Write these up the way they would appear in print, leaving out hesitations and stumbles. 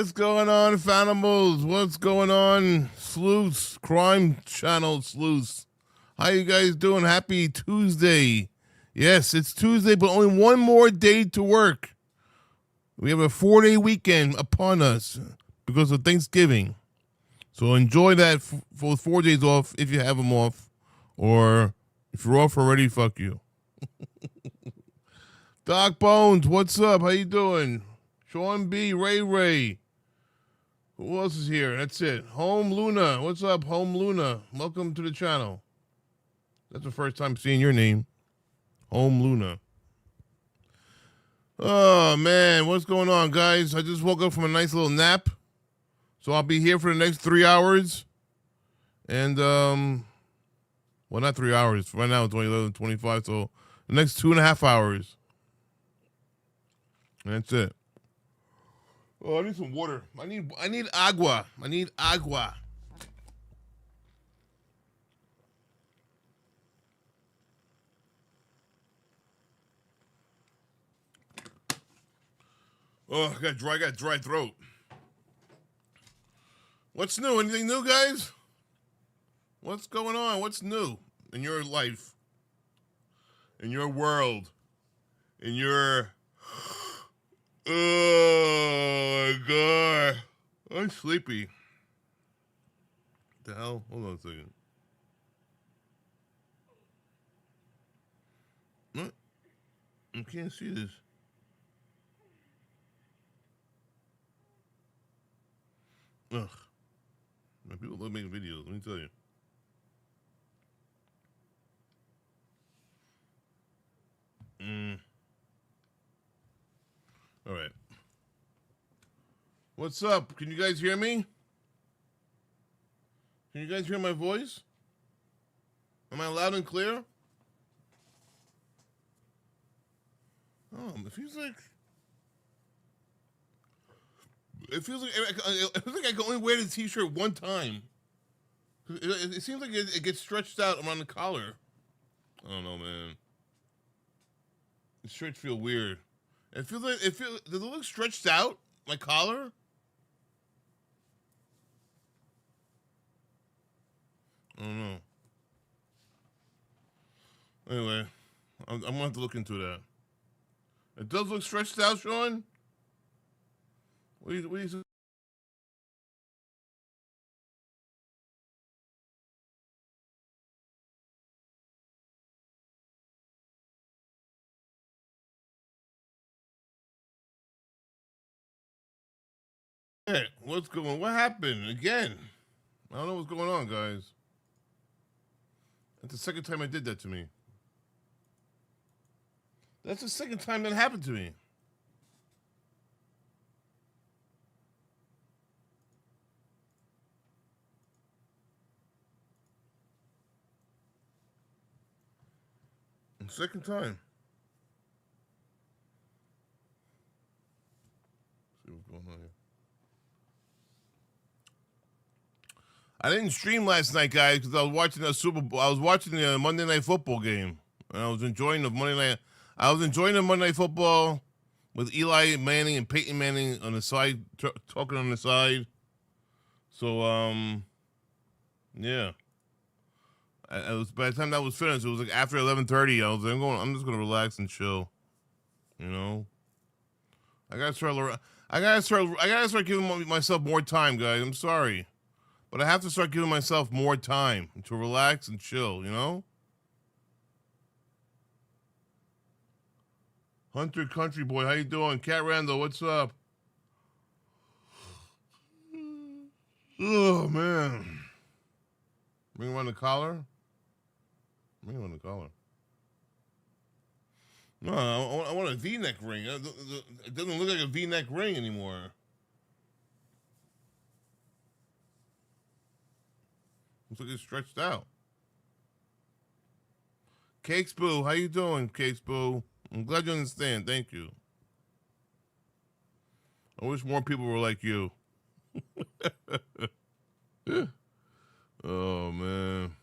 What's going on, Fanimals? What's going on, sleuths? Crime Channel sleuths. How you guys doing? Happy Tuesday. Yes, it's Tuesday, but only one more day to work. We have a 4-day weekend upon us because of Thanksgiving. So enjoy that for 4 days off if you have them off. Or if you're off already, fuck you. Doc Bones, what's up? How you doing? Sean B, Ray. Who else is here? That's it. Home Luna. What's up, Home Luna? Welcome to the channel. That's the first time seeing your name. Home Luna. Oh, man. What's going on, guys? I just woke up from a nice little nap. So I'll be here for the next 3 hours. And, well, not 3 hours. Right now it's only 11:25. So the next 2.5 hours. And that's it. Oh, I need some water. I need agua. I need agua. Oh, I got dry throat. What's new? Anything new, guys? What's going on? What's new in your life? In your world? In your... Oh, my God. I'm sleepy. What the hell? Hold on a second. What? I can't see this. Ugh. My people love making videos, let me tell you. All right. What's up? Can you guys hear me? Can you guys hear my voice? Am I loud and clear? Oh, it feels like I can only wear the t-shirt one time. It seems like it gets stretched out around the collar. I don't know, man. The shirts feel weird. Does it look stretched out? My collar? I don't know. Anyway, I'm gonna have to look into that. It does look stretched out, Sean. What do you say? Hey, what's going on? What happened again? I don't know what's going on, guys. That's the second time I did that to me. That's the second time that happened to me. Second time. Let's see what's going on here. I didn't stream last night, guys, because I was watching the Super Bowl. I was watching the Monday Night Football game, and I was enjoying the Monday Night. I was enjoying the Monday Night Football with Eli Manning and Peyton Manning on the side, talking on the side. So, yeah. I was by the time that was finished, it was like after 11:30. I was like, I'm just gonna relax and chill. You know. I gotta start giving myself more time, guys. I'm sorry. But I have to start giving myself more time to relax and chill, you know? Hunter Country Boy, how you doing? Cat Randall, what's up? Oh, man. Bring around the collar? Bring around the collar. No, I want a V-neck ring. It doesn't look like a V-neck ring anymore. Looks like it's stretched out. Cakes Boo, how you doing, Cakes Boo? I'm glad you understand. Thank you. I wish more people were like you. Oh, man.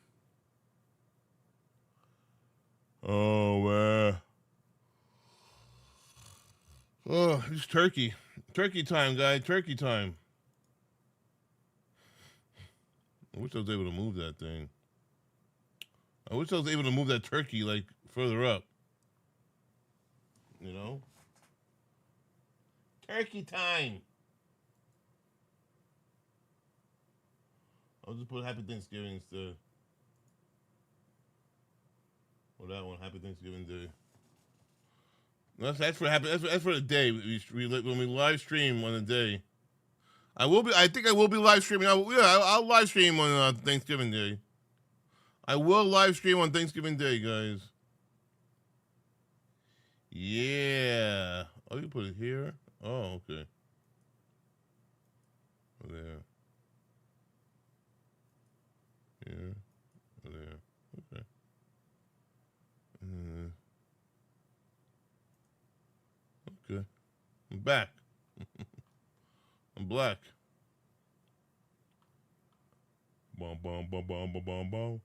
Oh, man. Oh, it's turkey. turkey time, guys. Turkey time. I wish I was able to move that thing. I wish I was able to move that turkey, like, further up. You know? Turkey time. I'll just put Happy Thanksgiving instead. Or that one, Happy Thanksgiving Day. That's for happy. That's for the day. When we live stream on the day. I think I will be live streaming. I'll live stream on Thanksgiving Day. I will live stream on Thanksgiving Day, guys. Yeah. Oh, you put it here? Oh, okay. There. Here. There. Okay. Okay. I'm back. I'm black. Bum, bum, bum, bum, bum, bum, bum.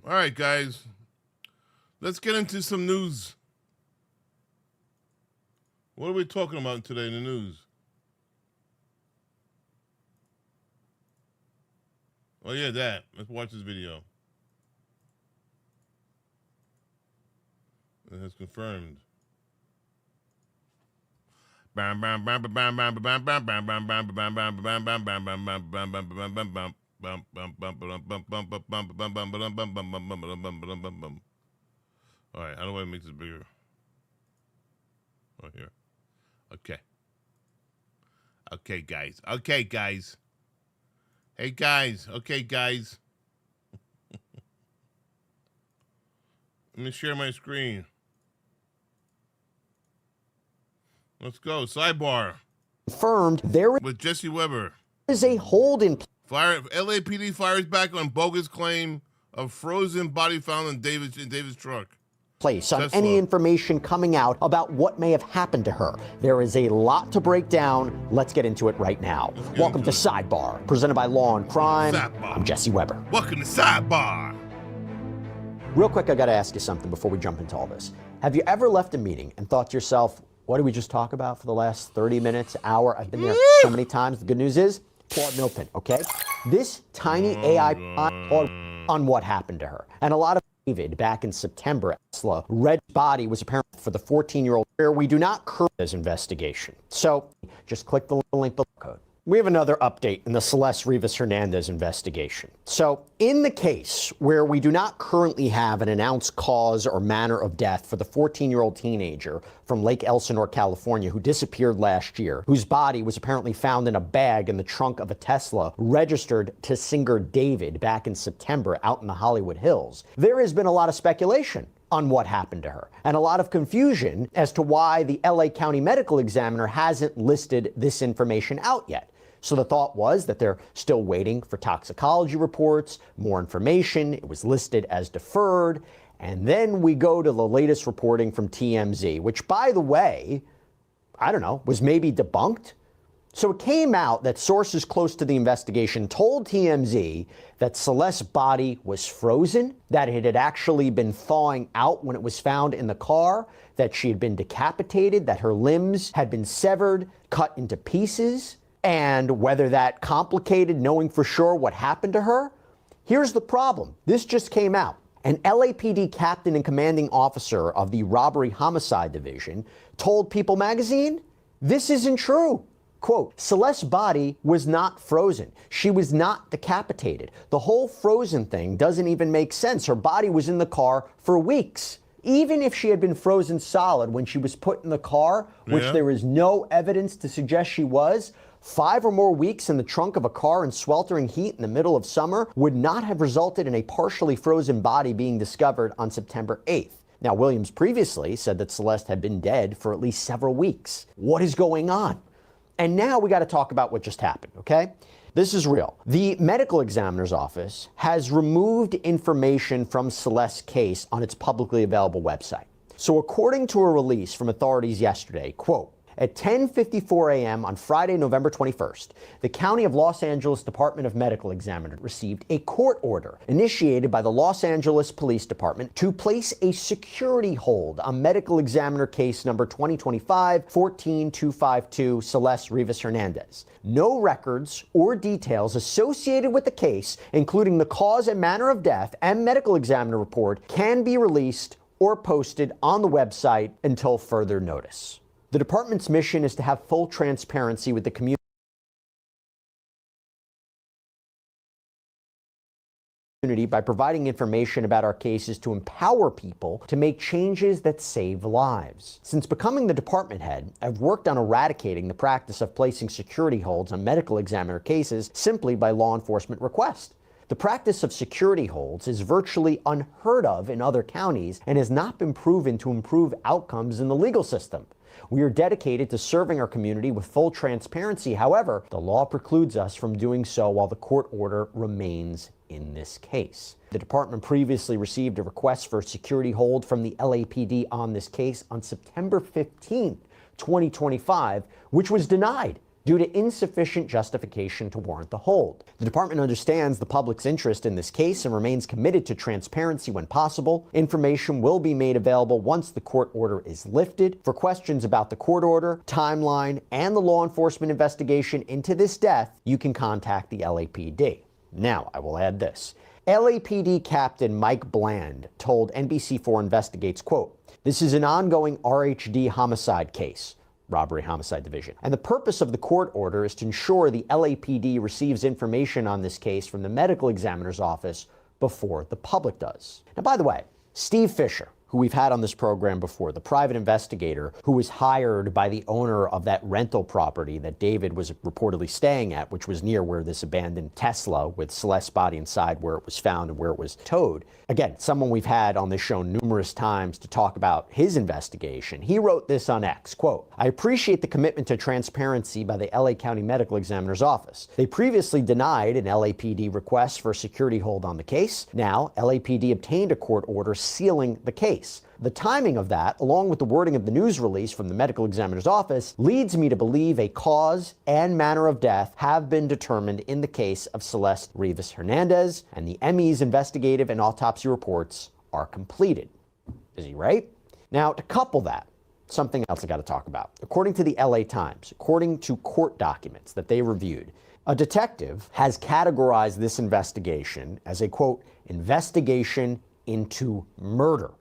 All right, guys. Let's get into some news. What are we talking about today in the news? Oh, yeah, that. Let's watch this video. It has confirmed. All right, how do I make this bigger? Oh, here. Okay. Okay, guys. Okay, guys. Hey, guys. Okay, guys. Let me share my screen. Let's go. Sidebar. Confirmed there with Jesse Weber. Is a hold in LAPD fires back on bogus claim of frozen body found in David's truck. Place on any information coming out about what may have happened to her. There is a lot to break down. Let's get into it right now. Welcome to Sidebar, presented by Law and Crime. I'm Jesse Weber. Welcome to Sidebar. Real quick, I got to ask you something before we jump into all this. Have you ever left a meeting and thought to yourself, what did we just talk about for the last 30 minutes, hour? I've been there so many times. The good news is, Claude Milton, okay? This tiny AI on what happened to her. And a lot of David back in September, Red's body was apparently for the 14-year-old where we do not currently this investigation. So just click the link below code. We have another update in the Celeste Rivas Hernandez investigation. So in the case where we do not currently have an announced cause or manner of death for the 14-year-old teenager from Lake Elsinore, California, who disappeared last year, whose body was apparently found in a bag in the trunk of a Tesla registered to singer David back in September out in the Hollywood Hills, there has been a lot of speculation on what happened to her, and a lot of confusion as to why the LA County Medical Examiner hasn't listed this information out yet. So the thought was that they're still waiting for toxicology reports, more information. It was listed as deferred. And then we go to the latest reporting from TMZ, which, by the way, I don't know, was maybe debunked. So it came out that sources close to the investigation told TMZ that Celeste's body was frozen, that it had actually been thawing out when it was found in the car, that she had been decapitated, that her limbs had been severed, cut into pieces. And whether that complicated knowing for sure what happened to her, here's the problem. This just came out. An LAPD captain and commanding officer of the Robbery Homicide Division told People magazine, this isn't true. Quote, Celeste's body was not frozen. She was not decapitated. The whole frozen thing doesn't even make sense. Her body was in the car for weeks. Even if she had been frozen solid when she was put in the car, which there is no evidence to suggest she was, 5 or more weeks in the trunk of a car in sweltering heat in the middle of summer would not have resulted in a partially frozen body being discovered on September 8th. Now, Williams previously said that Celeste had been dead for at least several weeks. What is going on? And now we got to talk about what just happened, okay? This is real. The medical examiner's office has removed information from Celeste's case on its publicly available website. So according to a release from authorities yesterday, quote, At 10:54 a.m. on Friday, November 21st, the County of Los Angeles Department of Medical Examiner received a court order initiated by the Los Angeles Police Department to place a security hold on medical examiner case number 2025-14252 Celeste Rivas Hernandez. No records or details associated with the case, including the cause and manner of death and medical examiner report, can be released or posted on the website until further notice. The department's mission is to have full transparency with the community by providing information about our cases to empower people to make changes that save lives. Since becoming the department head, I've worked on eradicating the practice of placing security holds on medical examiner cases simply by law enforcement request. The practice of security holds is virtually unheard of in other counties and has not been proven to improve outcomes in the legal system. We are dedicated to serving our community with full transparency. However, the law precludes us from doing so while the court order remains in this case. The department previously received a request for a security hold from the LAPD on this case on September 15, 2025, which was denied due to insufficient justification to warrant the hold. The department understands the public's interest in this case and remains committed to transparency when possible. Information will be made available once the court order is lifted. For questions about the court order, timeline, and the law enforcement investigation into this death, you can contact the LAPD. Now, I will add this. LAPD Captain Mike Bland told NBC4 Investigates, quote, "This is an ongoing RHD homicide case, Robbery Homicide Division. And the purpose of the court order is to ensure the LAPD receives information on this case from the medical examiner's office before the public does." Now, by the way, Steve Fisher, who we've had on this program before, the private investigator who was hired by the owner of that rental property that David was reportedly staying at, which was near where this abandoned Tesla with Celeste's body inside, where it was found and where it was towed. Again, someone we've had on this show numerous times to talk about his investigation. He wrote this on X, quote, "I appreciate the commitment to transparency by the LA County Medical Examiner's Office. They previously denied an LAPD request for a security hold on the case. Now, LAPD obtained a court order sealing the case. The timing of that, along with the wording of the news release from the medical examiner's office, leads me to believe a cause and manner of death have been determined in the case of Celeste Rivas Hernandez, and the ME's investigative and autopsy reports are completed." Is he right? Now, to couple that, something else I got to talk about. According to the LA Times, according to court documents that they reviewed, a detective has categorized this investigation as a, quote, "investigation into murder."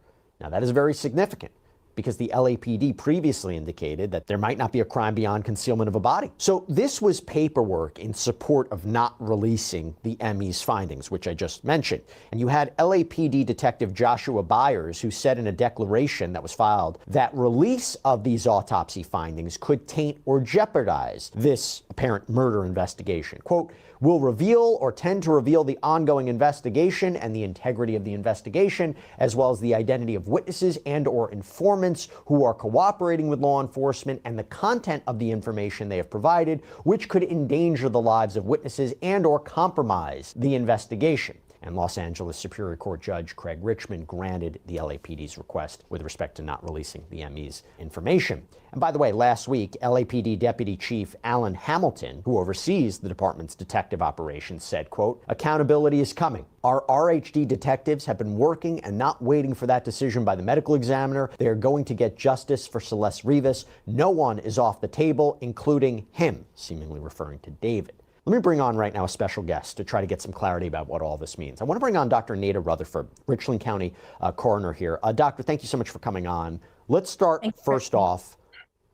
Now, that is very significant because the LAPD previously indicated that there might not be a crime beyond concealment of a body. So this was paperwork in support of not releasing the ME's findings, which I just mentioned. And you had LAPD Detective Joshua Byers, who said in a declaration that was filed that release of these autopsy findings could taint or jeopardize this apparent murder investigation. Quote, "Will reveal or tend to reveal the ongoing investigation and the integrity of the investigation, as well as the identity of witnesses and or informants who are cooperating with law enforcement and the content of the information they have provided, which could endanger the lives of witnesses and or compromise the investigation." And Los Angeles Superior Court Judge Craig Richmond granted the LAPD's request with respect to not releasing the ME's information. And by the way, last week, LAPD Deputy Chief Alan Hamilton, who oversees the department's detective operations, said, quote, "Accountability is coming. Our RHD detectives have been working and not waiting for that decision by the medical examiner. They are going to get justice for Celeste Rivas. No one is off the table, including him," seemingly referring to David. Let me bring on right now a special guest to try to get some clarity about what all this means. I want to bring on Dr. Nada Rutherford, Richland County coroner here. Doctor, thank you so much for coming on. Let's start first off.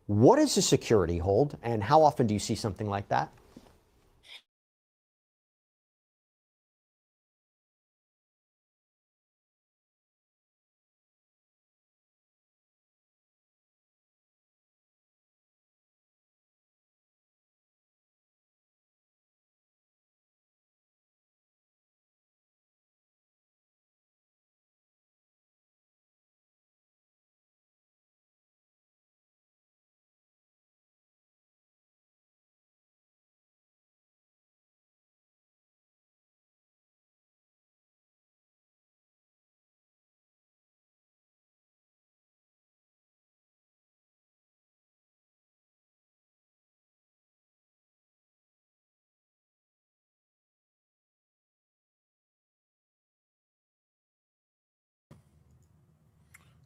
What is a security hold, and how often do you see something like that?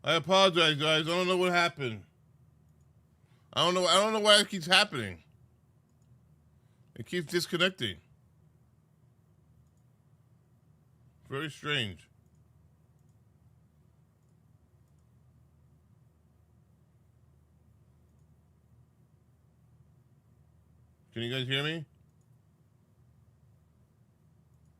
I apologize, guys. I don't know what happened. I don't know why it keeps happening. It keeps disconnecting. Very strange. Can you guys hear me?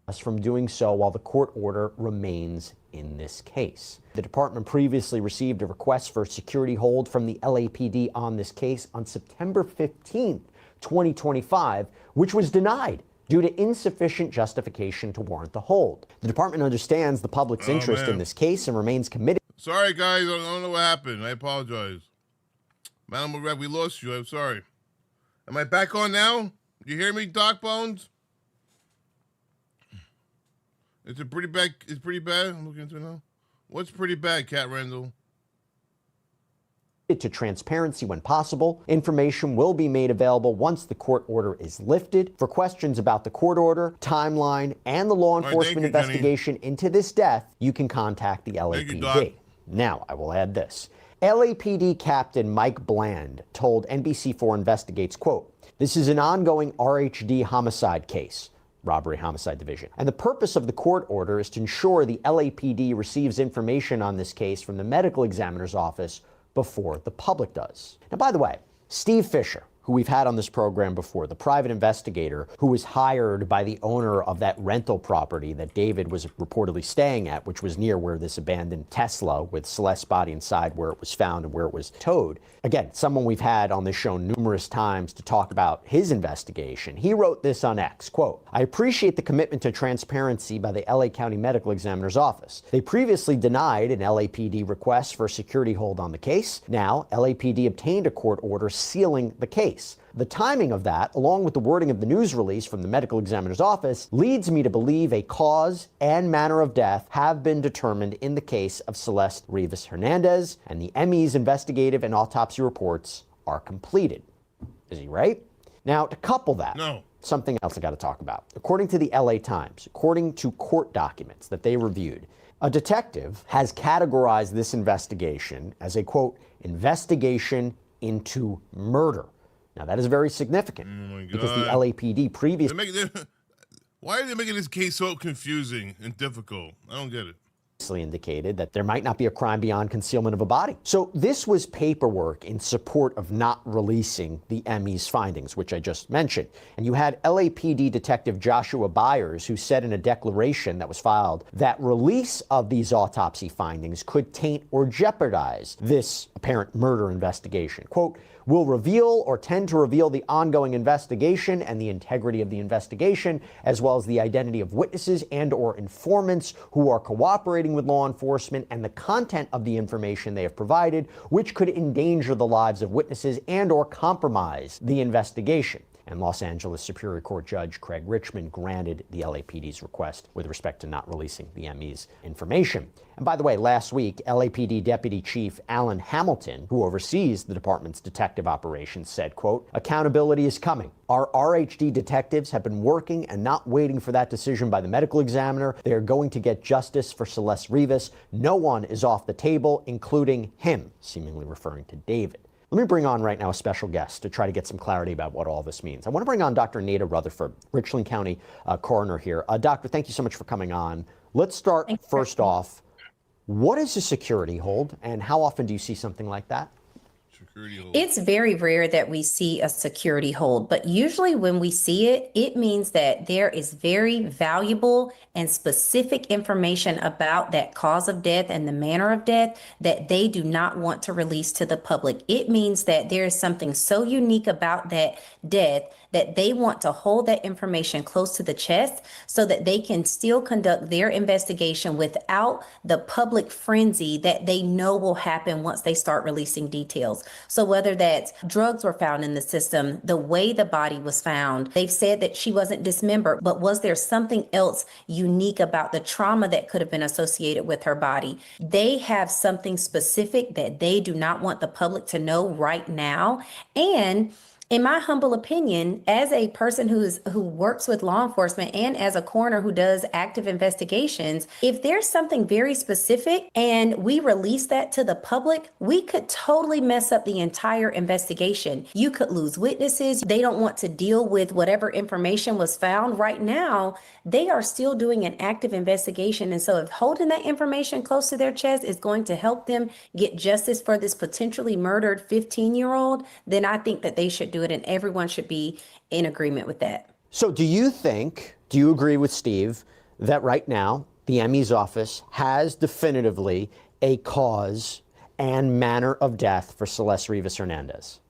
Us from doing so while the court order remains in this case. The department previously received a request for a security hold from the LAPD on this case on September 15th, 2025, which was denied due to insufficient justification to warrant the hold. The department understands the public's interest in this case and remains committed. Sorry, guys. I don't know what happened. I apologize. Manamal Rep, we lost you. I'm sorry. Am I back on now? You hear me, Doc Bones? It's pretty bad. It's pretty bad. I'm looking into it now. What's pretty bad, Cat Randall? To transparency when possible. Information will be made available once the court order is lifted. For questions about the court order, timeline, and the law enforcement investigation into this death, you can contact the LAPD. Now, I will add this. LAPD Captain Mike Bland told NBC4 Investigates, quote, "This is an ongoing RHD homicide case." Robbery Homicide Division. And the purpose of the court order is to ensure the LAPD receives information on this case from the medical examiner's office before the public does. Now, by the way, Steve Fisher, who we've had on this program before, the private investigator who was hired by the owner of that rental property that David was reportedly staying at, which was near where this abandoned Tesla with Celeste's body inside where it was found and where it was towed. Again, someone we've had on this show numerous times to talk about his investigation. He wrote this on X, quote, "I appreciate the commitment to transparency by the LA County Medical Examiner's Office. They previously denied an LAPD request for a security hold on the case. Now, LAPD obtained a court order sealing the case. The timing of that, along with the wording of the news release from the medical examiner's office, leads me to believe a cause and manner of death have been determined in the case of Celeste Rivas Hernandez, and the ME's investigative and autopsy reports are completed." Is he right? Now, to couple that, something else I got to talk about. According to the LA Times, according to court documents that they reviewed, a detective has categorized this investigation as a, quote, "investigation into murder." Now, that is very significant because the LAPD previously... Why are they making this case so confusing and difficult? I don't get it. Indicated that there might not be a crime beyond concealment of a body. So this was paperwork in support of not releasing the ME's findings, which I just mentioned. And you had LAPD Detective Joshua Byers, who said in a declaration that was filed that release of these autopsy findings could taint or jeopardize this apparent murder investigation. Quote, "Will reveal or tend to reveal the ongoing investigation and the integrity of the investigation, as well as the identity of witnesses and or informants who are cooperating with law enforcement and the content of the information they have provided, which could endanger the lives of witnesses and or compromise the investigation." And Los Angeles Superior Court Judge Craig Richmond granted the LAPD's request with respect to not releasing the ME's information. And by the way, last week, LAPD Deputy Chief Alan Hamilton, who oversees the department's detective operations, said, quote, "Accountability is coming. Our RHD detectives have been working and not waiting for that decision by the medical examiner. They are going to get justice for Celeste Rivas. No one is off the table, including him," seemingly referring to David. Let me bring on right now a special guest to try to get some clarity about what all this means. I want to bring on Dr. Nada Rutherford, Richland County coroner here. Doctor, thank you so much for coming on. Let's start first off. What is a security hold, and how often do you see something like that? It's very rare that we see a security hold, but usually when we see it, it means that there is very valuable and specific information about that cause of death and the manner of death that they do not want to release to the public. It means that there is something so unique about that death that they want to hold that information close to the chest so that they can still conduct their investigation without the public frenzy that they know will happen once they start releasing details. So whether that's drugs were found in the system, the way the body was found, they've said that she wasn't dismembered, but was there something else unique about the trauma that could have been associated with her body? They have something specific that they do not want the public to know right now. And In my humble opinion, as a person who works with law enforcement and as a coroner who does active investigations, if there's something very specific and we release that to the public, we could totally mess up the entire investigation. You could lose witnesses. They don't want to deal with whatever information was found. Right now, they are still doing an active investigation. And so if holding that information close to their chest is going to help them get justice for this potentially murdered 15-year-old, then I think that they should do it, and everyone should be in agreement with that. So do you agree with Steve that right now the ME's office has definitively a cause and manner of death for Celeste Rivas Hernandez?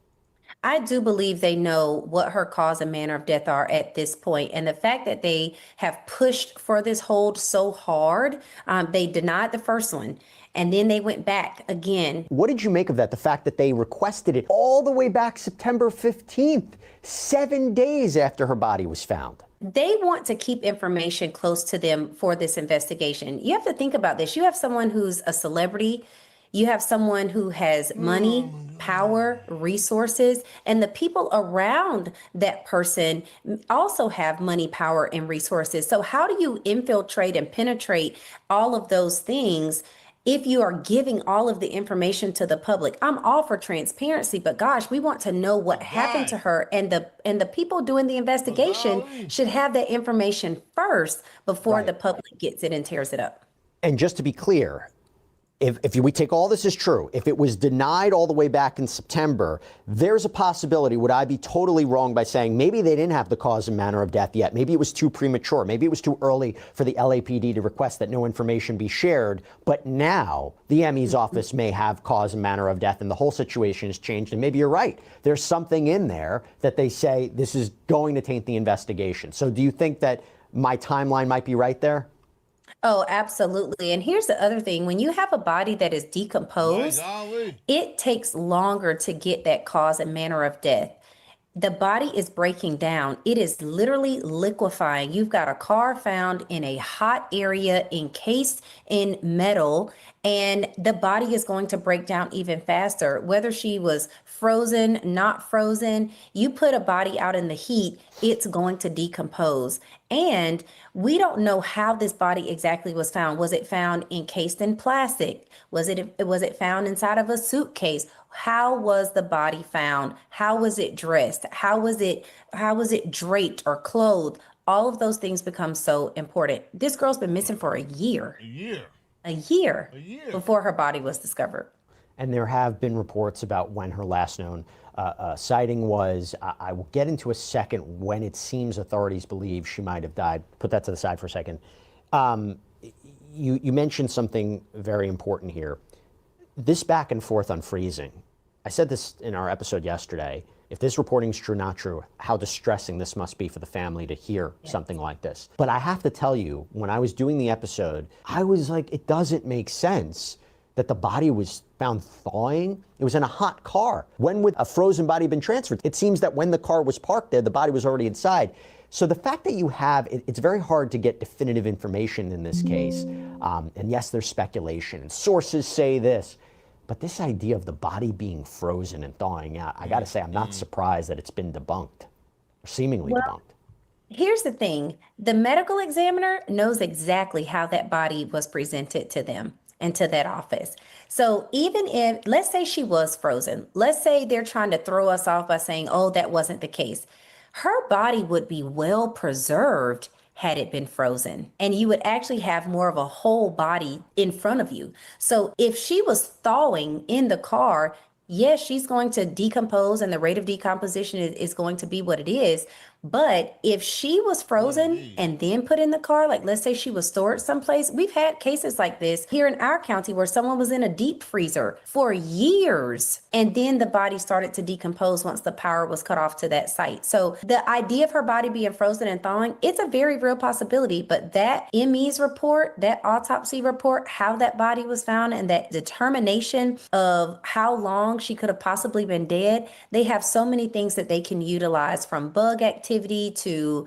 I do believe they know what her cause and manner of death are at this point. And the fact that they have pushed for this hold so hard, they denied the first one. And then they went back again. What did you make of that? The fact that they requested it all the way back September 15th, 7 days after her body was found. They want to keep information close to them for this investigation. You have to think about this. You have someone who's a celebrity. You have someone who has money, power, resources, and the people around that person also have money, power, and resources. So how do you infiltrate and penetrate all of those things if you are giving all of the information to the public? I'm all for transparency, but gosh, we want to know what happened to her, and the people doing the investigation should have that information first before the public gets it and tears it up. And just to be clear, if we take all this as true, if it was denied all the way back in September, there's a possibility, would I be totally wrong by saying maybe they didn't have the cause and manner of death yet? Maybe it was too premature. Maybe it was too early for the LAPD to request that no information be shared. But now the ME's office may have cause and manner of death, and the whole situation has changed. And maybe you're right. There's something in there that they say this is going to taint the investigation. So do you think that my timeline might be right there? Oh, absolutely. And here's the other thing. When you have a body that is decomposed, it takes longer to get that cause and manner of death. The body is breaking down. It is literally liquefying. You've got a car found in a hot area encased in metal, and the body is going to break down even faster. Whether she was frozen, not frozen, you put a body out in the heat, it's going to decompose. And we don't know how this body exactly was found. Was it found encased in plastic? Was it found inside of a suitcase? How was the body found? How was it dressed? How was it draped or clothed? All of those things become so important. This girl's been missing for a year. A year before her body was discovered. And there have been reports about when her last known sighting was. I will get into a second when it seems authorities believe she might have died. Put that to the side for a second. You mentioned something very important here. This back and forth on freezing. I said this in our episode yesterday. If this reporting is true, not true, how distressing this must be for the family to hear something like this. But I have to tell you, when I was doing the episode, I was like, it doesn't make sense that the body was found thawing. It was in a hot car. When would a frozen body been transferred? It seems that when the car was parked there, the body was already inside. So the fact that you have, it's very hard to get definitive information in this case. And yes, there's speculation, and sources say this. But this idea of the body being frozen and thawing out, I got to say, I'm not surprised that it's been debunked, or seemingly debunked. Here's the thing. The medical examiner knows exactly how that body was presented to them and to that office. So even if, let's say she was frozen, let's say they're trying to throw us off by saying, oh, that wasn't the case. Her body would be well preserved had it been frozen, and you would actually have more of a whole body in front of you. So if she was thawing in the car, yes, she's going to decompose, and the rate of decomposition is going to be what it is. But if she was frozen and then put in the car, like let's say she was stored someplace, we've had cases like this here in our county where someone was in a deep freezer for years, and then the body started to decompose once the power was cut off to that site. So the idea of her body being frozen and thawing, it's a very real possibility. But that ME's report, that autopsy report, how that body was found, and that determination of how long she could have possibly been dead, they have so many things that they can utilize, from bug activity to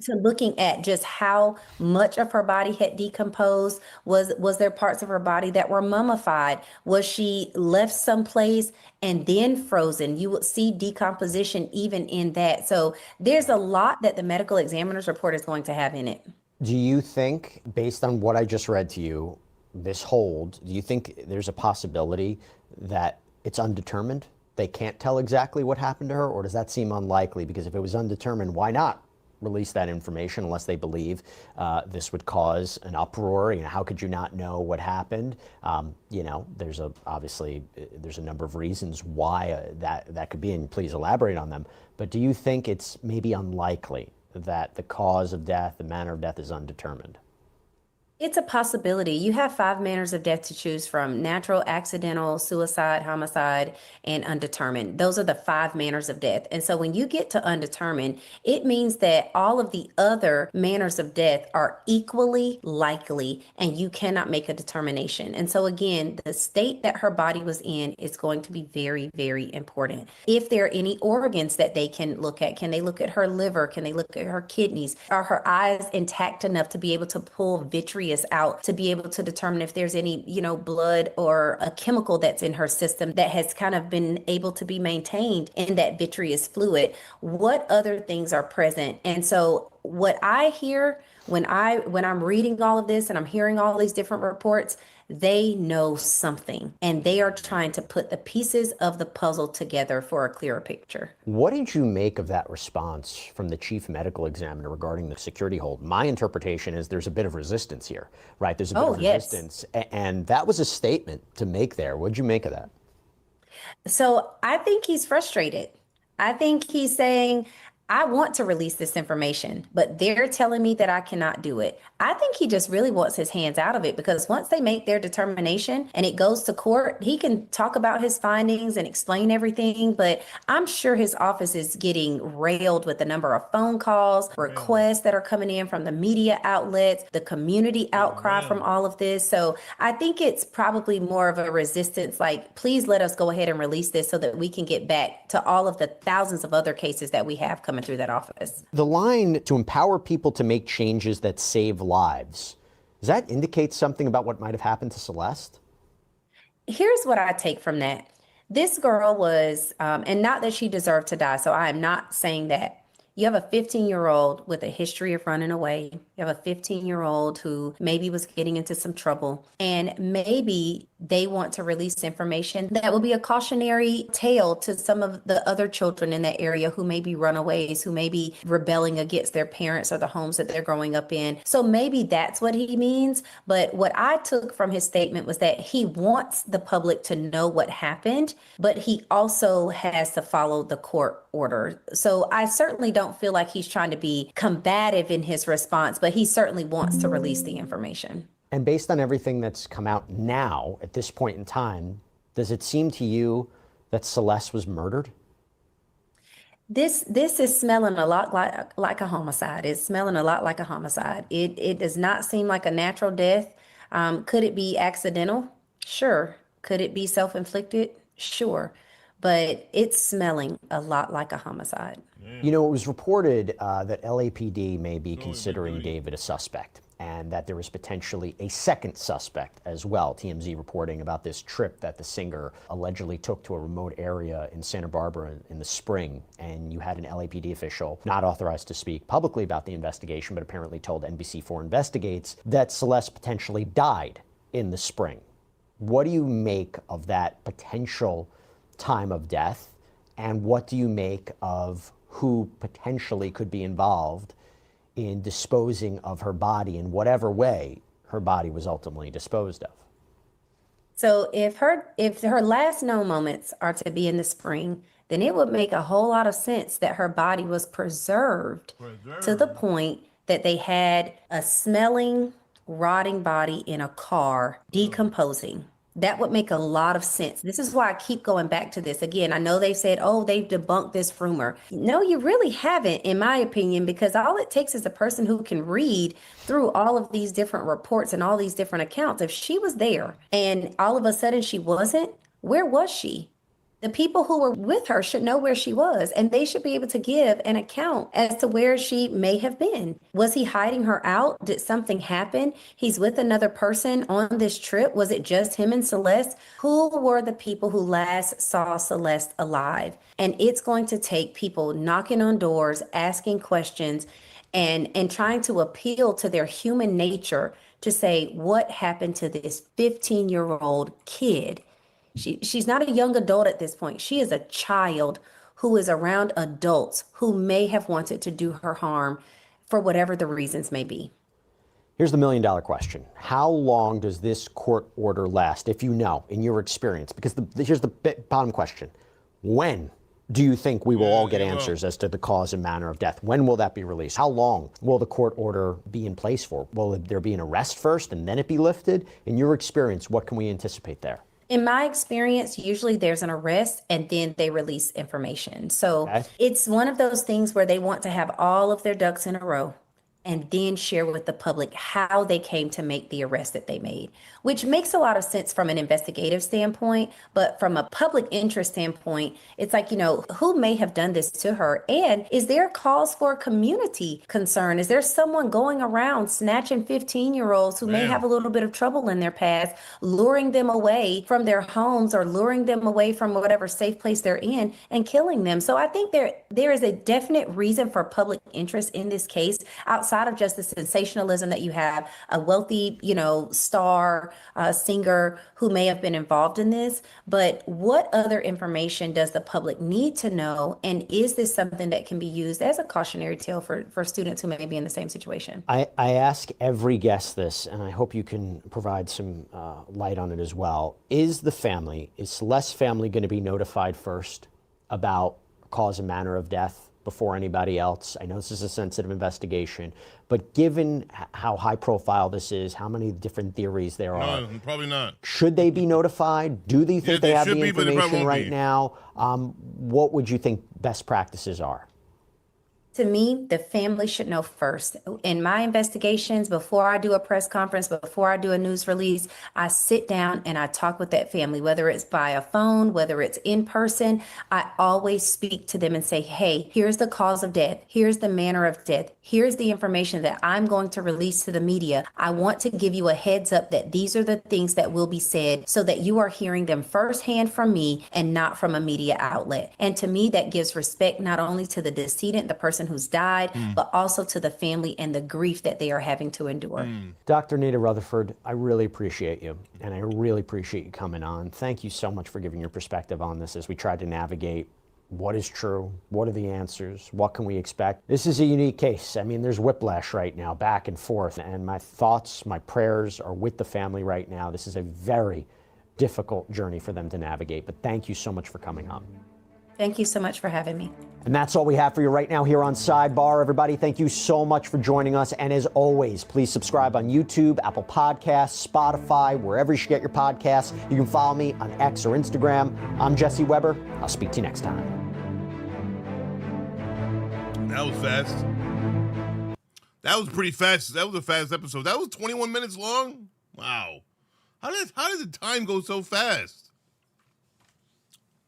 to looking at just how much of her body had decomposed. Was there parts of her body that were mummified? Was she left someplace and then frozen? You would see decomposition even in that. So there's a lot that the medical examiner's report is going to have in it. Do you think, based on what I just read to you, this hold, do you think there's a possibility that it's undetermined? They can't tell exactly what happened to her, or does that seem unlikely? Because if it was undetermined, why not release that information unless they believe this would cause an uproar? You know, how could you not know what happened? You know, obviously there's a number of reasons why that could be, and please elaborate on them. But do you think it's maybe unlikely that the cause of death, the manner of death, is undetermined? It's a possibility. You have 5 manners of death to choose from: natural, accidental, suicide, homicide, and undetermined. Those are the 5 manners of death. And so when you get to undetermined, it means that all of the other manners of death are equally likely, and you cannot make a determination. And so again, the state that her body was in is going to be very, very important. If there are any organs that they can look at, can they look at her liver? Can they look at her kidneys? Are her eyes intact enough to be able to pull vitreous out, to be able to determine if there's any, blood or a chemical that's in her system that has kind of been able to be maintained in that vitreous fluid? What other things are present? And so what I hear when I'm reading all of this and I'm hearing all these different reports, they know something, and they are trying to put the pieces of the puzzle together for a clearer picture. What did you make of that response from the chief medical examiner regarding the security hold? My interpretation is there's a bit of resistance here, right? There's a bit of resistance, and that was a statement to make there. What'd you make of that? So I think he's frustrated. I think he's saying, I want to release this information, but they're telling me that I cannot do it. I think he just really wants his hands out of it, because once they make their determination and it goes to court, he can talk about his findings and explain everything. But I'm sure his office is getting railed with the number of phone calls, requests that are coming in from the media outlets, the community outcry from all of this. So I think it's probably more of a resistance, like, please let us go ahead and release this so that we can get back to all of the thousands of other cases that we have coming through that office. The line, to empower people to make changes that save lives, does that indicate something about what might have happened to Celeste? Here's what I take from that. This girl was, and not that she deserved to die, so I am not saying that. You have a 15-year-old with a history of running away. You have a 15-year-old who maybe was getting into some trouble, and maybe they want to release information that will be a cautionary tale to some of the other children in that area who may be runaways, who may be rebelling against their parents or the homes that they're growing up in. So maybe that's what he means. But what I took from his statement was that he wants the public to know what happened, but he also has to follow the court order. So I certainly don't feel like he's trying to be combative in his response, but he certainly wants to release the information. And based on everything that's come out now, at this point in time, does it seem to you that Celeste was murdered? This is smelling a lot like a homicide. It's smelling a lot like a homicide. It does not seem like a natural death. Could it be accidental? Sure. Could it be self-inflicted? Sure. But it's smelling a lot like a homicide. You know, it was reported that LAPD may be considering David a suspect, and that there was potentially a second suspect as well. TMZ reporting about this trip that the singer allegedly took to a remote area in Santa Barbara in the spring, and you had an LAPD official not authorized to speak publicly about the investigation, but apparently told NBC4 Investigates that Celeste potentially died in the spring. What do you make of that potential time of death, and what do you make of who potentially could be involved in disposing of her body in whatever way her body was ultimately disposed of? So if her last known moments are to be in the spring, then it would make a whole lot of sense that her body was preserved to the point that they had a smelling, rotting body in a car decomposing. That would make a lot of sense. This is why I keep going back to this. Again, I know they said, oh, they've debunked this rumor. No, you really haven't, in my opinion, because all it takes is a person who can read through all of these different reports and all these different accounts. If she was there and all of a sudden she wasn't, where was she? The people who were with her should know where she was, and they should be able to give an account as to where she may have been. Was he hiding her out? Did something happen? He's with another person on this trip. Was it just him and Celeste? Who were the people who last saw Celeste alive? And it's going to take people knocking on doors, asking questions, and trying to appeal to their human nature to say, what happened to this 15-year-old kid? She's not a young adult at this point. She is a child who is around adults who may have wanted to do her harm for whatever the reasons may be. Here's the million-dollar question. How long does this court order last, if you know, in your experience? Because here's the bottom question. When do you think we will all get answers as to the cause and manner of death? When will that be released? How long will the court order be in place for? Will there be an arrest first and then it be lifted? In your experience, what can we anticipate there? In my experience, usually there's an arrest and then they release information. So it's one of those things where they want to have all of their ducks in a row and then share with the public how they came to make the arrest that they made, which makes a lot of sense from an investigative standpoint. But from a public interest standpoint, it's like, who may have done this to her? And is there cause for community concern? Is there someone going around snatching 15-year-olds who may have a little bit of trouble in their past, luring them away from their homes or luring them away from whatever safe place they're in and killing them? So I think there is a definite reason for public interest in this case outside of just the sensationalism that you have a wealthy, star singer who may have been involved in this. But what other information does the public need to know? And is this something that can be used as a cautionary tale for students who may be in the same situation? I ask every guest this, and I hope you can provide some light on it as well. Is Celeste's family going to be notified first about cause and manner of death before anybody else? I know this is a sensitive investigation, but given how high profile this is, how many different theories there are, no, probably not. Should they be notified? Do they think they have the information right now? What would you think best practices are? To me, the family should know first. In my investigations, before I do a press conference, before I do a news release, I sit down and I talk with that family, whether it's by a phone, whether it's in person. I always speak to them and say, hey, here's the cause of death. Here's the manner of death. Here's the information that I'm going to release to the media. I want to give you a heads up that these are the things that will be said so that you are hearing them firsthand from me and not from a media outlet. And to me, that gives respect not only to the decedent, the person who's died, but also to the family and the grief that they are having to endure. Dr. Nita Rutherford, I really appreciate you, and I really appreciate you coming on. Thank you so much for giving your perspective on this as we tried to navigate what is true, what are the answers, what can we expect. This is a unique case. I mean, there's whiplash right now, back and forth, and my thoughts, my prayers are with the family right now. This is a very difficult journey for them to navigate, but thank you so much for coming on. Thank you so much for having me. And that's all we have for you right now here on Sidebar. Everybody, thank you so much for joining us. And as always, please subscribe on YouTube, Apple Podcasts, Spotify, wherever you should get your podcasts. You can follow me on X or Instagram. I'm Jesse Weber. I'll speak to you next time. That was fast. That was pretty fast. That was a fast episode. That was 21 minutes long. Wow. How did the time go so fast?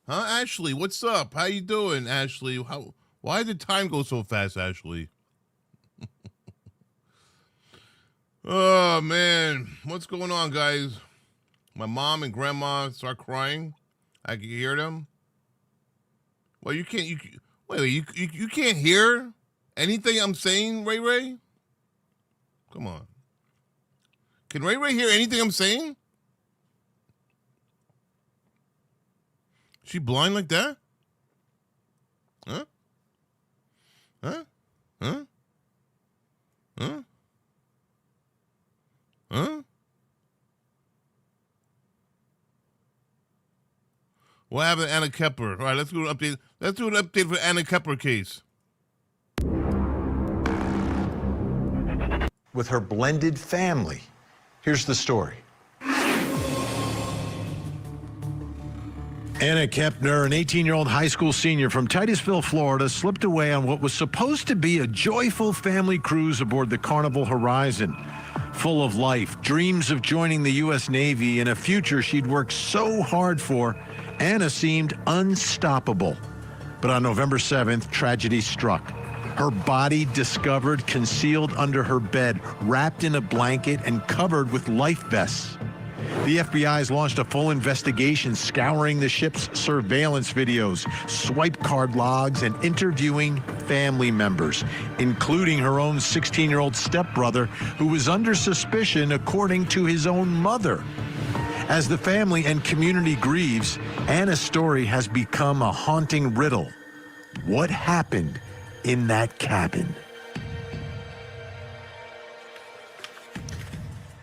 Huh, Ashley? What's up? How you doing, Ashley? Why did time go so fast, Ashley? Oh man, what's going on, guys? My mom and grandma start crying. I can hear them. Well, you can't. Wait. You can't hear anything I'm saying, Ray Ray? Come on. Can Ray Ray hear anything I'm saying? She blind like that? Huh? Huh? Huh? Huh? Huh? What happened to Anna Kepler? All right, let's do an update. Let's do an update for Anna Kepler case. With her blended family. Here's the story. Anna Kepner, an 18-year-old high school senior from Titusville, Florida, slipped away on what was supposed to be a joyful family cruise aboard the Carnival Horizon. Full of life, dreams of joining the U.S. Navy, and a future she'd worked so hard for, Anna seemed unstoppable. But on November 7th, tragedy struck. Her body discovered concealed under her bed, wrapped in a blanket and covered with life vests. The FBI has launched a full investigation, scouring the ship's surveillance videos, swipe card logs, and interviewing family members, including her own 16-year-old stepbrother, who was under suspicion according to his own mother. As the family and community grieves, Anna's story has become a haunting riddle. What happened in that cabin?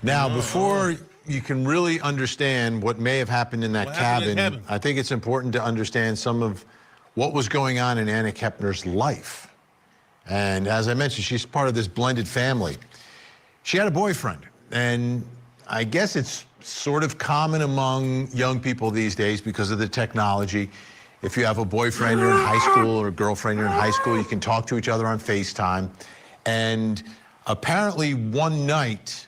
Now, before you can really understand what may have happened in that cabin, I think it's important to understand some of what was going on in Anna Kepner's life. And as I mentioned, she's part of this blended family. She had a boyfriend, and I guess it's sort of common among young people these days because of the technology. If you have a boyfriend, you're in high school, or a girlfriend, you're in high school, you can talk to each other on FaceTime. And apparently one night,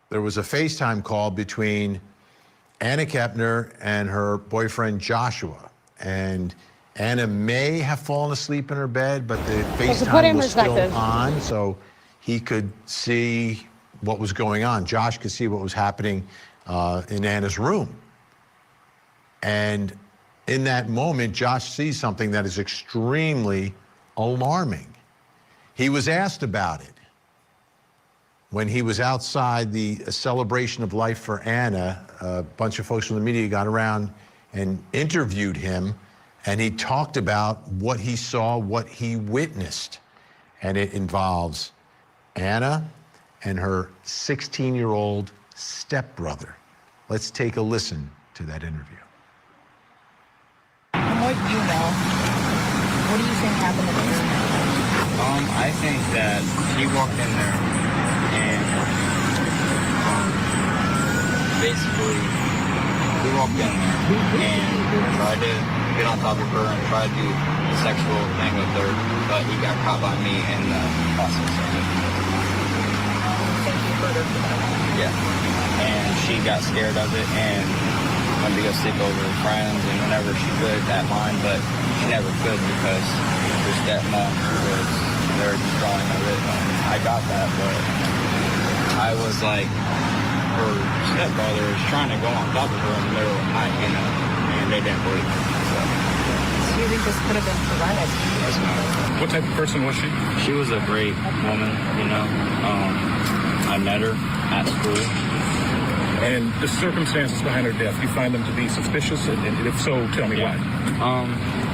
there was a FaceTime call between Anna Kepner and her boyfriend, Joshua. And Anna may have fallen asleep in her bed, but the FaceTime was still on, so he could see what was going on. Josh could see what was happening in Anna's room. And in that moment, Josh sees something that is extremely alarming. He was asked about it when he was outside the celebration of life for Anna. A bunch of folks from the media got around and interviewed him, and he talked about what he saw, what he witnessed. And it involves Anna and her 16-year-old stepbrother. Let's take a listen to that interview. From what you know, what do you think happened in the room? I think that he walked in there and basically he walked in there and tried to get on top of her and tried to do a sexual thing with her, but he got caught by me in the process of it. Think you hurt her for that? Yeah. And she got scared of it and went to go sleep over with friends, and whenever she could at mine, but she never could because her stepmom was very controlling of it. I got that, but I was like, her stepbrother is trying to go on top of her in the middle of the night, you know, and they didn't believe me. So you think this could have been prevented? Yes, ma'am. What type of person was she? She was a great woman, you know. I met her at school. And the circumstances behind her death, you find them to be suspicious? And if so, tell me why.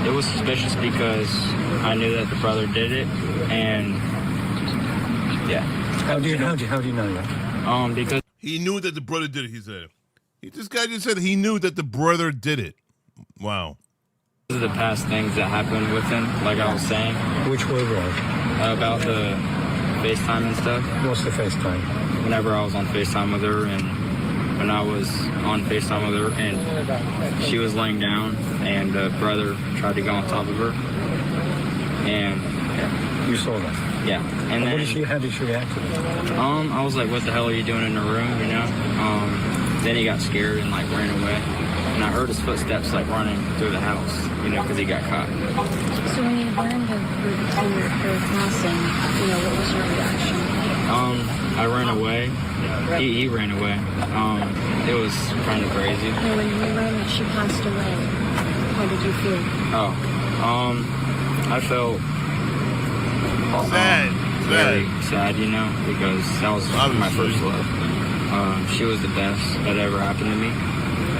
It was suspicious because I knew that the brother did it, and yeah. How do you know that? Because He knew that the brother did it, he said. This guy just said he knew that the brother did it. Wow. of the past things that happened with him, like I was saying. Which were those? About the FaceTime and stuff. What's the FaceTime? Whenever I was on FaceTime with her, and when I was on FaceTime with her and she was laying down and the brother tried to go on top of her. And yeah. You saw that? Yeah. And then How did she react to that? I was like, what the hell are you doing in the room, you know? Then he got scared and like ran away. And I heard his footsteps like running through the house, you know, because he got caught. So when you learned of her passing, you know, what was your reaction? I ran away. He ran away. It was kind of crazy. And when you learned that she passed away, how did you feel? I felt very sad, you know, because that was my first love. She was the best that ever happened to me.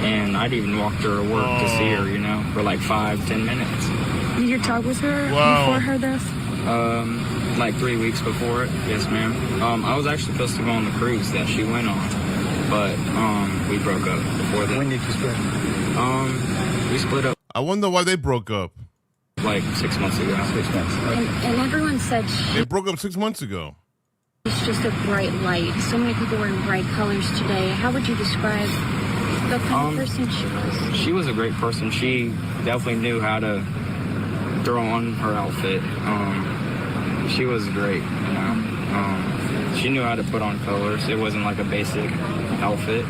And I'd even walk to her work to see her, you know, for like 5-10 minutes. Did you talk with her before her death? Like 3 weeks before it, yes ma'am. I was actually supposed to go on the cruise that she went on, but we broke up before that. When did you split? We split up I wonder why they broke up. like 6 months ago. 6 months. And everyone said They broke up 6 months ago. she's just a bright light. So many people wearing bright colors today. How would you describe the kind of person she was? She was a great person. She definitely knew how to throw on her outfit. She was great, you know. She knew how to put on colors. It wasn't like a basic outfit.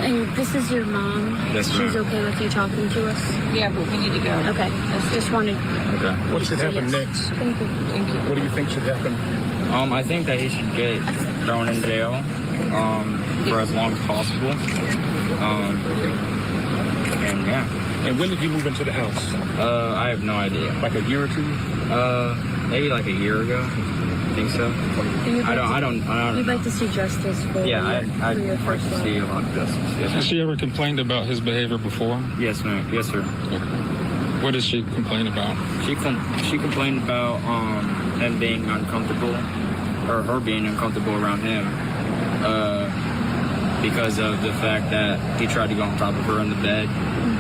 And this is your mom? Yes, ma'am. She's okay with you talking to us? Yeah, but we need to go. Okay. Just wanted. Okay. What should happen Yes. next? Thank you. Thank you. What do you think should happen? I think that he should get thrown in jail for as long as possible. And yeah. And when did you move into the house? I have no idea. Like a year or two? Maybe like a year ago. I think so. I don't You'd know. like to see justice for Yeah, your I'd like first to love. see a lot of justice. Yes, Has she ever complained about his behavior before? yes, ma'am. Yes, sir. What does she complain about? She complained about him being uncomfortable, or her being uncomfortable around him, because of the fact that he tried to go on top of her in the bed,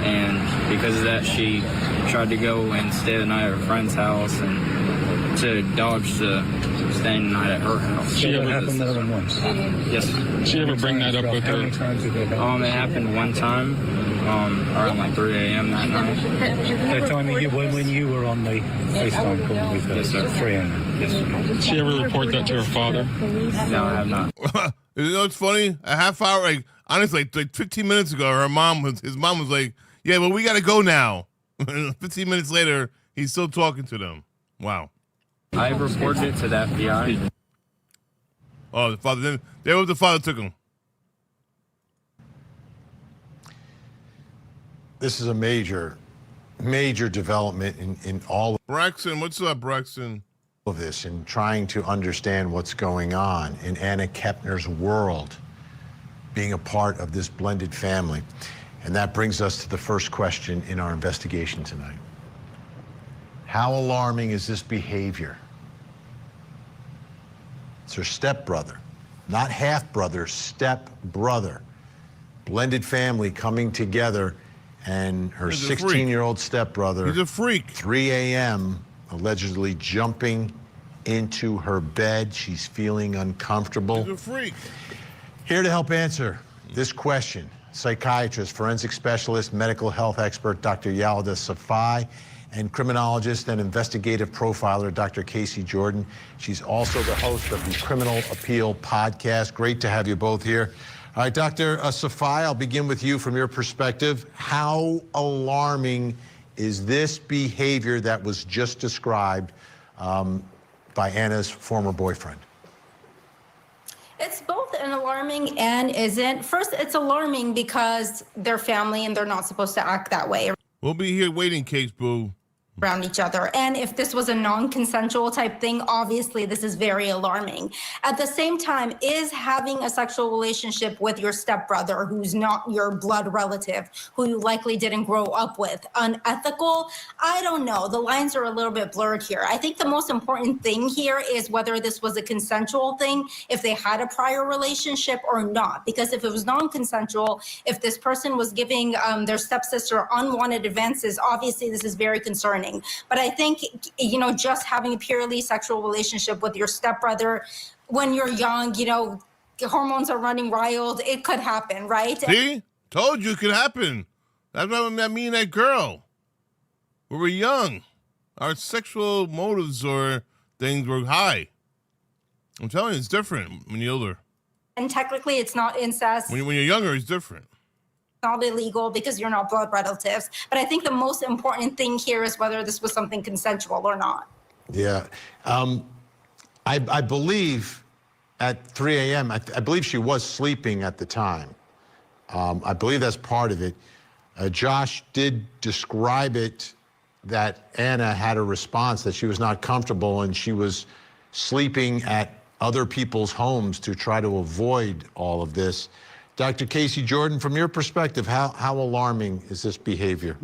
and because of that, she tried to go and stay the night at her friend's house and to dodge the staying the night at her house. She ever happened more than once? Yes. Did she ever bring that up with How many her? times did that happen? It happened one time, around like 3 a.m. that night. That time when you were on the FaceTime call with Yes, sir. her friend. Yes, sir. Did she ever report that to her father? No, I have not. You know what's funny? A half hour, like honestly, like 15 minutes ago, his mom was like, "Yeah, but we got to go now." 15 minutes later, he's still talking to them. Wow. I reported it to the FBI. Oh, the father. Then there was the father took him. This is a major development in all Braxton, what's up, Braxton? of this, in trying to understand what's going on in Anna Kepner's world, being a part of this blended family. And that brings us to the first question in our investigation tonight. How alarming is this behavior? It's her stepbrother, not half-brother, stepbrother. Blended family coming together, and her He's a freak. 16-year-old stepbrother, He's a freak. 3 a.m., allegedly jumping into her bed. She's feeling uncomfortable. He's a freak. Here to help answer this question, psychiatrist, forensic specialist, medical health expert, Dr. Yalda Safai, and criminologist and investigative profiler, Dr. Casey Jordan. She's also the host of the Criminal Appeal podcast. Great to have you both here. All right, Dr. Safai, I'll begin with you from your perspective. How alarming is this behavior that was just described by Anna's former boyfriend? It's both an alarming and isn't. First, it's alarming because they're family and they're not supposed to act that way We'll be here waiting, Case Boo. around each other. And if this was a non-consensual type thing, obviously this is very alarming. At the same time, is having a sexual relationship with your stepbrother, who's not your blood relative, who you likely didn't grow up with, unethical? I don't know. The lines are a little bit blurred here. I think the most important thing here is whether this was a consensual thing, if they had a prior relationship or not. Because if it was non-consensual, if this person was giving their stepsister unwanted advances, obviously this is very concerning. But I think, just having a purely sexual relationship with your stepbrother when you're young, hormones are running wild, it could happen, right? See? Told you it could happen. That's what I mean, that girl. We were young. Our sexual motives or things were high. I'm telling you, it's different when you're older. And technically it's not incest. When you're younger, it's different. Not illegal because you're not blood relatives. But I think the most important thing here is whether this was something consensual or not. Yeah. I believe at 3 a.m., I believe she was sleeping at the time. I believe that's part of it. Josh did describe it that Anna had a response that she was not comfortable and she was sleeping at other people's homes to try to avoid all of this. Dr. Casey Jordan, from your perspective, how alarming is this behavior?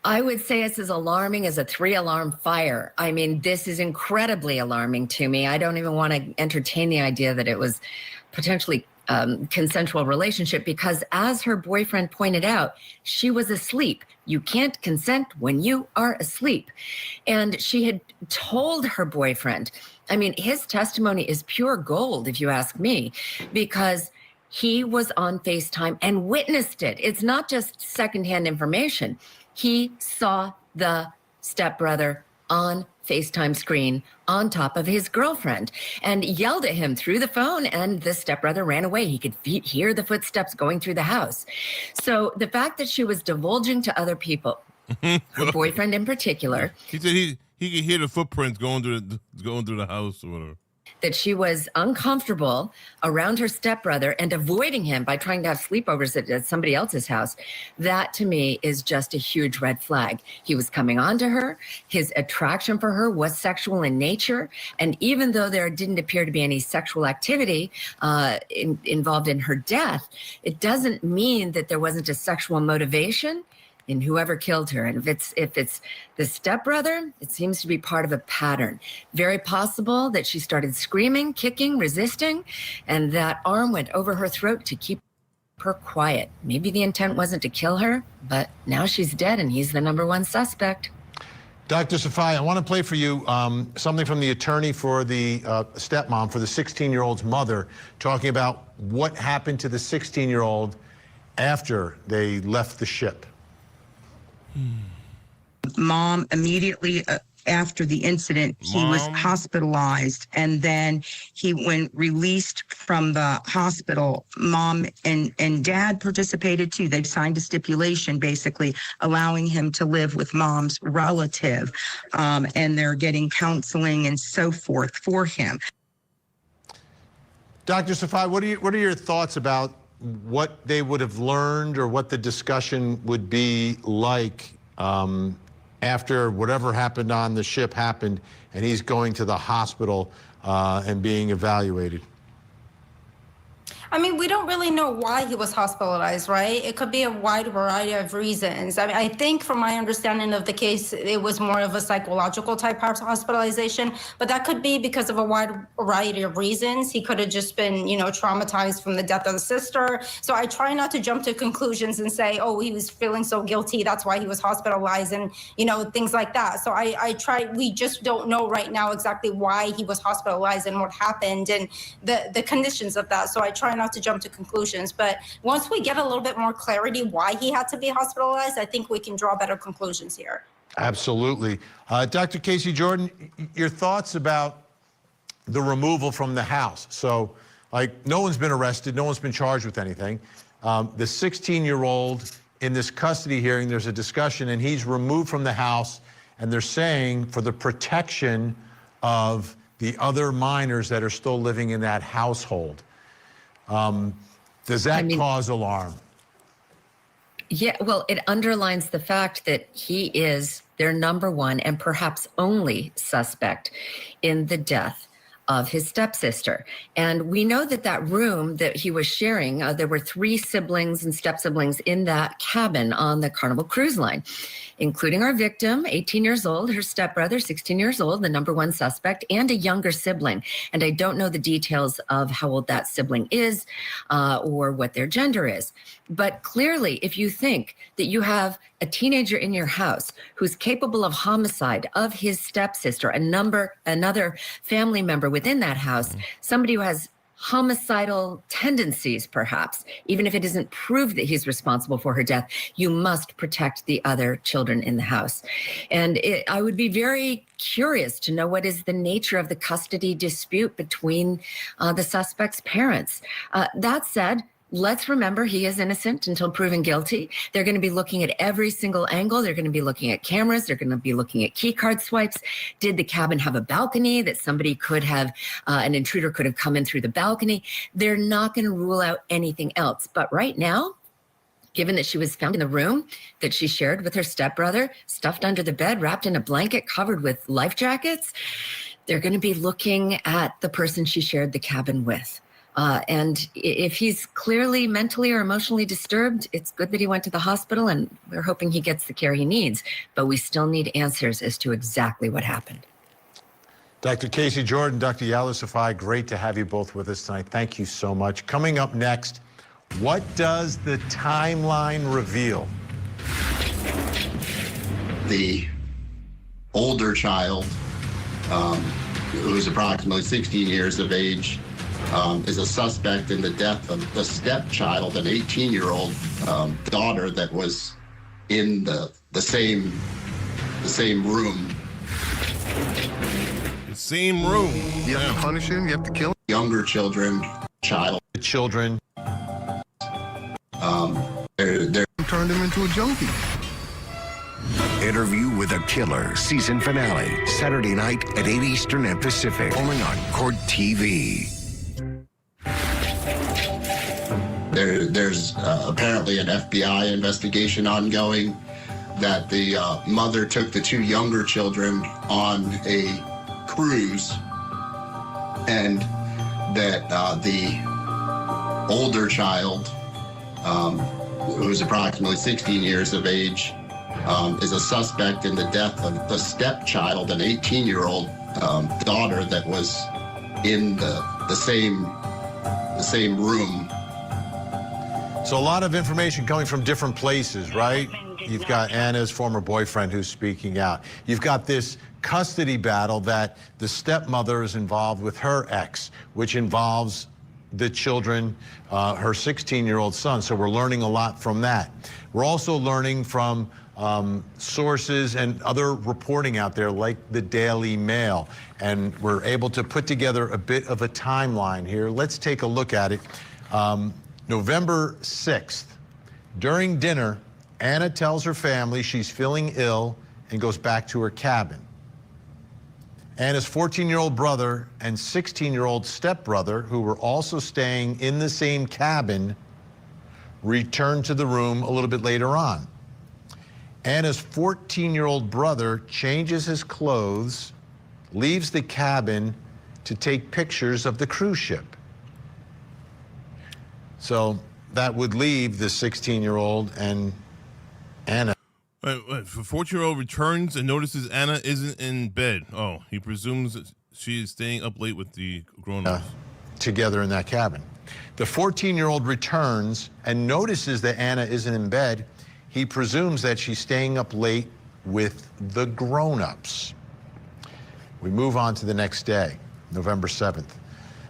I would say it's as alarming as a 3-alarm fire. I mean, this is incredibly alarming to me. I don't even want to entertain the idea that it was potentially consensual relationship because, as her boyfriend pointed out, she was asleep. You can't consent when you are asleep. And she had told her boyfriend, I mean, his testimony is pure gold, if you ask me, because he was on FaceTime and witnessed it. It's not just secondhand information. He saw the stepbrother on FaceTime screen on top of his girlfriend and yelled at him through the phone, and the stepbrother ran away. He could hear the footsteps going through the house. So the fact that she was divulging to other people, her boyfriend in particular. He said he could hear the footprints going through the house or whatever. That she was uncomfortable around her stepbrother and avoiding him by trying to have sleepovers at somebody else's house. That to me is just a huge red flag. He was coming on to her. His attraction for her was sexual in nature. And even though there didn't appear to be any sexual activity involved in her death, it doesn't mean that there wasn't a sexual motivation in whoever killed her. And if it's the stepbrother, it seems to be part of a pattern. Very possible that she started screaming, kicking, resisting, and that arm went over her throat to keep her quiet. Maybe the intent wasn't to kill her, but now she's dead and he's the #1 suspect. Dr. Safai, I want to play for you something from the attorney for the stepmom, for the 16-year-old's mother, talking about what happened to the 16-year-old after they left the ship. Mom, immediately after the incident, he was hospitalized, and then when released from the hospital, Mom and Dad participated too. They signed a stipulation basically allowing him to live with Mom's relative, and they're getting counseling and so forth for him. Dr. Safai, what are your thoughts about what they would have learned or what the discussion would be like after whatever happened on the ship happened and he's going to the hospital and being evaluated? I mean, we don't really know why he was hospitalized, right? It could be a wide variety of reasons. I mean, I think from my understanding of the case, it was more of a psychological type of hospitalization, but that could be because of a wide variety of reasons. He could have just been, traumatized from the death of the sister. So I try not to jump to conclusions and say, oh, he was feeling so guilty, that's why he was hospitalized, and, things like that. So we just don't know right now exactly why he was hospitalized and what happened and the conditions of that. So I try not to jump to conclusions, but once we get a little bit more clarity why he had to be hospitalized, I think we can draw better conclusions here. Absolutely. Dr. Casey Jordan, your thoughts about the removal from the house. So, no one's been arrested, no one's been charged with anything. The 16-year-old in this custody hearing, there's a discussion, and he's removed from the house, and they're saying for the protection of the other minors that are still living in that household. Does that cause alarm? Yeah, well, it underlines the fact that he is their #1 and perhaps only suspect in the death of his stepsister. And we know that room that he was sharing, there were 3 siblings and step-siblings in that cabin on the Carnival Cruise Line, including our victim, 18 years old, her stepbrother, 16 years old, the #1 suspect, and a younger sibling. And I don't know the details of how old that sibling is or what their gender is. But clearly, if you think that you have a teenager in your house who's capable of homicide of his stepsister, another family member within that house, somebody who has homicidal tendencies, perhaps, even if it isn't proved that he's responsible for her death, you must protect the other children in the house. And I would be very curious to know what is the nature of the custody dispute between the suspect's parents. That said, let's remember he is innocent until proven guilty. They're going to be looking at every single angle. They're going to be looking at cameras. They're going to be looking at key card swipes. Did the cabin have a balcony that somebody could have, an intruder could have come in through the balcony? They're not going to rule out anything else. But right now, given that she was found in the room that she shared with her stepbrother, stuffed under the bed, wrapped in a blanket, covered with life jackets, they're going to be looking at the person she shared the cabin with. And if he's clearly mentally or emotionally disturbed, it's good that he went to the hospital, and we're hoping he gets the care he needs. But we still need answers as to exactly what happened. Dr. Casey Jordan, Dr. Yala Safai, great to have you both with us tonight. Thank you so much. Coming up next, what does the timeline reveal? The older child, who is approximately 16 years of age, is a suspect in the death of the stepchild, an 18-year-old daughter that was in the same room The same room. You have to punish him. You have to kill him. Younger children, child. The children. They're turned him into a junkie. Interview with a Killer season finale, Saturday night at 8 Eastern and Pacific, only on Court TV. There's apparently an FBI investigation ongoing that the mother took the two younger children on a cruise, and that the older child, who's approximately 16 years of age, is a suspect in the death of the stepchild, an 18-year-old daughter that was in the same room. So a lot of information coming from different places, right? You've got Anna's former boyfriend who's speaking out. You've got this custody battle that the stepmother is involved with her ex, which involves the children, her 16-year-old son. So we're learning a lot from that. We're also learning from sources and other reporting out there like the Daily Mail. And we're able to put together a bit of a timeline here. Let's take a look at it. November 6th, during dinner, Anna tells her family she's feeling ill and goes back to her cabin. Anna's 14-year-old brother and 16-year-old stepbrother, who were also staying in the same cabin, returned to the room a little bit later on. Anna's 14-year-old brother changes his clothes, leaves the cabin to take pictures of the cruise ship. So that would leave the 16-year-old and Anna. The 14-year-old returns and notices Anna isn't in bed. Oh, he presumes that she is staying up late with the grown-ups. Together in that cabin. The 14-year-old returns and notices that Anna isn't in bed. He presumes that she's staying up late with the grown-ups. We move on to the next day, November 7th.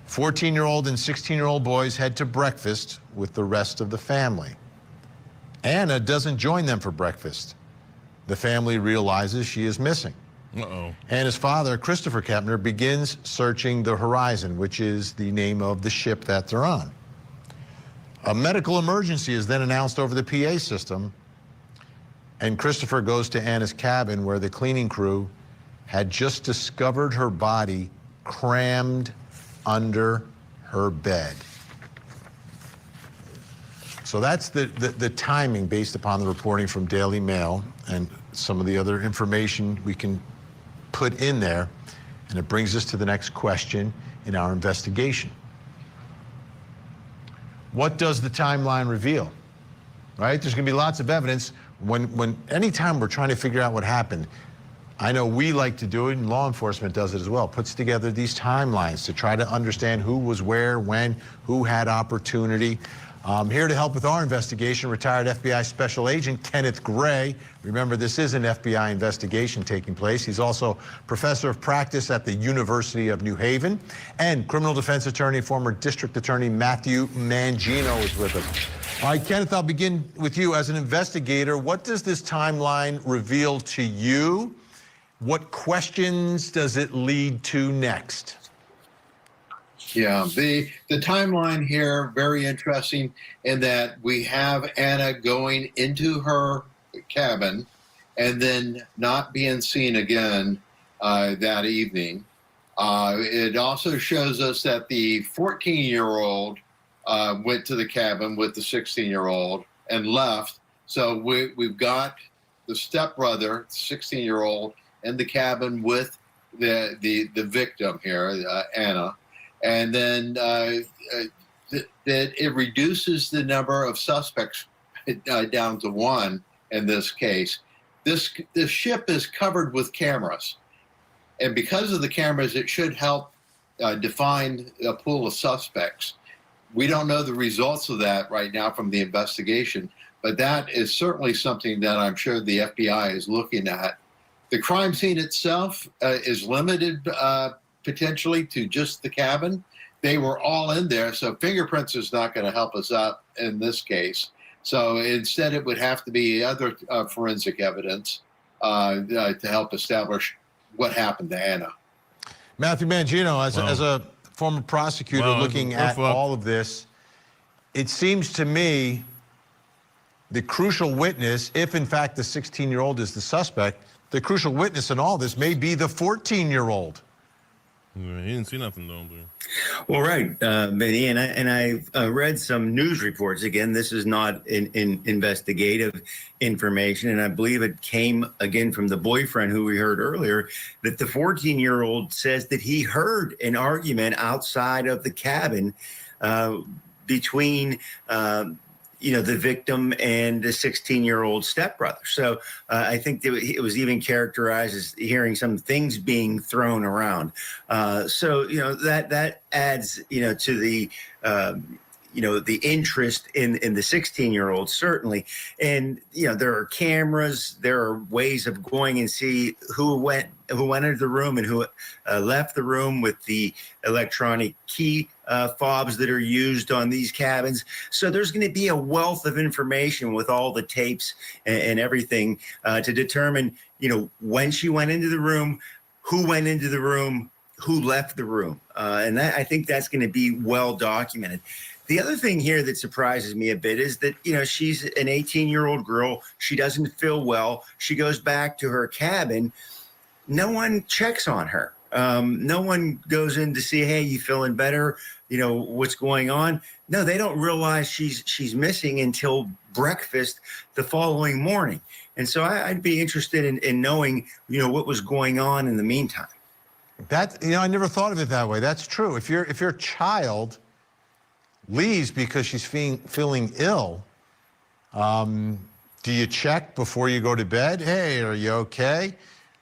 14-year-old and 16-year-old boys head to breakfast with the rest of the family. Anna doesn't join them for breakfast. The family realizes she is missing. Uh-oh. Anna's father, Christopher Kepner, begins searching the Horizon, which is the name of the ship that they're on. A medical emergency is then announced over the PA system, and Christopher goes to Anna's cabin where the cleaning crew had just discovered her body crammed under her bed. So that's the timing based upon the reporting from Daily Mail and some of the other information we can put in there. And it brings us to the next question in our investigation. What does the timeline reveal? Right? There's going to be lots of evidence. Anytime we're trying to figure out what happened, I know we like to do it, and law enforcement does it as well, puts together these timelines to try to understand who was where, when, who had opportunity. Here to help with our investigation, retired FBI Special Agent Kenneth Gray. Remember, this is an FBI investigation taking place. He's also professor of practice at the University of New Haven, and criminal defense attorney, former district attorney Matthew Mangino is with us. All right, Kenneth, I'll begin with you. As an investigator, what does this timeline reveal to you? What questions does it lead to next? Yeah, the timeline here, very interesting in that we have Anna going into her cabin and then not being seen again that evening. It also shows us that the 14-year-old went to the cabin with the 16-year-old and left. So we've got the stepbrother, 16-year-old, in the cabin with the victim here, Anna. And then that it reduces the number of suspects down to one in this case. This ship is covered with cameras. And because of the cameras, it should help define a pool of suspects. We don't know the results of that right now from the investigation, but that is certainly something that I'm sure the FBI is looking at. The crime scene itself is limited potentially to just the cabin. They were all in there, so fingerprints is not going to help us out in this case. So instead, it would have to be other forensic evidence to help establish what happened to Anna. Matthew Mangino, as a former prosecutor looking at all of this, it seems to me the crucial witness, if in fact the 16-year-old is the suspect, the crucial witness in all this may be the 14-year-old. He didn't see nothing, though. Well, right, Vinny, and I read some news reports. Again, this is not in investigative information, and I believe it came again from the boyfriend who we heard earlier, that the 14-year-old says that he heard an argument outside of the cabin between the victim and the 16-year-old stepbrother. So I think that it was even characterized as hearing some things being thrown around. So that adds to the the interest in the 16-year-old, certainly. And there are cameras, there are ways of going and see who went into the room and who left the room with the electronic key fobs that are used on these cabins. So there's going to be a wealth of information with all the tapes and everything to determine, when she went into the room, who went into the room, who left the room. And I think that's going to be well documented. The other thing here that surprises me a bit is that, she's an 18-year-old girl. She doesn't feel well. She goes back to her cabin. No one checks on her. No one goes in to see, hey, you feeling better? What's going on? No, they don't realize she's missing until breakfast the following morning. And so I'd be interested in knowing, what was going on in the meantime. That, I never thought of it that way. That's true. If your child leaves because she's feeling ill, do you check before you go to bed? Hey, are you okay?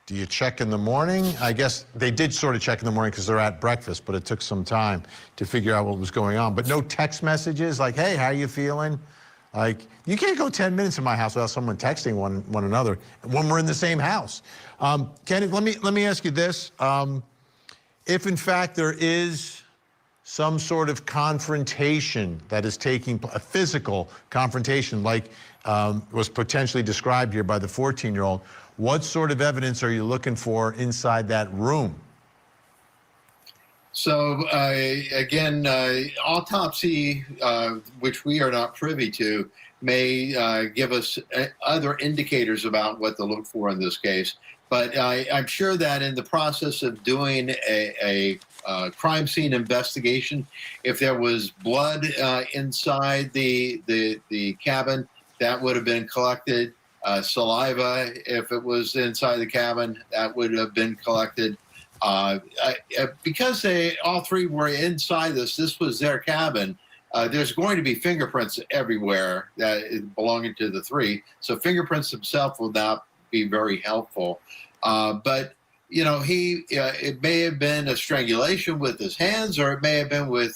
Do you check in the morning? I guess they did sort of check in the morning because they're at breakfast, but it took some time to figure out what was going on. But no text messages like, hey, how you feeling? Like, you can't go 10 minutes in my house without someone texting one another when we're in the same house. Kenneth, let me ask you this. If in fact there is some sort of confrontation that is taking, a physical confrontation like was potentially described here by the 14-year-old, what sort of evidence are you looking for inside that room? So again, autopsy, which we are not privy to, may give us other indicators about what to look for in this case. But I'm sure that in the process of doing a crime scene investigation, if there was blood inside the cabin, that would have been collected. Saliva, if it was inside the cabin, that would have been collected. Because all three were inside this was their cabin, there's going to be fingerprints everywhere that belonging to the three. So fingerprints themselves will not be very helpful. But it may have been a strangulation with his hands, or it may have been with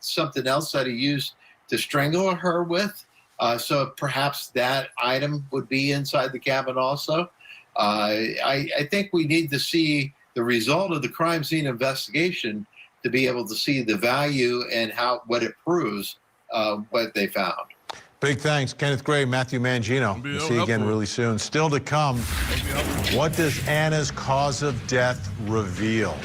something else that he used to strangle her with. So perhaps that item would be inside the cabin also. I think we need to see the result of the crime scene investigation to be able to see the value and what it proves, what they found. Big thanks, Kenneth Gray, Matthew Mangino. We'll see you again really soon. Still to come, what does Anna's cause of death reveal?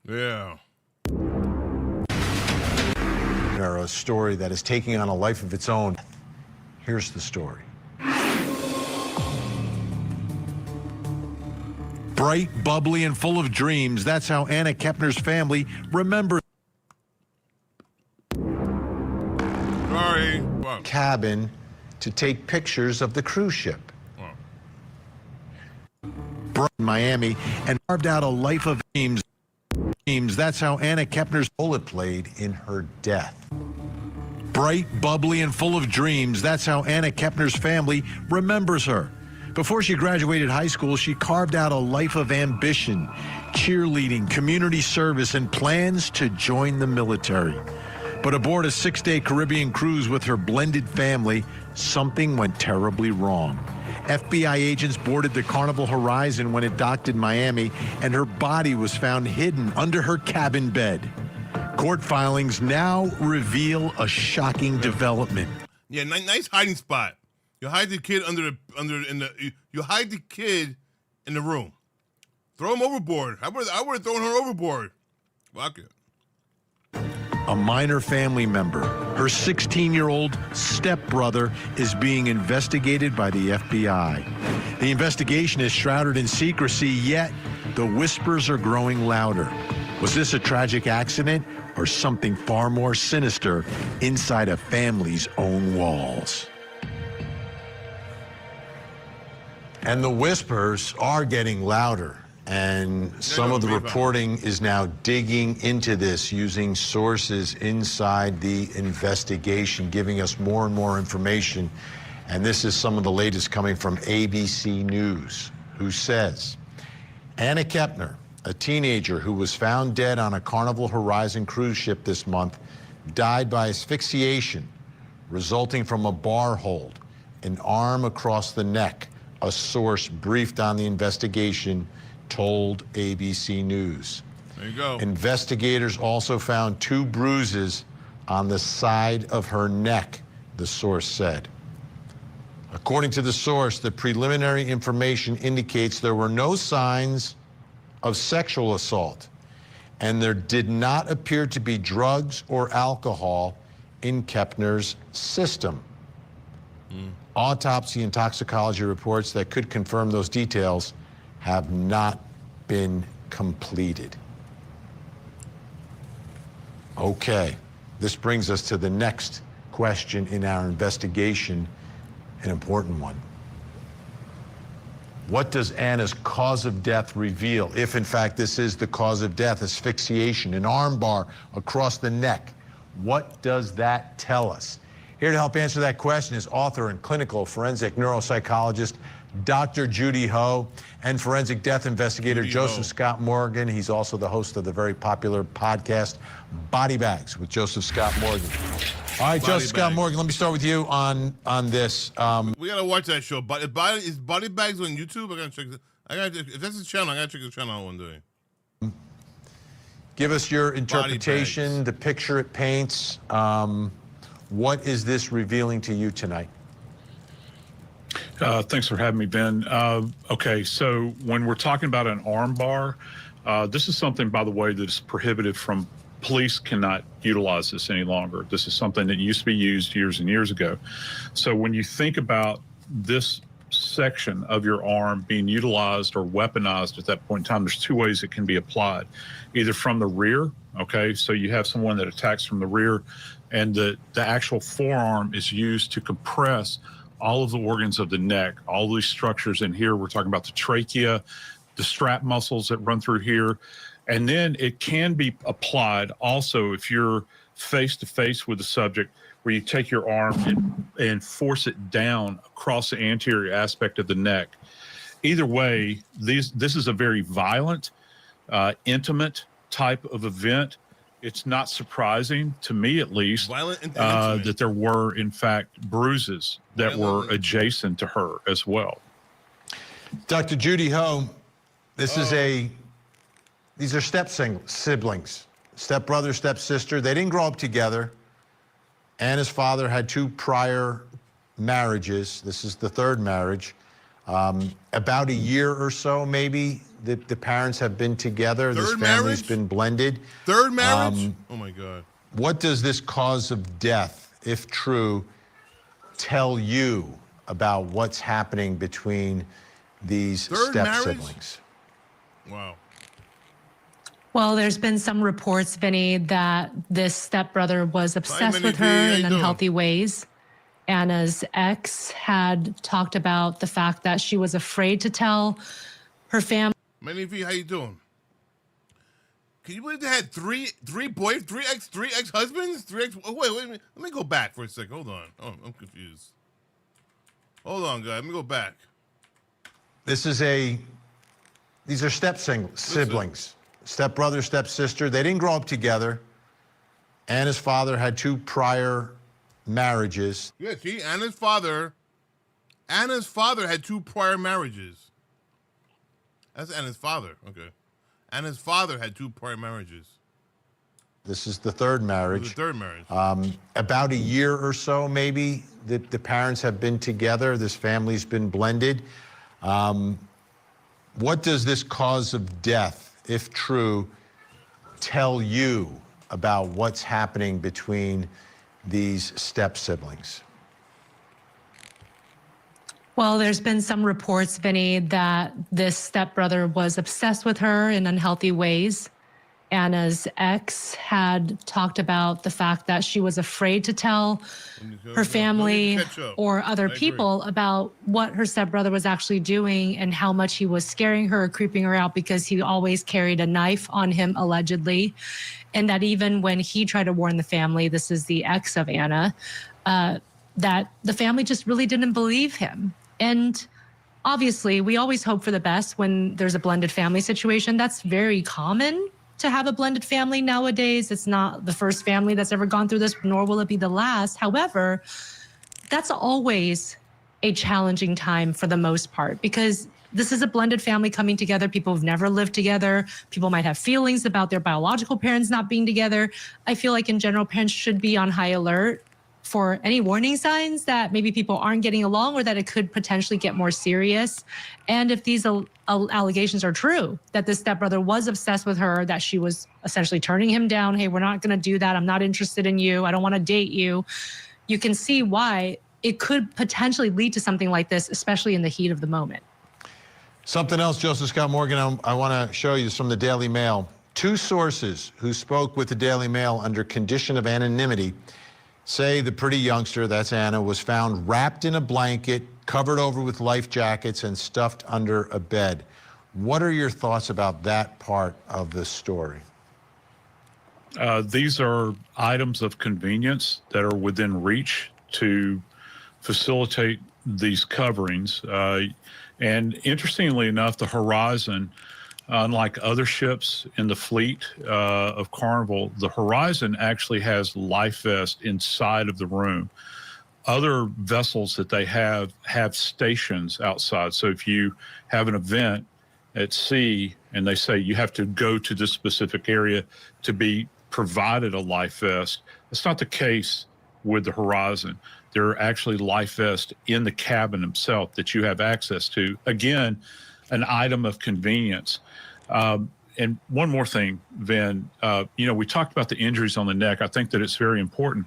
Yeah. A story that is taking on a life of its own. Here's the story. Bright, bubbly, and full of dreams. That's how Anna Kepner's family remembers. Sorry. Cabin to take pictures of the cruise ship. In Miami and carved out a life of dreams. That's how Anna Kepner's bullet played in her death. Bright, bubbly, and full of dreams. That's how Anna Kepner's family remembers her. Before she graduated high school, she carved out a life of ambition, cheerleading, community service, and plans to join the military. But aboard a 6-day Caribbean cruise with her blended family, something went terribly wrong. FBI agents boarded the Carnival Horizon when it docked in Miami, and her body was found hidden under her cabin bed. Court filings now reveal a shocking development. Yeah, nice hiding spot. You hide the kid you hide the kid in the room. Throw him overboard. I would have thrown her overboard. Fuck it. A minor family member, her 16-year-old stepbrother, is being investigated by the FBI. The investigation is shrouded in secrecy, yet the whispers are growing louder. Was this a tragic accident or something far more sinister inside a family's own walls? And the whispers are getting louder. And some of the reporting is now digging into this, using sources inside the investigation, giving us more and more information. And this is some of the latest coming from ABC News, who says, Anna Kepner, a teenager who was found dead on a Carnival Horizon cruise ship this month, died by asphyxiation resulting from a bar hold, an arm across the neck. A source briefed on the investigation told ABC News. There you go. Investigators also found 2 bruises on the side of her neck, the source said. According to the source, the preliminary information indicates there were no signs of sexual assault, and there did not appear to be drugs or alcohol in Kepner's system. Autopsy and toxicology reports that could confirm those details have not been completed. Okay, this brings us to the next question in our investigation, an important one. What does Anna's cause of death reveal, if in fact this is the cause of death, asphyxiation, an arm bar across the neck? What does that tell us? Here to help answer that question is author and clinical forensic neuropsychologist Dr. Judy Ho and forensic death investigator Joseph Scott Morgan. He's also the host of the very popular podcast Body Bags with Joseph Scott Morgan. All right, Joseph Scott Morgan, let me start with you on this. We gotta watch that show. But is Body Bags on YouTube? I gotta check it. If that's his channel, I gotta check his channel out one day. Give us your interpretation, the picture it paints. What is this revealing to you tonight? Thanks for having me, Ben. Okay, so when we're talking about an arm bar, this is something, by the way, that is prohibited from police cannot utilize this any longer. This is something that used to be used years and years ago. So when you think about this section of your arm being utilized or weaponized at that point in time, there's 2 ways it can be applied. Either from the rear, okay, so you have someone that attacks from the rear, and the actual forearm is used to compress all of the organs of the neck, all these structures in here. We're talking about the trachea, the strap muscles that run through here. And then it can be applied also if you're face to face with the subject, where you take your arm and force it down across the anterior aspect of the neck. Either way, this is a very violent, intimate type of event. It's not surprising, to me at least, that there were, in fact, bruises that were adjacent to her as well. Dr. Judy Ho, these are siblings, stepbrother, stepsister. They didn't grow up together. Anna's father had 2 prior marriages. This is the 3rd marriage. About a year or so, maybe, the parents have been together. This family's been blended. 3rd marriage? Oh, my God. What does this cause of death, if true, tell you about what's happening between these step-siblings? Wow. Well, there's been some reports, Vinny, that this stepbrother was obsessed with her in unhealthy ways. Anna's ex had talked about the fact that she was afraid to tell her family. Manny V, how you doing? Can you believe they had three ex-husbands? Oh, wait a minute. Let me go back for a second. Hold on. Oh, I'm confused. Hold on, guys. Let me go back. These are siblings, stepbrother, stepsister. They didn't grow up together. Anna's father had 2 prior marriages. Yeah, see, Anna's father had 2 prior marriages. That's Anna's father. Okay. Anna's father had 2 prior marriages. This is the third marriage. The third marriage. About a year or so, maybe, the parents have been together. This family's been blended. What does this cause of death, if true, tell you about what's happening between these step siblings? Well, there's been some reports, Vinny, that this stepbrother was obsessed with her in unhealthy ways. Anna's ex had talked about the fact that she was afraid to tell her family or other people about what her stepbrother was actually doing and how much he was scaring her or creeping her out because he always carried a knife on him, allegedly. And that even when he tried to warn the family, this is the ex of Anna, that the family just really didn't believe him. And obviously, we always hope for the best when there's a blended family situation. That's very common to have a blended family nowadays. It's not the first family that's ever gone through this, nor will it be the last. However, that's always a challenging time for the most part, because this is a blended family coming together. People have never lived together. People might have feelings about their biological parents not being together. I feel like in general, parents should be on high alert for any warning signs that maybe people aren't getting along or that it could potentially get more serious. And if these allegations are true, that this stepbrother was obsessed with her, that she was essentially turning him down, hey, we're not gonna do that, I'm not interested in you, I don't wanna date you, you can see why it could potentially lead to something like this, especially in the heat of the moment. Something else, Joseph Scott Morgan, I wanna show you is from the Daily Mail. Two sources who spoke with the Daily Mail under condition of anonymity say the pretty youngster, that's Anna, was found wrapped in a blanket, covered over with life jackets, and stuffed under a bed. What are your thoughts about that part of the story? These are items of convenience that are within reach to facilitate these coverings. And interestingly enough, the Horizon, unlike other ships in the fleet of Carnival, the Horizon actually has life vest inside of the room. Other vessels that they have stations outside. So if you have an event at sea and they say you have to go to this specific area to be provided a life vest, that's not the case with the Horizon. There are actually life vests in the cabin itself that you have access to. Again, an item of convenience. And one more thing, Vin, we talked about the injuries on the neck. I think that it's very important.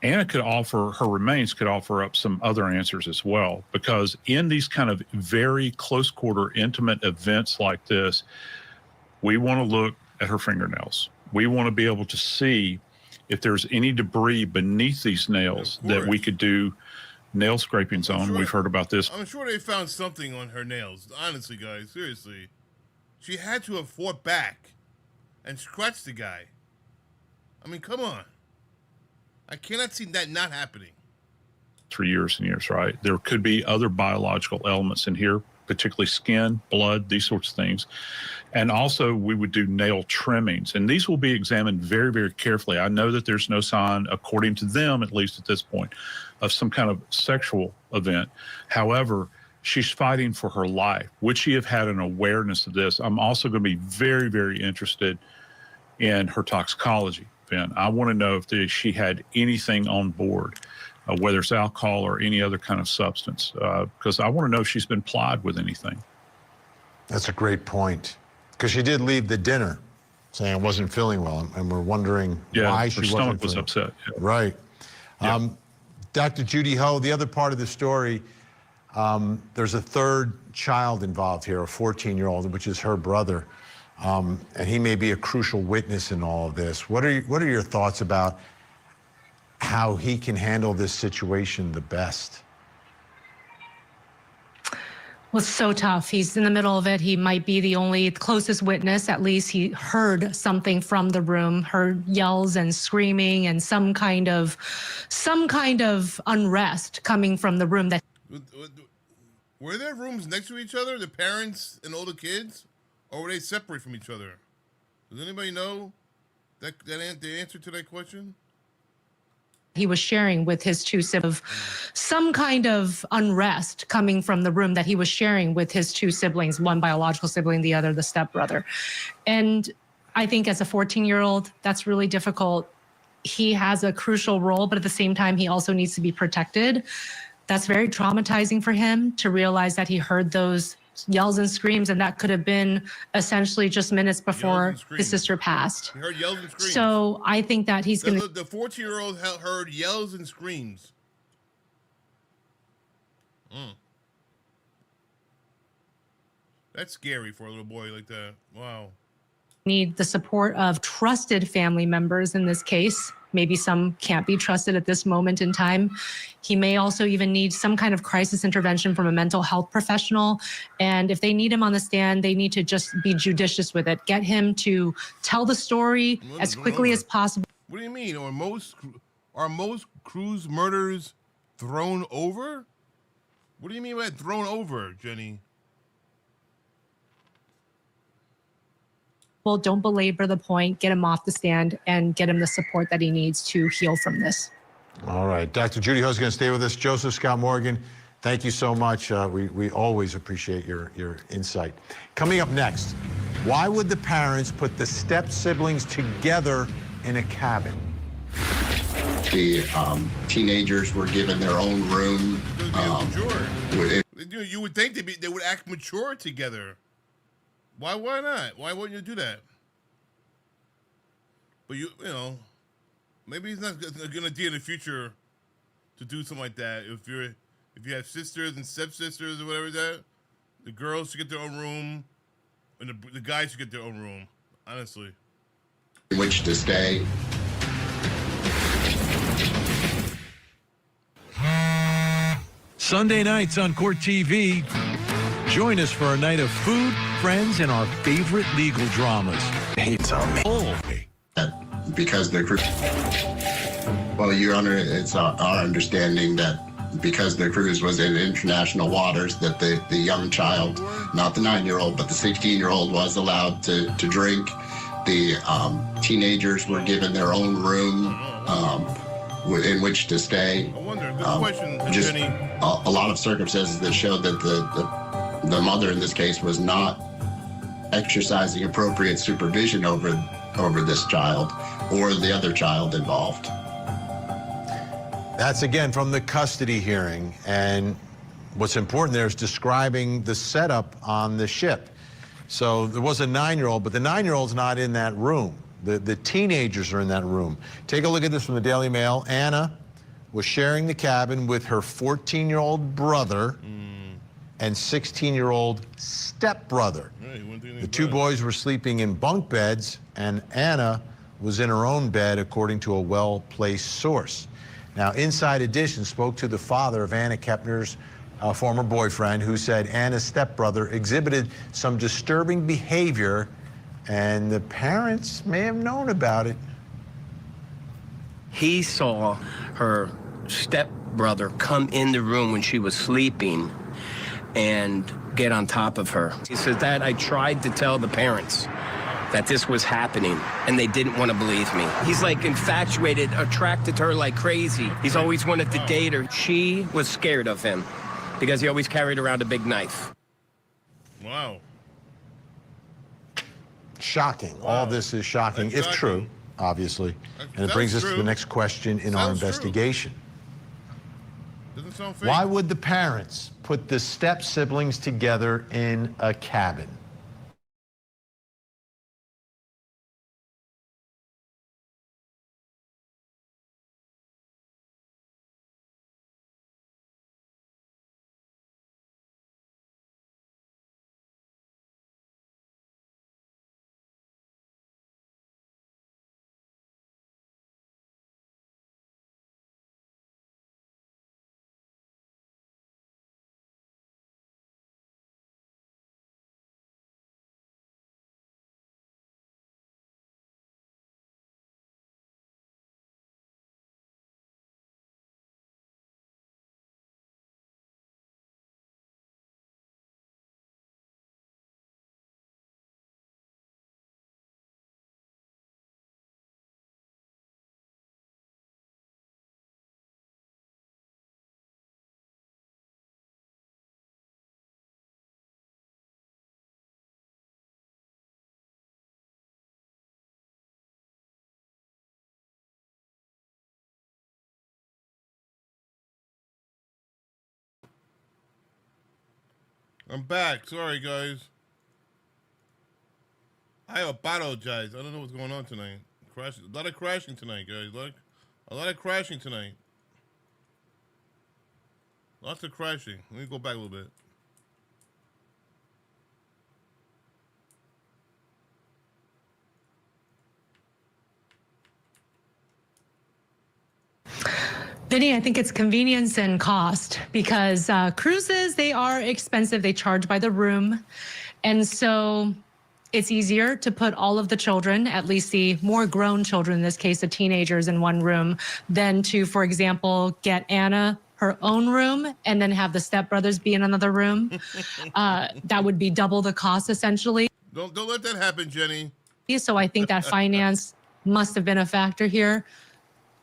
Anna her remains could offer up some other answers as well, because in these kind of very close quarter, intimate events like this, we want to look at her fingernails. We want to be able to see if there's any debris beneath these nails that we could do nail scrapings on. We've heard about this. I'm sure they found something on her nails. Honestly, guys, seriously. She had to have fought back and scratched the guy. I mean, come on. I cannot see that not happening. For years and years, right? There could be other biological elements in here, particularly skin, blood, these sorts of things. And also we would do nail trimmings, and these will be examined very, very carefully. I know that there's no sign, according to them, at least at this point, of some kind of sexual event. However, she's fighting for her life. Would she have had an awareness of this? I'm also going to be very, very interested in her toxicology, Ben. I want to know if she had anything on board, whether it's alcohol or any other kind of substance, because I want to know if she's been plied with anything. That's a great point, because she did leave the dinner saying I wasn't feeling well, and we're wondering why she wasn't stomach was upset. Yeah. Right. Yeah. Dr. Judy Ho, the other part of the story, there's a third child involved here, a 14-year-old, which is her brother, and he may be a crucial witness in all of this. What are your thoughts about how he can handle this situation the best? Well, it's so tough. He's in the middle of it. He might be the only closest witness. At least he heard something from the room, heard yells and screaming and some kind of unrest coming from the room. That were there rooms next to each other, the parents and all the kids, or were they separate from each other? Does anybody know the answer to that question? He was sharing with his two siblings, some kind of unrest coming from the room that he was sharing with his two siblings, one biological sibling, the other the stepbrother. And I think as a 14-year-old, that's really difficult. He has a crucial role, but at the same time, he also needs to be protected. That's very traumatizing for him to realize that he heard those yells and screams, and that could have been essentially just minutes before his sister passed. He heard yells and screams. So I think that he's going to... The 14-year-old heard yells and screams. That's scary for a little boy like that. Wow. Need the support of trusted family members in this case. Maybe some can't be trusted at this moment in time. He may also even need some kind of crisis intervention from a mental health professional. And if they need him on the stand, they need to just be judicious with it. Get him to tell the story as quickly as possible. What do you mean? Are most cruise murders thrown over? What do you mean by thrown over, Jenny? Well, don't belabor the point, get him off the stand, and get him the support that he needs to heal from this. All right. Dr. Judy Ho's going to stay with us. Joseph Scott Morgan, thank you so much. We always appreciate your insight. Coming up next, why would the parents put the step siblings together in a cabin? The teenagers were given their own room. You would think they would act mature together. Why not? Why wouldn't you do that? But you know, maybe he's not gonna do in the future to do something like that. If you have sisters and stepsisters or whatever that, the girls should get their own room, and the guys should get their own room. Honestly. Which to stay. Sunday nights on Court TV. Join us for a night of food, friends, and our favorite legal dramas. Hates on me. Oh. Because the cruise, well, Your Honor, it's our understanding that because the cruise was in international waters, that the young child, not the 9-year-old, but the 16-year-old was allowed to drink. The teenagers were given their own room in which to stay. I wonder, good question, just Jenny. A lot of circumstances that showed that the mother in this case was not exercising appropriate supervision over this child or the other child involved. That's again from the custody hearing, and what's important there is describing the setup on the ship. So there was a 9-year-old, but the 9-year-old's not in that room. The teenagers are in that room. Take a look at this from the Daily Mail. Anna was sharing the cabin with her 14-year-old brother and 16-year-old stepbrother. The two boys were sleeping in bunk beds, and Anna was in her own bed, according to a well-placed source. Now, Inside Edition spoke to the father of Anna Kepner's former boyfriend, who said Anna's stepbrother exhibited some disturbing behavior, and the parents may have known about it. He saw her stepbrother come in the room when she was sleeping and get on top of her. He says, Dad, I tried to tell the parents that this was happening, and they didn't want to believe me. He's like infatuated, attracted to her like crazy. He's always wanted to date her. She was scared of him because he always carried around a big knife. Wow. Shocking. Wow. All this is shocking, if true, obviously. And it brings us to the next question in our investigation. Doesn't sound fake. Why would the parents put the step siblings together in a cabin? I'm back. Sorry, guys. I apologize. I don't know what's going on tonight. A lot of crashing tonight, guys. Look, a lot of crashing tonight. Lots of crashing. Let me go back a little bit. Vinny, I think it's convenience and cost because cruises, they are expensive. They charge by the room. And so it's easier to put all of the children, at least the more grown children, in this case, the teenagers, in one room than to, for example, get Anna her own room and then have the stepbrothers be in another room. That would be double the cost, essentially. Don't let that happen, Jenny. So I think that finance must have been a factor here.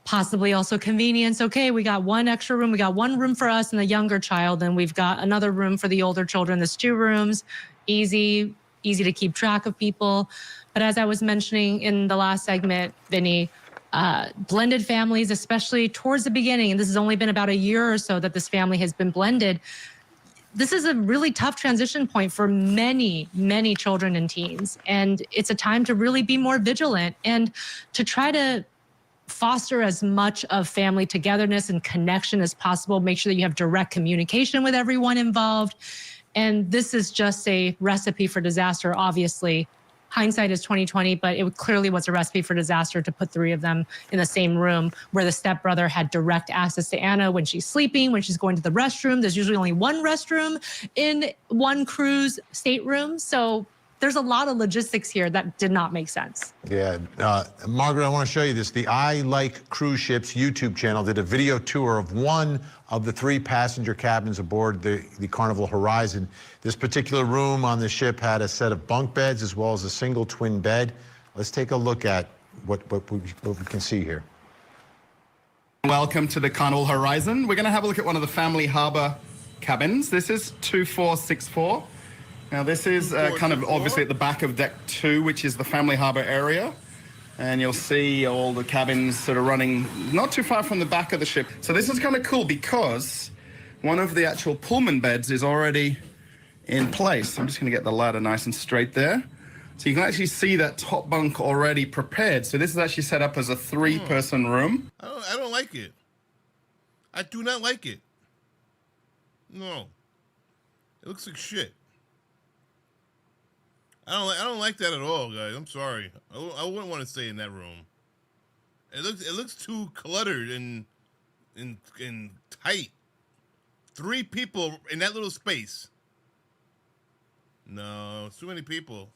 Possibly also convenience. Okay, we got one extra room. We got one room for us and the younger child, and we've got another room for the older children. There's 2 rooms. Easy to keep track of people. But as I was mentioning in the last segment, Vinny, blended families, especially towards the beginning, and this has only been about a year or so that this family has been blended, this is a really tough transition point for many, many children and teens. And it's a time to really be more vigilant and to try to foster as much of family togetherness and connection as possible. Make sure that you have direct communication with everyone involved. And this is just a recipe for disaster, obviously. Hindsight is 20/20, but it clearly was a recipe for disaster to put 3 of them in the same room where the stepbrother had direct access to Anna when she's sleeping, when she's going to the restroom. There's usually only one restroom in one cruise stateroom. So there's a lot of logistics here that did not make sense. Yeah, Margaret, I want to show you this. The I Like Cruise Ships YouTube channel did a video tour of one of the 3 passenger cabins aboard the Carnival Horizon. This particular room on the ship had a set of bunk beds as well as a single twin bed. Let's take a look at what we can see here. Welcome to the Carnival Horizon. We're going to have a look at one of the Family Harbor cabins. This is 2464. Now this is kind of obviously at the back of deck 2, which is the Family Harbor area. And you'll see all the cabins sort of running not too far from the back of the ship. So this is kind of cool because one of the actual Pullman beds is already in place. I'm just going to get the ladder nice and straight there. So you can actually see that top bunk already prepared. So this is actually set up as a 3-person room. I don't like it. I do not like it. No. It looks like shit. I don't like that at all, guys. I'm sorry. I wouldn't want to stay in that room. It looks too cluttered and tight. 3 people in that little space. No, it's too many people.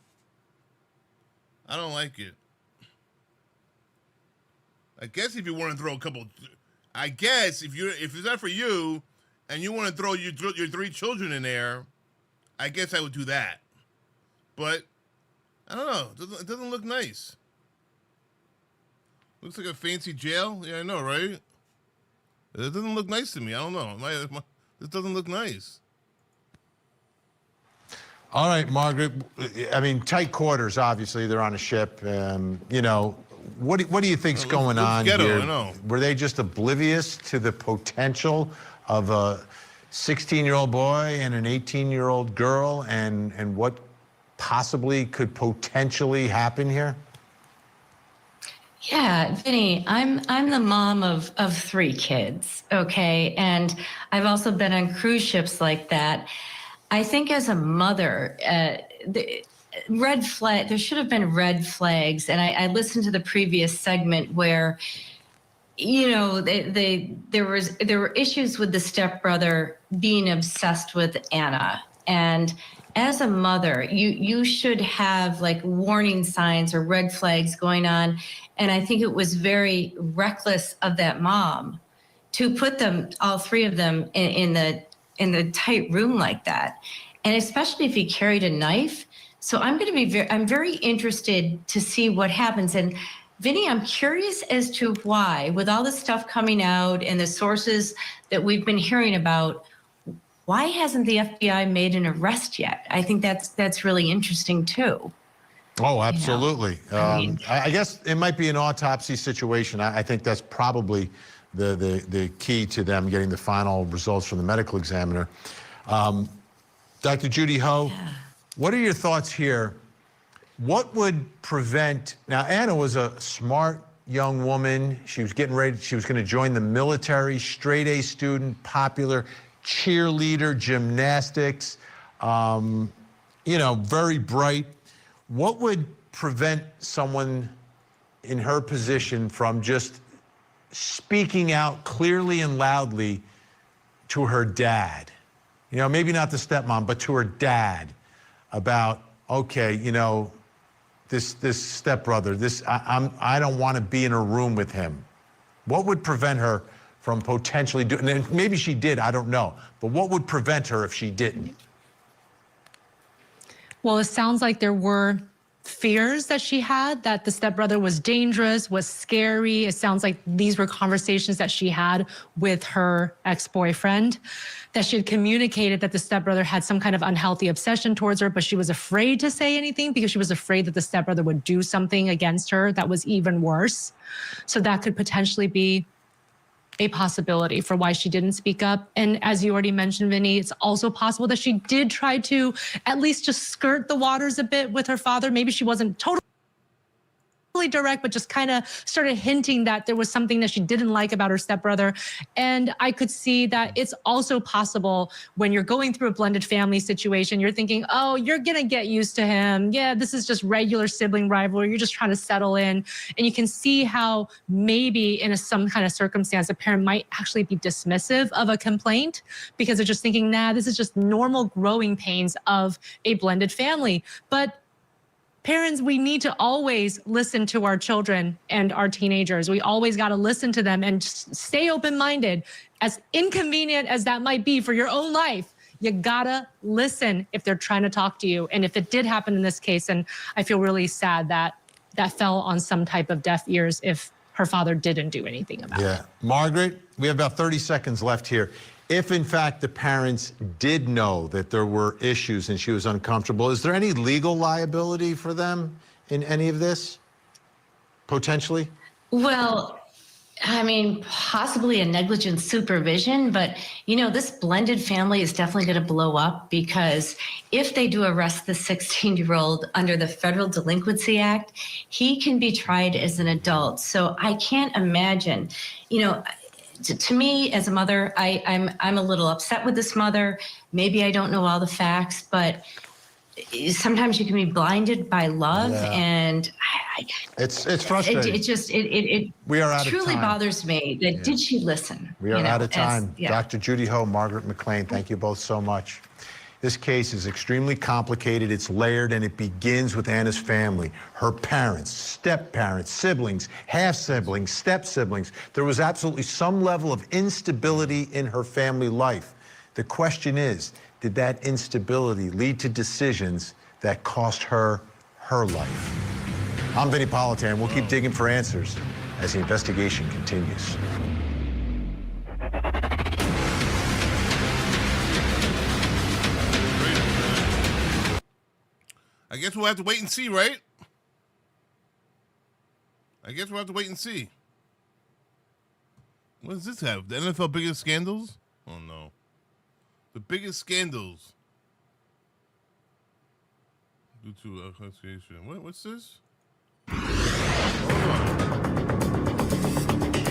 I don't like it. I guess if you want to throw a couple, I guess if it's not for you, and you want to throw your 3 children in there, I guess I would do that. But I don't know. It doesn't look nice. Looks like a fancy jail. Yeah, I know, right? It doesn't look nice to me. I don't know. This doesn't look nice. All right, Margaret. I mean, tight quarters. Obviously, they're on a ship. You know, what do you think's going on ghetto, here? I know. Were they just oblivious to the potential of a 16-year-old boy and an 18-year-old girl, and what possibly could potentially happen here? Yeah, Vinny, I'm the mom of 3 kids, okay? And I've also been on cruise ships like that. I think as a mother, there should have been red flags. And I listened to the previous segment where, you know, there were issues with the stepbrother being obsessed with Anna. And as a mother, you should have like warning signs or red flags going on. And I think it was very reckless of that mom to put them, all 3 of them, in the tight room like that. And especially if he carried a knife. So I'm very interested to see what happens. And Vinny, I'm curious as to why, with all the stuff coming out and the sources that we've been hearing about, why hasn't the FBI made an arrest yet? I think that's really interesting too. Oh, absolutely. You know? I guess it might be an autopsy situation. I think that's probably the key to them getting the final results from the medical examiner. Dr. Judy Ho, what are your thoughts here? What would prevent, now Anna was a smart young woman. She was getting ready, she was going to join the military, straight A student, popular, cheerleader, gymnastics, you know, very bright. What would prevent someone in her position from just speaking out clearly and loudly to her dad? You know, maybe not the stepmom, but to her dad about, okay, you know, this stepbrother, I don't want to be in a room with him. What would prevent her from potentially doing, and maybe she did, I don't know, but what would prevent her if she didn't? Well, it sounds like there were fears that she had, that the stepbrother was dangerous, was scary. It sounds like these were conversations that she had with her ex-boyfriend, that she had communicated that the stepbrother had some kind of unhealthy obsession towards her, but she was afraid to say anything because she was afraid that the stepbrother would do something against her that was even worse. So that could potentially be a possibility for why she didn't speak up. And as you already mentioned, Vinny, it's also possible that she did try to at least just skirt the waters a bit with her father. Maybe she wasn't totally direct, but just kind of started hinting that there was something that she didn't like about her stepbrother. And I could see that it's also possible when you're going through a blended family situation, you're thinking, oh, you're gonna get used to him. Yeah, this is just regular sibling rivalry. You're just trying to settle in. And you can see how maybe in some kind of circumstance, a parent might actually be dismissive of a complaint because they're just thinking, nah, this is just normal growing pains of a blended family. But parents, we need to always listen to our children and our teenagers. We always got to listen to them and just stay open-minded. As inconvenient as that might be for your own life, you gotta listen if they're trying to talk to you. And if it did happen in this case, and I feel really sad that that fell on some type of deaf ears if her father didn't do anything about it. Yeah. Margaret, we have about 30 seconds left here. If, in fact, the parents did know that there were issues and she was uncomfortable, is there any legal liability for them in any of this, potentially? Well, I mean, possibly a negligent supervision, but, you know, this blended family is definitely going to blow up because if they do arrest the 16-year-old under the Federal Delinquency Act, he can be tried as an adult. So I can't imagine, you know, to me as a mother, I'm a little upset with this mother. Maybe I don't know all the facts, but sometimes you can be blinded by love, and it's frustrating. It we are out of truly time. bothers me that did she listen? We are out of time. Yeah. Dr. Judy Ho, Margaret McLean, thank you both so much. This case is extremely complicated, it's layered, and it begins with Anna's family, her parents, step-parents, siblings, half-siblings, step-siblings. There was absolutely some level of instability in her family life. The question is, did that instability lead to decisions that cost her her life? I'm Vinny Politan. We'll keep digging for answers as the investigation continues. I guess we'll have to wait and see, right? I guess we'll have to wait and see. What does this have? The NFL biggest scandals? Oh, no. The biggest scandals. Due to association. What's this?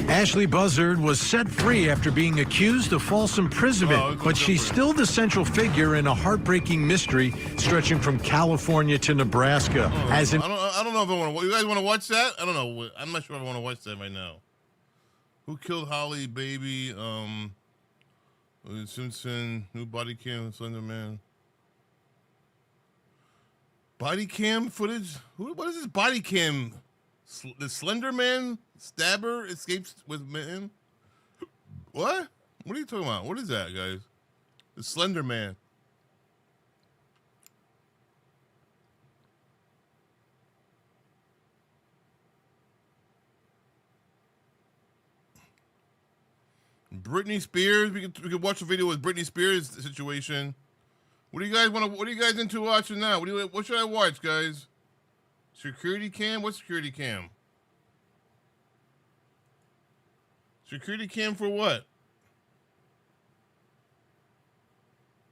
Ashley Buzzard was set free after being accused of false imprisonment, but she's still the central figure in a heartbreaking mystery stretching from California to Nebraska. I don't know if I want to. You guys want to watch that? I don't know. I'm not sure if I want to watch that right now. Who killed Holly Baby? Simpson, new body cam, Slender Man. Body cam footage? What is this body cam? The Slender Man stabber escapes with man? What? What are you talking about? What is that, guys? The Slender Man. Britney Spears. We could watch a video with Britney Spears situation. What do you guys want to? What are you guys into watching now? What should I watch, guys? Security cam? What's security cam? Security cam for what?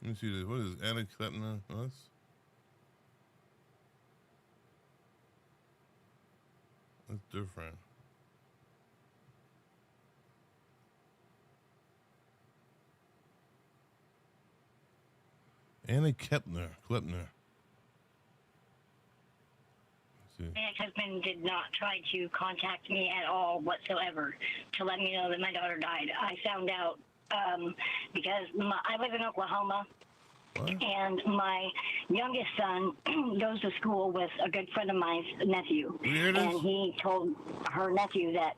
Let me see this. What is this? Anna Klepner? Us? That's different. Anna Klepner. My ex-husband did not try to contact me at all whatsoever to let me know that my daughter died. I found out because I live in Oklahoma, and my youngest son goes to school with a good friend of mine's nephew, and he told her nephew that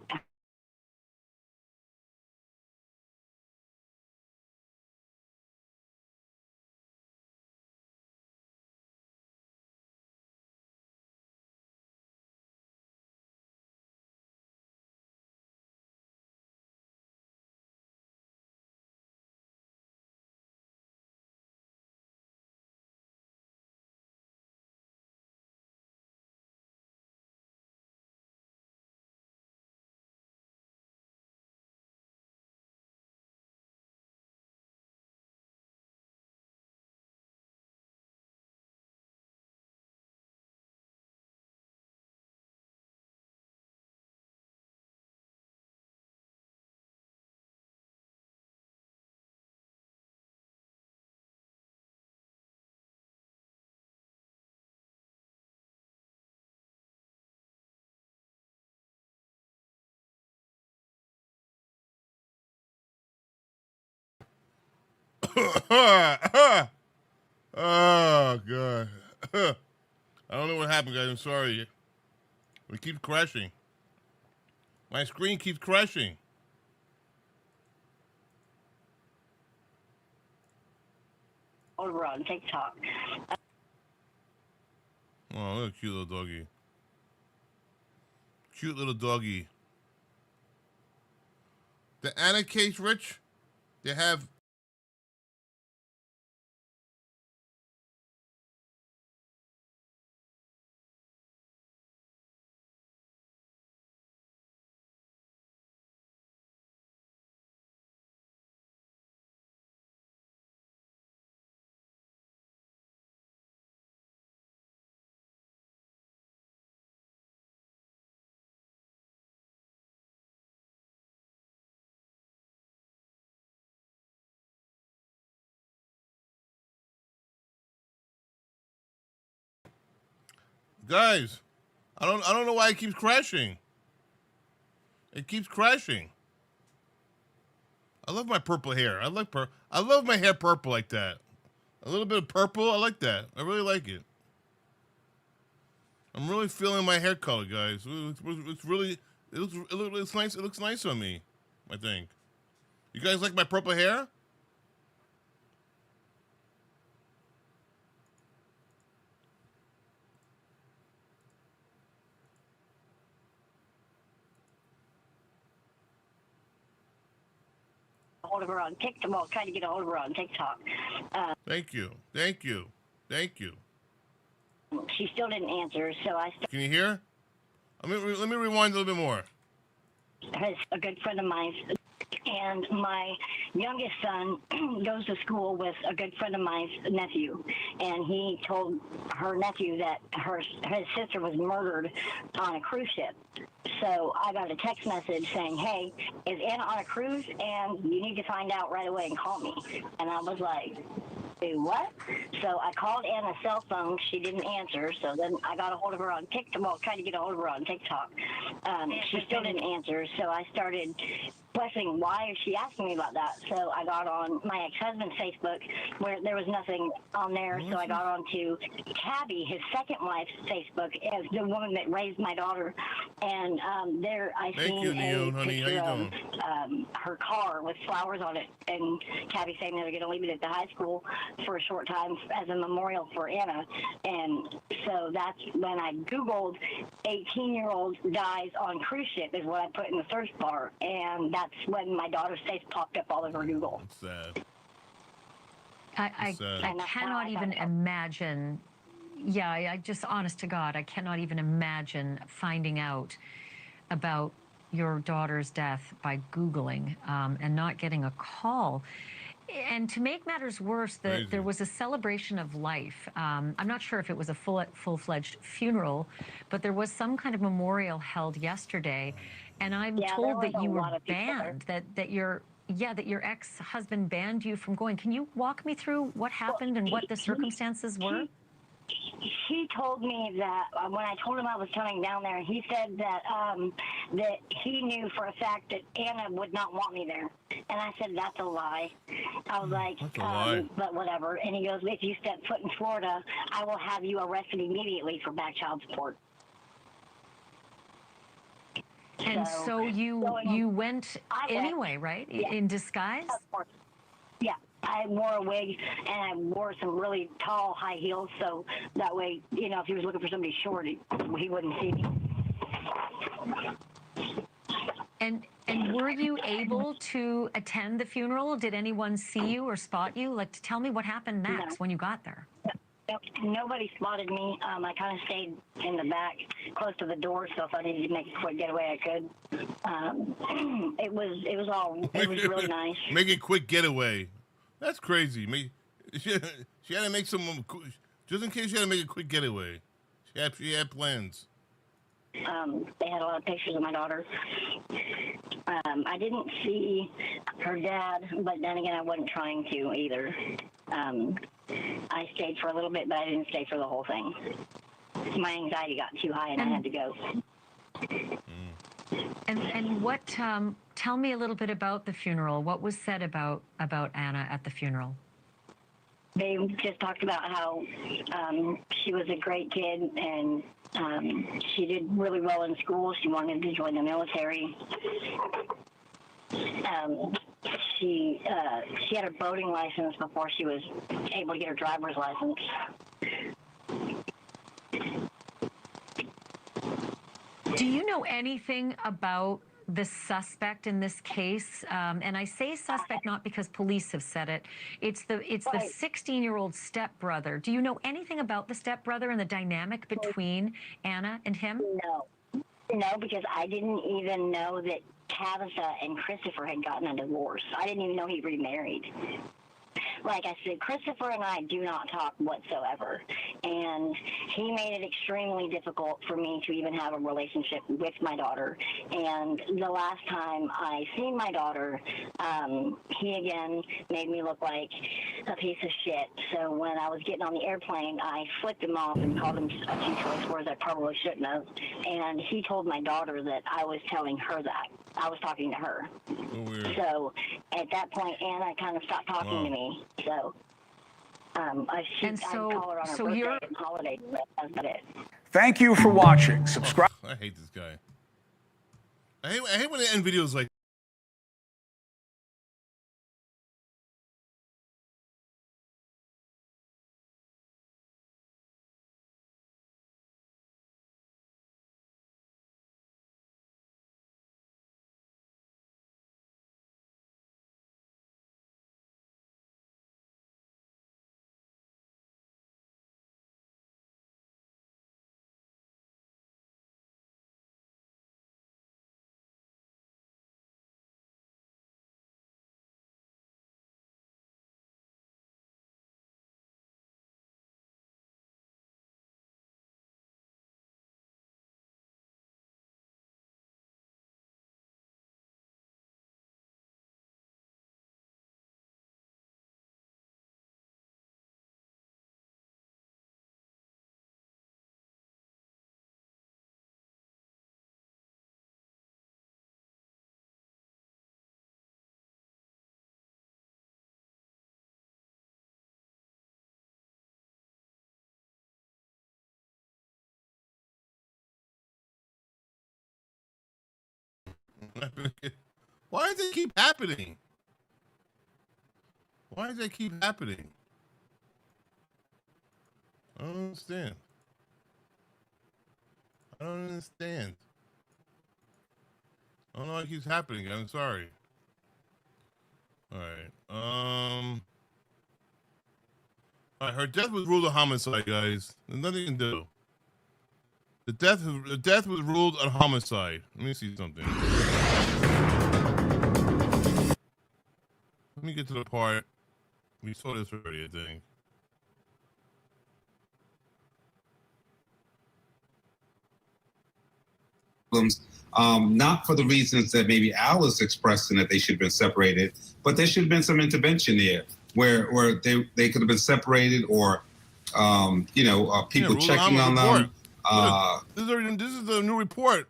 Oh god. I don't know what happened, guys. I'm sorry. It keeps crashing. My screen keeps crashing. over on TikTok. Oh, look at a cute little doggy. Cute little doggy. The Anna case, Rich, they have guys. I don't know why it keeps crashing. It keeps crashing. I love my purple hair. I love my hair purple like that. A little bit of purple. I like that. I really like it. I'm really feeling my hair color, guys. It's really it looks nice. It looks nice on me, I think. You guys like my purple hair? Hold of her on TikTok. Well, trying to get a hold of her on TikTok. Thank you. She still didn't answer, so I started. Can you hear? Let me rewind a little bit more. A good friend of mine, and my youngest son goes to school with a good friend of mine's nephew, and he told her nephew that his sister was murdered on a cruise ship. So I got a text message saying, "Hey, is Anna on a cruise? And you need to find out right away and call me." And I was like, "Do what?" So I called Anna's cell phone. She didn't answer. So then I got a hold of her on TikTok. Well, trying to get a hold of her on TikTok. She still didn't answer. So I started questioning, why is she asking me about that? So I got on my ex-husband's Facebook where there was nothing on there. So I got on to Tabby, his second wife's Facebook, as the woman that raised my daughter. And there I seen a picture of her car with flowers on it. And Tabby saying they were going to leave it at the high school for a short time as a memorial for Anna. And so that's when I Googled 18-year-old dies on cruise ship is what I put in the search bar. And that's when my daughter's face popped up all over Google. Sad. I cannot even imagine. Yeah, I just, honest to God, I cannot even imagine finding out about your daughter's death by Googling and not getting a call. And to make matters worse, there was a celebration of life. I'm not sure if it was a full-fledged funeral, but there was some kind of memorial held yesterday. And I'm told that you were banned, that your ex-husband banned you from going. Can you walk me through what happened and what the circumstances were? He told me that when I told him I was coming down there, he said that that he knew for a fact that Anna would not want me there. And I said, that's a lie. I was like, but whatever. And he goes, if you step foot in Florida, I will have you arrested immediately for back child support. And so you went anyway, right? Yeah. In disguise? Of course. Yeah. I wore a wig and I wore some really tall high heels, so that way, you know, if he was looking for somebody short, he wouldn't see me. And were you able to attend the funeral? Did anyone see you or spot you? Like, tell me what happened next when you got there. Nobody spotted me. I kind of stayed in the back, close to the door, so if I needed to make a quick getaway, I could. It was really nice. Make a quick getaway. That's crazy. She had to make some, just in case she had to make a quick getaway. She had plans. They had a lot of pictures of my daughter. I didn't see her dad, but then again, I wasn't trying to either. I stayed for a little bit, but I didn't stay for the whole thing. My anxiety got too high and I had to go. And what, tell me a little bit about the funeral. What was said about Anna at the funeral? They just talked about how she was a great kid and she did really well in school. She wanted to join the military. She had her boating license before she was able to get her driver's license. Do you know anything about the suspect in this case? And I say suspect not because police have said it. It's the 16-year-old stepbrother. Do you know anything about the stepbrother and the dynamic between Anna and him? No, because I didn't even know that Tabitha and Christopher had gotten a divorce. I didn't even know he remarried. Like I said, Christopher and I do not talk whatsoever, and he made it extremely difficult for me to even have a relationship with my daughter. And the last time I seen my daughter, he again made me look like a piece of shit. So when I was getting on the airplane, I flipped him off and called him a few choice words I probably shouldn't have. And he told my daughter that I was telling her that. I was talking to her. Weird. So at that point, Anna kind of stopped talking to me. So I call her on her birthday and holiday. That's about it. Thank you for watching. Subscribe. I hate this guy. I hate when they end videos like why does it keep happening? Why does it keep happening? I don't understand. I don't understand. I don't know why it keeps happening. I'm sorry. All right. All right. Her death was ruled a homicide, guys. There's nothing you can do. The death was ruled a homicide. Let me see something. Let me get to the part We saw this already, I think. Not for the reasons that maybe Al is expressing that they should have been separated, but there should have been some intervention there where they could have been separated, or people checking on them. This is the new report.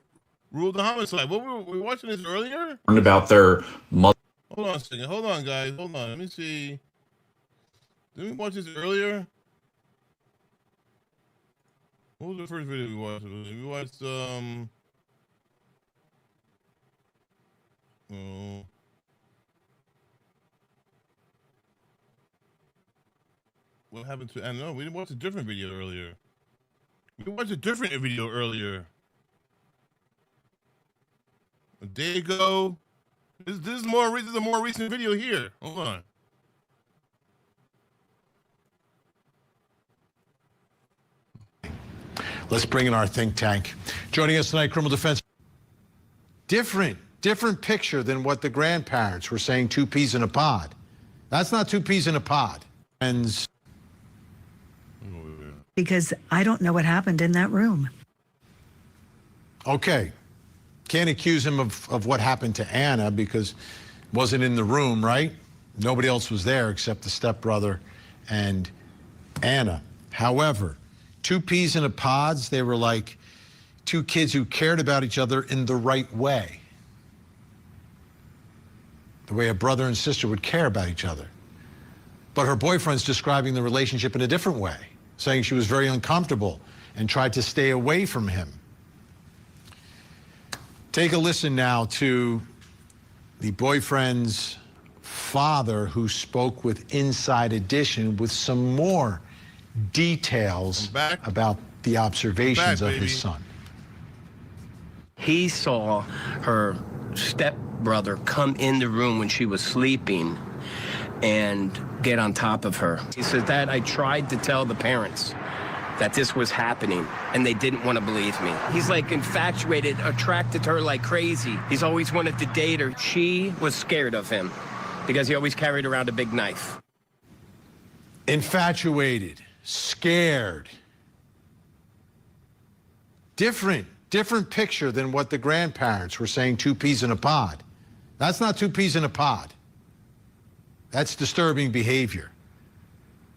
Ruled the homicide. What were we watching this earlier? About their mother. Hold on a second. Hold on, guys. Hold on. Let me see. Did we watch this earlier? What was the first video we watched? We watched what happened to? I don't know. We didn't watch a different video earlier. We watched a different video earlier. A day ago. This is a more recent video here. Hold on. Let's bring in our think tank. Joining us tonight, criminal defense. Different picture than what the grandparents were saying, 2 peas in a pod. That's not 2 peas in a pod. And because I don't know what happened in that room. okay. Can't accuse him of what happened to Anna because wasn't in the room, right? Nobody else was there except the stepbrother and Anna. However, 2 peas in a pods, they were like 2 kids who cared about each other in the right way. The way a brother and sister would care about each other. But her boyfriend's describing the relationship in a different way, saying she was very uncomfortable and tried to stay away from him. Take a listen now to the boyfriend's father who spoke with Inside Edition with some more details about the observations of his son. He saw her stepbrother come in the room when she was sleeping and get on top of her. He said that I tried to tell the parents that this was happening, and they didn't want to believe me. He's like infatuated, attracted to her like crazy. He's always wanted to date her. She was scared of him because he always carried around a big knife. Infatuated, scared. Different picture than what the grandparents were saying, 2 peas in a pod. That's not 2 peas in a pod. That's disturbing behavior.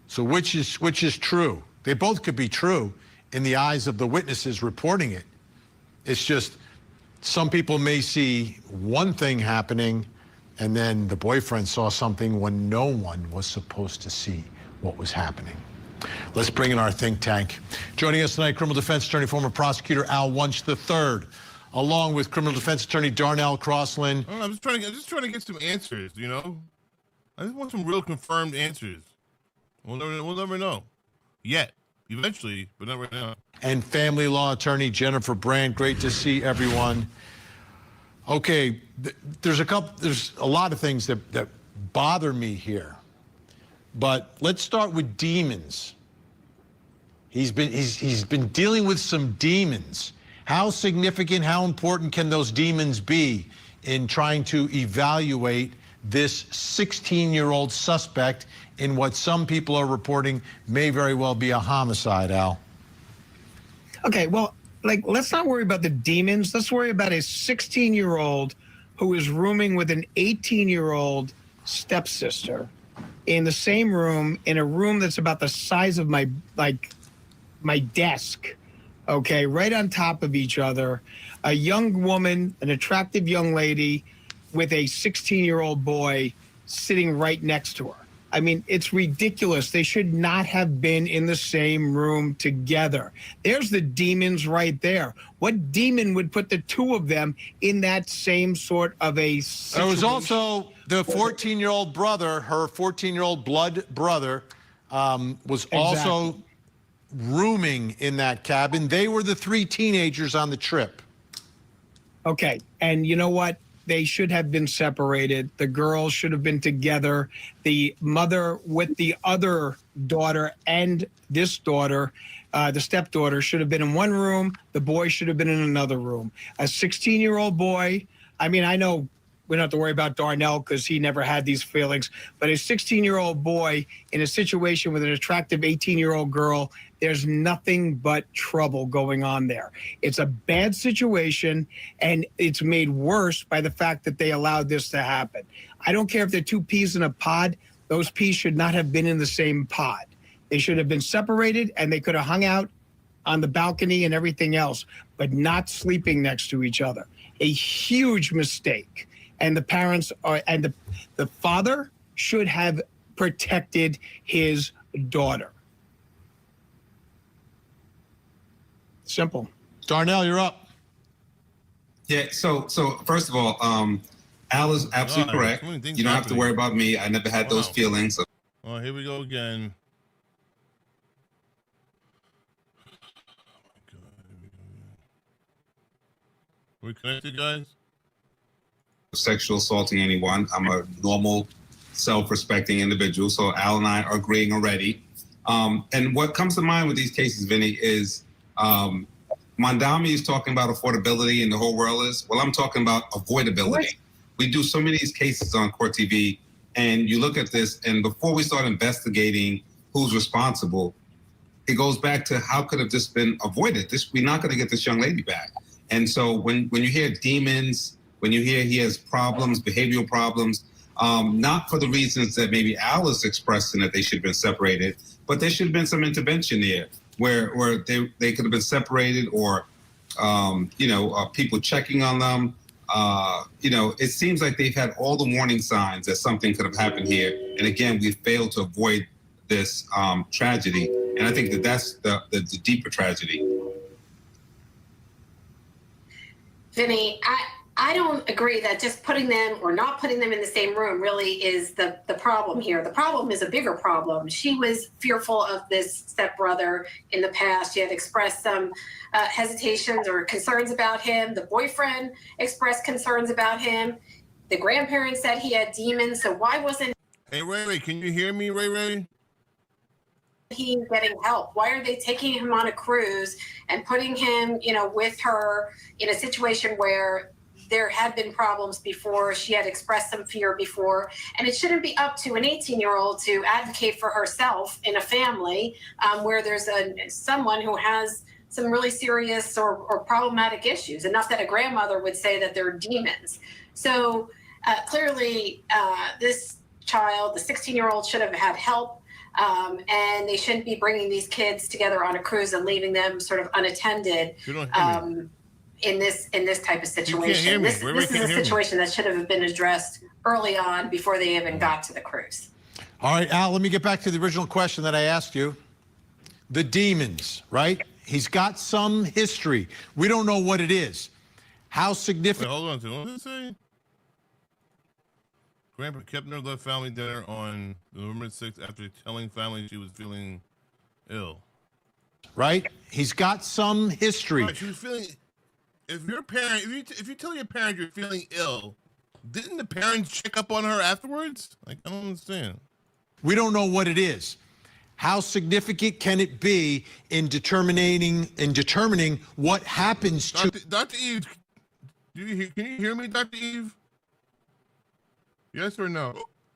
So which is true? They both could be true in the eyes of the witnesses reporting it. It's just some people may see one thing happening and then the boyfriend saw something when no one was supposed to see what was happening. Let's bring in our think tank. Joining us tonight, criminal defense attorney, former prosecutor Al Wunsch III, along with criminal defense attorney Darnell Crossland. I'm just trying to get some answers, you know? I just want some real confirmed answers. We'll never know. Yet. Eventually, but not right now. And family law attorney Jennifer Brandt. Great to see everyone. Okay, there's a lot of things that bother me here. But let's start with demons. He's been dealing with some demons. How significant, how important can those demons be in trying to evaluate this 16-year-old suspect in what some people are reporting may very well be a homicide, Al? Okay, well, let's not worry about the demons. Let's worry about a 16-year-old who is rooming with an 18-year-old stepsister in the same room, in a room that's about the size of my desk, okay, right on top of each other. A young woman, an attractive young lady with a 16-year-old boy sitting right next to her. I mean, it's ridiculous. They should not have been in the same room together. There's the demons right there. What demon would put the 2 of them in that same sort of a situation? There was also the 14-year-old brother, her 14-year-old blood brother, was also rooming in that cabin. They were the 3 teenagers on the trip. Okay, and you know what? They should have been separated. The girls should have been together. The mother with the other daughter and this daughter, the stepdaughter, should have been in one room. The boy should have been in another room. A 16-year-old boy, I mean, I know we don't have to worry about Darnell because he never had these feelings. But a 16-year-old boy in a situation with an attractive 18-year-old girl, there's nothing but trouble going on there. It's a bad situation, and it's made worse by the fact that they allowed this to happen. I don't care if they're two peas in a pod. Those peas should not have been in the same pod. They should have been separated, and they could have hung out on the balcony and everything else, but not sleeping next to each other. A huge mistake. And the parents and the father should have protected his daughter. Simple. Darnell, you're up. Yeah. So first of all, Al is absolutely correct. You don't have to worry about me. I never had those feelings. So. Oh, here we go again. We connected, guys? Sexual assaulting anyone. I'm a normal, self-respecting individual. So Al and I are agreeing already. And what comes to mind with these cases, Vinny, is Mondami is talking about affordability and the whole world is. Well, I'm talking about avoidability. What? We do so many of these cases on Court TV, and you look at this, and before we start investigating who's responsible, it goes back to how could have this been avoided? We're not going to get this young lady back. And so when you hear demons, when you hear he has problems, behavioral problems, not for the reasons that maybe Al is expressing that they should have been separated, but there should have been some intervention there where they could have been separated, or people checking on them. It seems like they've had all the warning signs that something could have happened here. And again, we failed to avoid this tragedy. And I think that's the deeper tragedy. Vinny, I don't agree that just putting them or not putting them in the same room really is the problem here. The problem is a bigger problem. She was fearful of this stepbrother in the past. She had expressed some hesitations or concerns about him. The boyfriend expressed concerns about him. The grandparents said he had demons. So why wasn't... Hey, Ray, can you hear me, Ray? He getting help? Why are they taking him on a cruise and putting him, with her in a situation where there had been problems before? She had expressed some fear before, and it shouldn't be up to an 18-year-old to advocate for herself in a family where there's someone who has some really serious or problematic issues, enough that a grandmother would say that they're demons. So clearly this child, the 16-year-old, should have had help. And they shouldn't be bringing these kids together on a cruise and leaving them sort of unattended in this type of situation. This is a situation that should have been addressed early on before they even got to the cruise. All right, Al, let me get back to the original question that I asked you. The demons, right? He's got some history. We don't know what it is. How significant... Wait, hold on. What did it say? Grandpa Kepner left family dinner on November 6th after telling family she was feeling ill. Right? He's got some history. Right, she was feeling... If your parent, if you tell your parent you're feeling ill, didn't the parents check up on her afterwards? Like, I don't understand. We don't know what it is. How significant can it be in determining what happens to... Dr. Eve, can you hear me, Dr. Eve? Yes or no?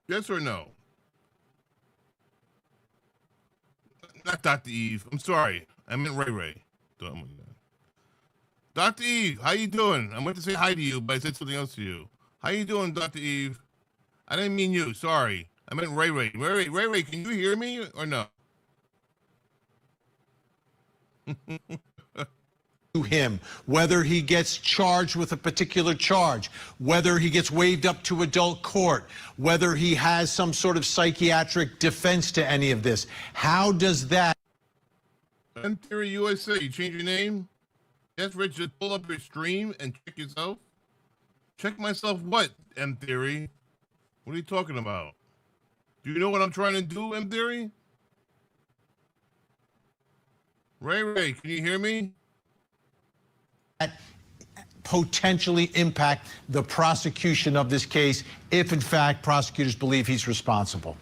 Yes or no? Not Dr. Eve. I'm sorry. I meant Ray. Dr. Eve, how you doing? I meant to say hi to you, but I said something else to you. How you doing, Dr. Eve? I didn't mean you. Sorry. I meant Ray. Ray, can you hear me or no? To him, whether he gets charged with a particular charge, whether he gets waived up to adult court, whether he has some sort of psychiatric defense to any of this. How does that... M Theory USA, you change your name? Yes, Rich, just pull up your stream and check yourself. Check myself what, M Theory? What are you talking about? Do you know what I'm trying to do, M Theory? Ray, can you hear me? Potentially impact the prosecution of this case if, in fact, prosecutors believe he's responsible?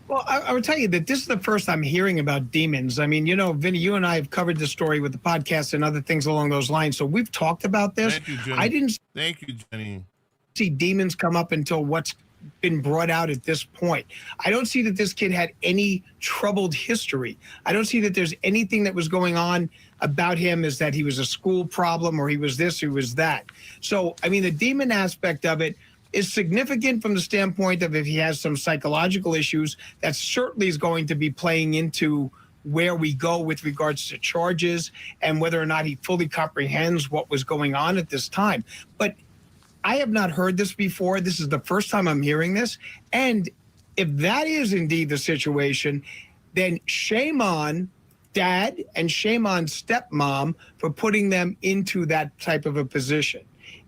Well, I would tell you that this is the first I'm hearing about demons. I mean, Vinny, you and I have covered the story with the podcast and other things along those lines, so we've talked about this. Thank you, Jenny. Thank you, Jenny. see demons come up until what's been brought out at this point. I don't see that this kid had any troubled history. I don't see that there's anything that was going on about him is that he was a school problem or he was this, he was that. So, I mean, the demon aspect of it is significant from the standpoint of if he has some psychological issues, that certainly is going to be playing into where we go with regards to charges and whether or not he fully comprehends what was going on at this time. But I have not heard this before. This is the first time I'm hearing this. And if that is indeed the situation, then shame on dad and shame on stepmom for putting them into that type of a position.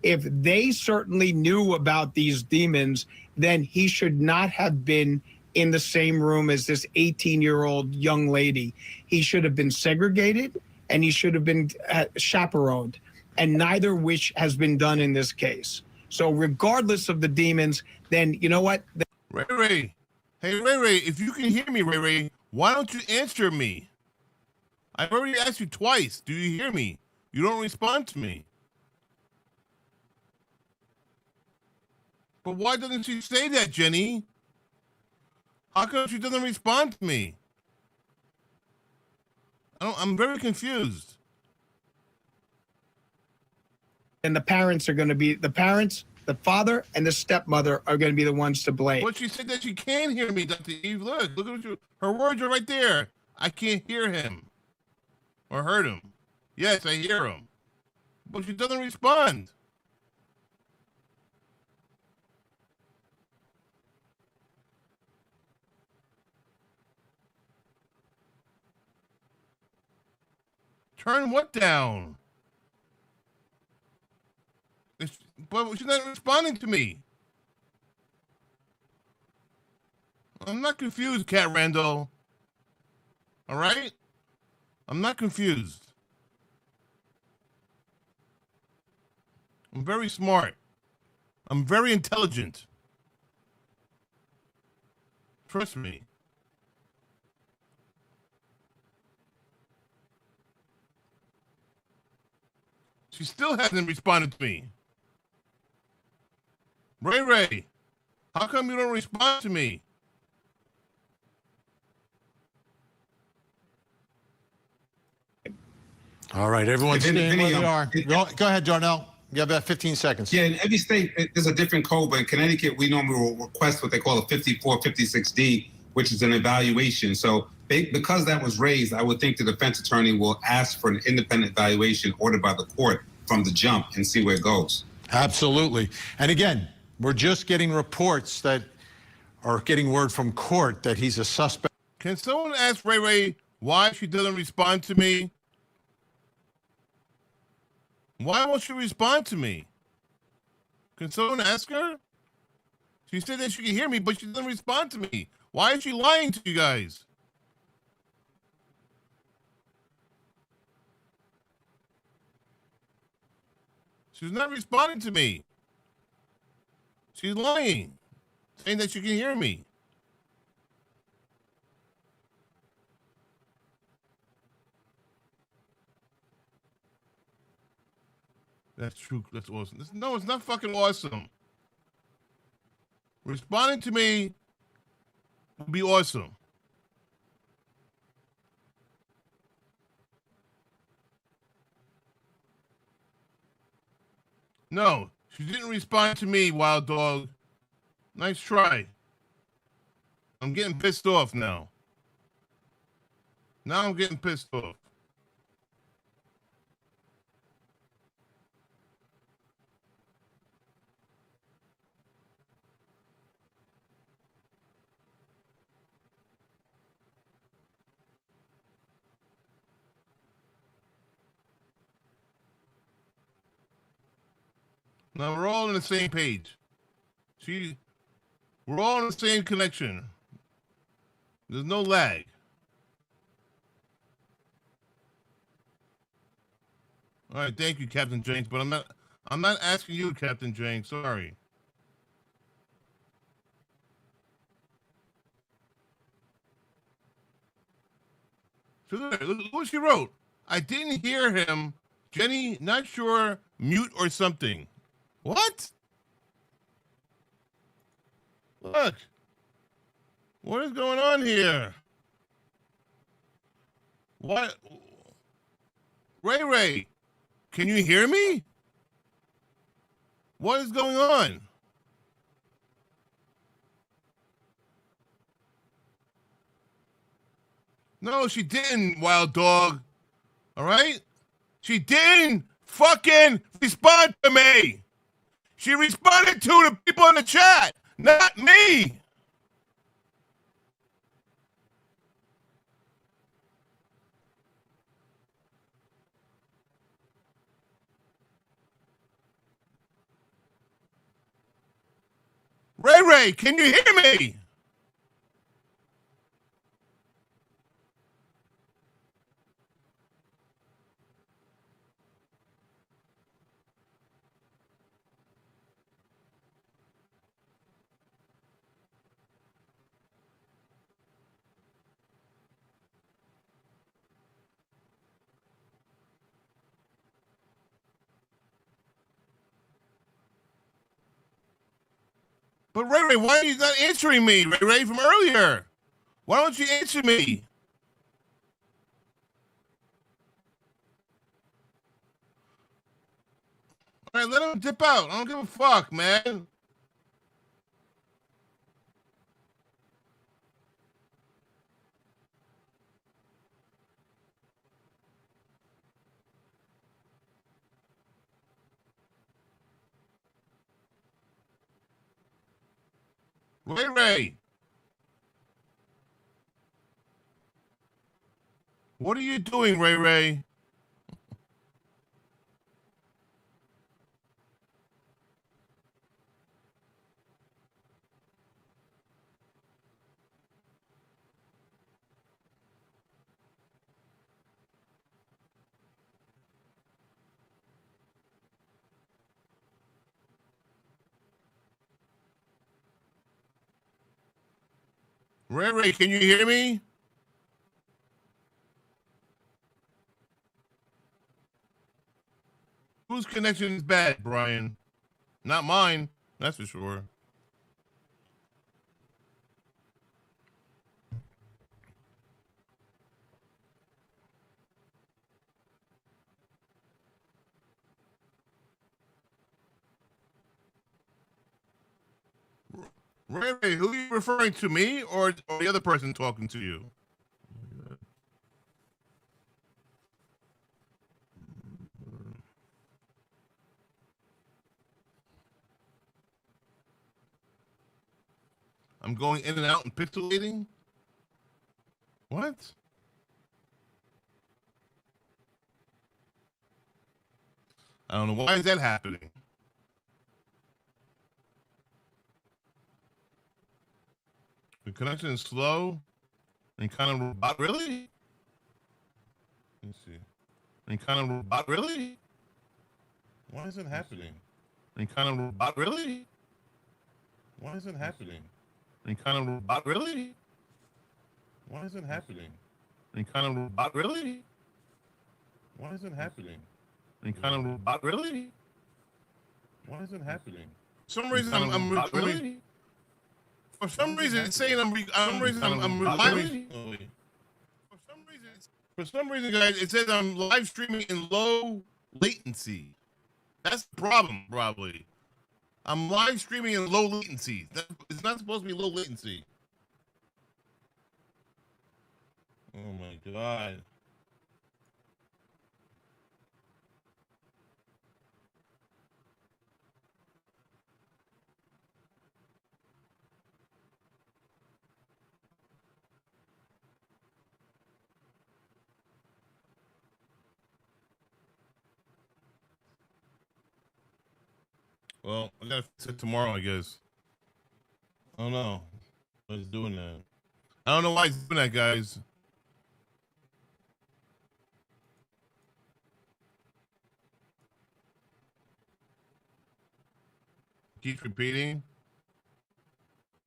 If they certainly knew about these demons, then he should not have been in the same room as this 18-year-old young lady. He should have been segregated and he should have been chaperoned, and neither which has been done in this case. So regardless of the demons, then you know what? Ray Ray. Hey, Ray Ray, if you can hear me, Ray Ray, why don't you answer me? I've already asked you twice. Do you hear me? You don't respond to me. But why doesn't she say that, Jenny? How come she doesn't respond to me? I'm very confused. And the parents are going to be, the father and the stepmother are going to be the ones to blame. But she said that she can hear me, Dr. Eve. Look at what you, her words are right there. I can't hear him or heard him. Yes, I hear him. But she doesn't respond. Turn what down? But she's not responding to me. I'm not confused, Cat Randall. All right? I'm not confused. I'm very smart. I'm very intelligent. Trust me. She still hasn't responded to me. Ray Ray, how come you don't respond to me? All right, everyone's staying where they are. Go ahead, Darnell. You have about 15 seconds. Yeah, in every state, there's a different code, but in Connecticut, we normally will request what they call a 5456D, which is an evaluation. So because that was raised, I would think the defense attorney will ask for an independent evaluation ordered by the court from the jump and see where it goes. Absolutely. And again, we're just getting reports that are getting word from court that he's a suspect. Can someone ask Ray Ray why she doesn't respond to me? Why won't she respond to me? Can someone ask her? She said that she can hear me, but she doesn't respond to me. Why is she lying to you guys? She's not responding to me. She's lying, saying that she can hear me. That's true. That's awesome. No, it's not fucking awesome. Responding to me would be awesome. No, she didn't respond to me, Wild Dog. Nice try. I'm getting pissed off now. Now I'm getting pissed off. Now we're all on the same page. We're all on the same connection. There's no lag. All right, thank you, Captain James, but I'm not asking you, Captain James. Sorry. So look what she wrote. I didn't hear him. Jenny, not sure, mute or something. What? Look. What is going on here? What? Ray, can you hear me? What is going on? No, she didn't, wild dog. All right? She didn't fucking respond to me. She responded to the people in the chat, not me. Ray, can you hear me? But Ray, why are you not answering me, Ray, from earlier? Why don't you answer me? All right, let him dip out. I don't give a fuck, man. Ray. What are you doing, Ray? Ray, can you hear me? Whose connection is bad, Brian? Not mine, that's for sure. Ray, who are you referring to, me or the other person talking to you? I'm going in and out and pixelating? What? I don't know. Why is that happening? The connection is slow and kind of robot. Really? Let's see. And kind of robot. Really? Why is it happening? And kind of robot. Really? Why is it happening? And kind of robot. Really? Why is it happening? And kind of robot. Really? Why is it happening? And kind of robot. Really? Why is it happeing? For some reason, really? For some reason, it's saying I'm live. For some reason, guys, it says I'm live streaming in low latency. That's the problem, probably. I'm live streaming in low latency. It's not supposed to be low latency. Oh my god. Well, I gotta fix it tomorrow, I guess. I don't know why it's doing that. I don't know why it's doing that, guys. Keeps repeating.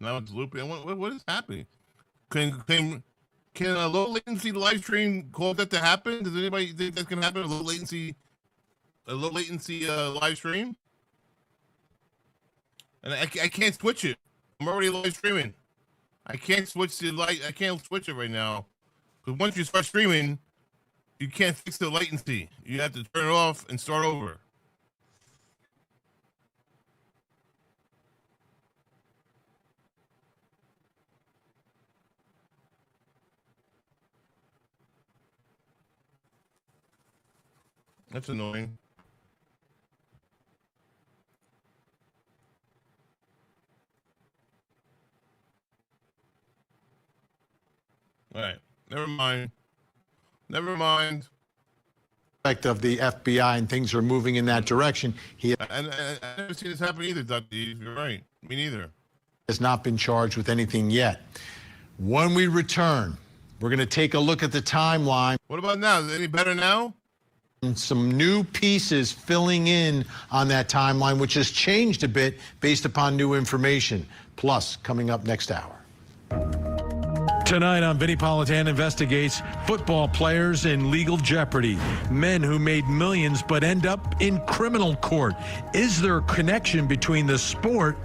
Now it's looping. What is happening? Can a low latency live stream cause that to happen? Does anybody think that can happen? A low latency live stream? And I can't switch it. I'm already live streaming. I can't switch the light. I can't switch it right now. Because once you start streaming, you can't fix the latency. You have to turn it off and start over. That's annoying. All right. Never mind. Never mind. Of the FBI, and things are moving in that direction. He I never seen this happen either, Dr. Eve. You're right. Me neither. Has not been charged with anything yet. When we return, we're going to take a look at the timeline. What about now? Is it any better now? And some new pieces filling in on that timeline, which has changed a bit based upon new information. Plus, coming up next hour. Tonight on Vinnie Politan Investigates, football players in legal jeopardy. Men who made millions but end up in criminal court. Is there a connection between the sport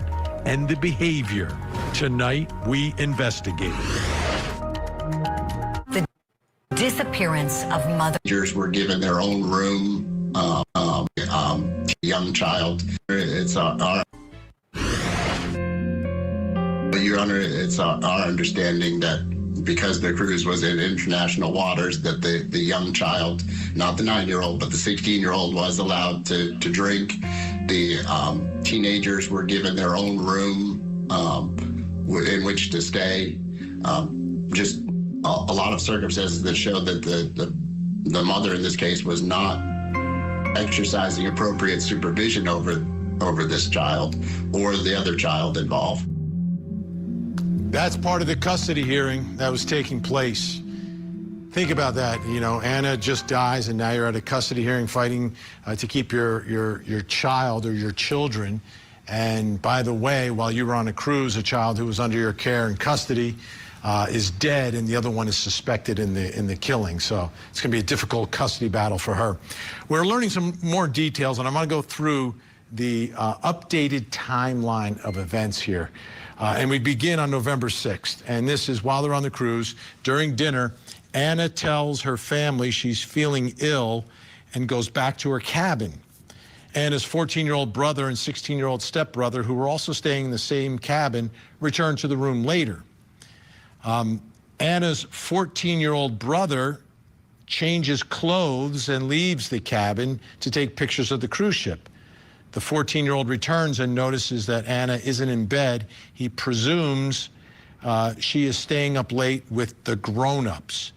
and the behavior? Tonight, we investigate. The disappearance of mothers were given their own room. Young child. It's Your Honor, it's our understanding that because the cruise was in international waters, that the young child, not the 9-year-old, but the 16-year-old was allowed to drink. The teenagers were given their own room in which to stay. Just a lot of circumstances that showed that the mother in this case was not exercising appropriate supervision over this child or the other child involved. That's part of the custody hearing that was taking place. Think about that. You know, Anna just dies, and now you're at a custody hearing fighting to keep your child or your children. And by the way, while you were on a cruise, a child who was under your care and custody is dead, and the other one is suspected in the killing. So it's going to be a difficult custody battle for her. We're learning some more details, and I'm going to go through the updated timeline of events here. And we begin on November 6th. And this is while they're on the cruise. During dinner, Anna tells her family she's feeling ill and goes back to her cabin. Anna's 14-year-old brother and 16-year-old stepbrother, who were also staying in the same cabin, return to the room later. Anna's 14-year-old brother changes clothes and leaves the cabin to take pictures of the cruise ship. The 14-year-old returns and notices that Anna isn't in bed. He presumes she is staying up late with the grown-ups.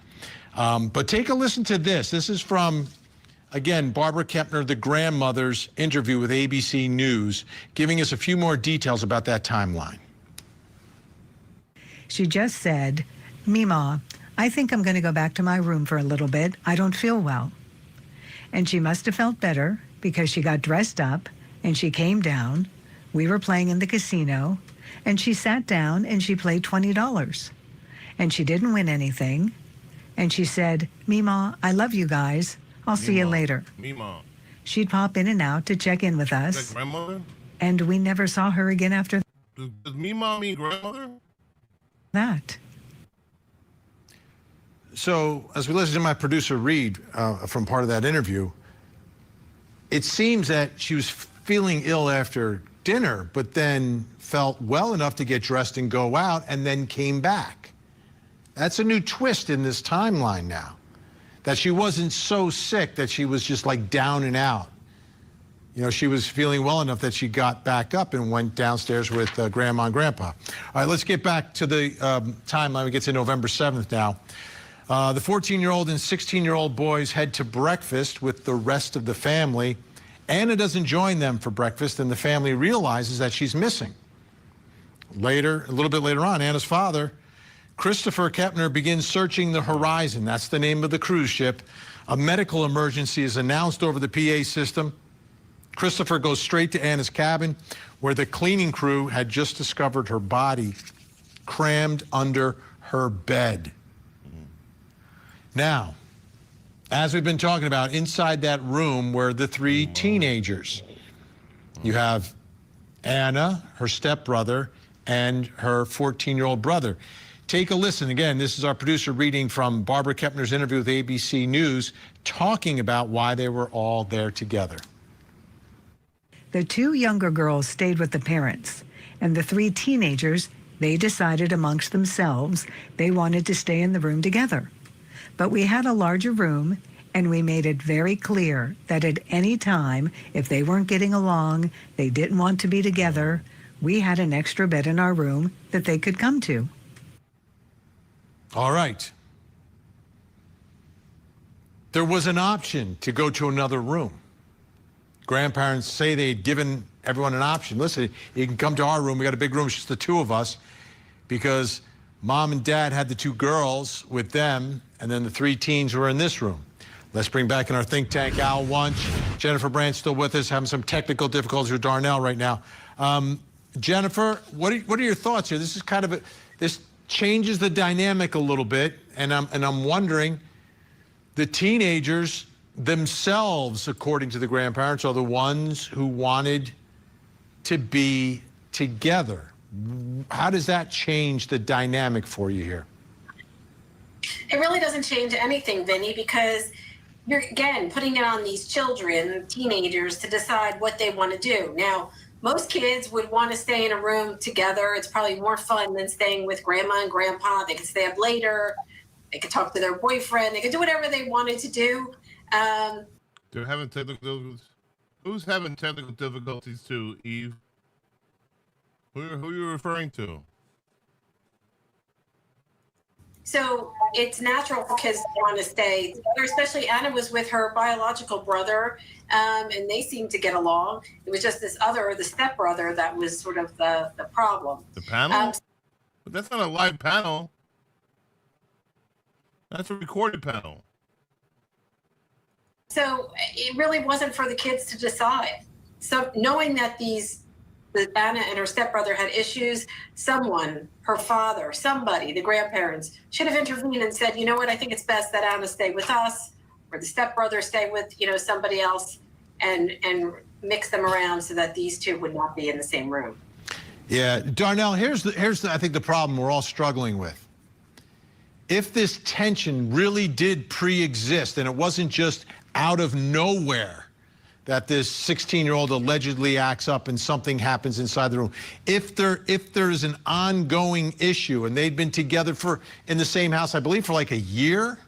But take a listen to this. This is from, again, Barbara Kempner, the grandmother's interview with ABC News, giving us a few more details about that timeline. She just said, Mima, I think I'm going to go back to my room for a little bit. I don't feel well. And she must have felt better because she got dressed up and she came down. We were playing in the casino, and she sat down and she played $20. And she didn't win anything. And she said, Mima, I love you guys. I'll see you later. Mima. She'd pop in and out to check in with us. Is that grandmother? And we never saw her again after Does Mima mean grandmother? that. So as we listen to my producer Reed from part of that interview, it seems that she was feeling ill after dinner, but then felt well enough to get dressed and go out, and then came back. That's a new twist in this timeline now, that she wasn't so sick that she was just like down and out. You know, she was feeling well enough that she got back up and went downstairs with Grandma and Grandpa. All right, let's get back to the timeline. We get to November 7th now. The 14-year-old and 16-year-old boys head to breakfast with the rest of the family. Anna doesn't join them for breakfast, and the family realizes that she's missing. Later, a little bit later on, Anna's father, Christopher Kepner, begins searching the horizon. That's the name of the cruise ship. A medical emergency is announced over the PA system. Christopher goes straight to Anna's cabin, where the cleaning crew had just discovered her body crammed under her bed. Now, as we've been talking about, inside that room were the three teenagers. You have Anna, her stepbrother, and her 14-year-old brother. Take a listen. Again, this is our producer reading from Barbara Kepner's interview with ABC News, talking about why they were all there together. The 2 younger girls stayed with the parents, and the 3 teenagers, they decided amongst themselves they wanted to stay in the room together. But we had a larger room, and we made it very clear that at any time, if they weren't getting along, they didn't want to be together, we had an extra bed in our room that they could come to. All right. There was an option to go to another room. Grandparents say they'd given everyone an option. Listen, you can come to our room. We got a big room. It's just the 2 of us, because mom and dad had the 2 girls with them, and then the 3 teens were in this room. Let's bring back in our think tank Al Wunsch. Jennifer Brandt's still with us, having some technical difficulties with Darnell right now. Jennifer, what are your thoughts here? This is kind of this changes the dynamic a little bit, and I'm wondering, the teenagers themselves, according to the grandparents, are the ones who wanted to be together. How does that change the dynamic for you here? It really doesn't change anything, Vinny, because you're, again, putting it on these children, teenagers, to decide what they want to do. Now, most kids would want to stay in a room together. It's probably more fun than staying with grandma and grandpa. They could stay up later. They could talk to their boyfriend. They could do whatever they wanted to do. They're having technical. Who's having technical difficulties too, Eve? Who are you referring to? So it's natural for kids to want to stay together, especially Anna was with her biological brother, and they seemed to get along. It was just the stepbrother, that was sort of the problem. The panel? But that's not a live panel. That's a recorded panel. So it really wasn't for the kids to decide. So knowing that that Anna and her stepbrother had issues, someone, her father, somebody, the grandparents, should have intervened and said, you know what, I think it's best that Anna stay with us, or the stepbrother stay with, somebody else, and mix them around so that these 2 would not be in the same room. Yeah, Darnell, here's I think the problem we're all struggling with. If this tension really did pre-exist and it wasn't just out of nowhere that this 16-year-old allegedly acts up and something happens inside the room, if there's an ongoing issue, and they'd been together in the same house, I believe, for like a year,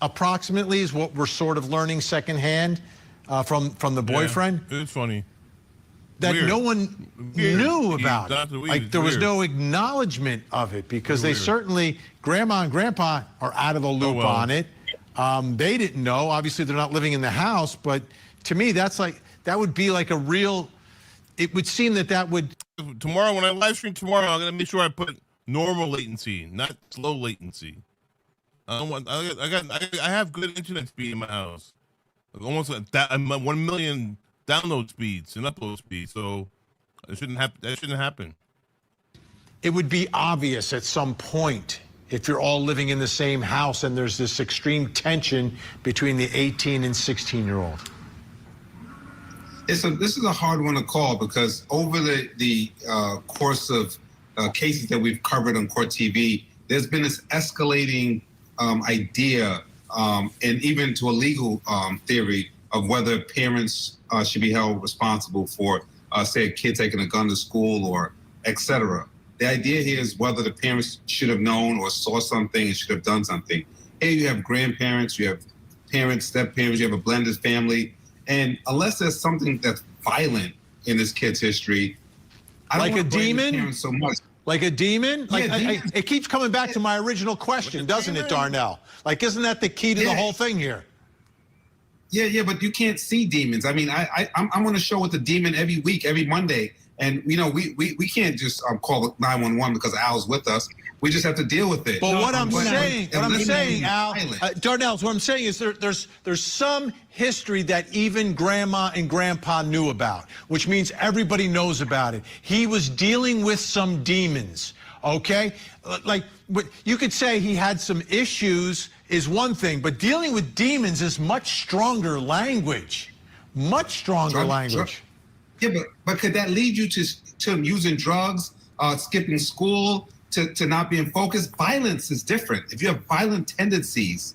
approximately, is what we're sort of learning secondhand from the boyfriend. Yeah, it's funny. That Weird. No one knew about it. Like, there was weird. no acknowledgement of it, because they certainly, grandma and grandpa are out of the loop on it. They didn't know. Obviously, they're not living in the house, but to me, that would be like a real, it would seem that would. Tomorrow, when I live stream tomorrow, I'm going to make sure I put normal latency, not slow latency. I have good internet speed in my house. Almost that 1 million download speeds and upload speeds, so it shouldn't happen. That shouldn't happen. It would be obvious at some point, if you're all living in the same house and there's this extreme tension between the 18 and 16-year-old. This is a hard one to call, because over the course of cases that we've covered on Court TV, there's been this escalating idea, and even to a legal theory of whether parents should be held responsible for, say, a kid taking a gun to school or et cetera. The idea here is whether the parents should have known or saw something and should have done something. Here you have grandparents, you have parents, step-parents, you have a blended family. And unless there's something that's violent in this kid's history, I don't like a demon so much. Like a demon? Like, Yeah, it keeps coming back to my original question, doesn't it, Darnell? Like, isn't that the key to the whole thing here? Yeah, but you can't see demons. I mean, I'm on a show with a demon every week, every Monday. And, we can't just call 911 because Al's with us. We just have to deal with it. But what I'm saying, Al, Darnell, what I'm saying is there's some history that even grandma and grandpa knew about, which means everybody knows about it. He was dealing with some demons, okay? Like, you could say he had some issues is one thing, but dealing with demons is much stronger language. Much stronger language. Yeah, but could that lead you to him using drugs, skipping school to not being focused. Violence is different. If you have violent tendencies,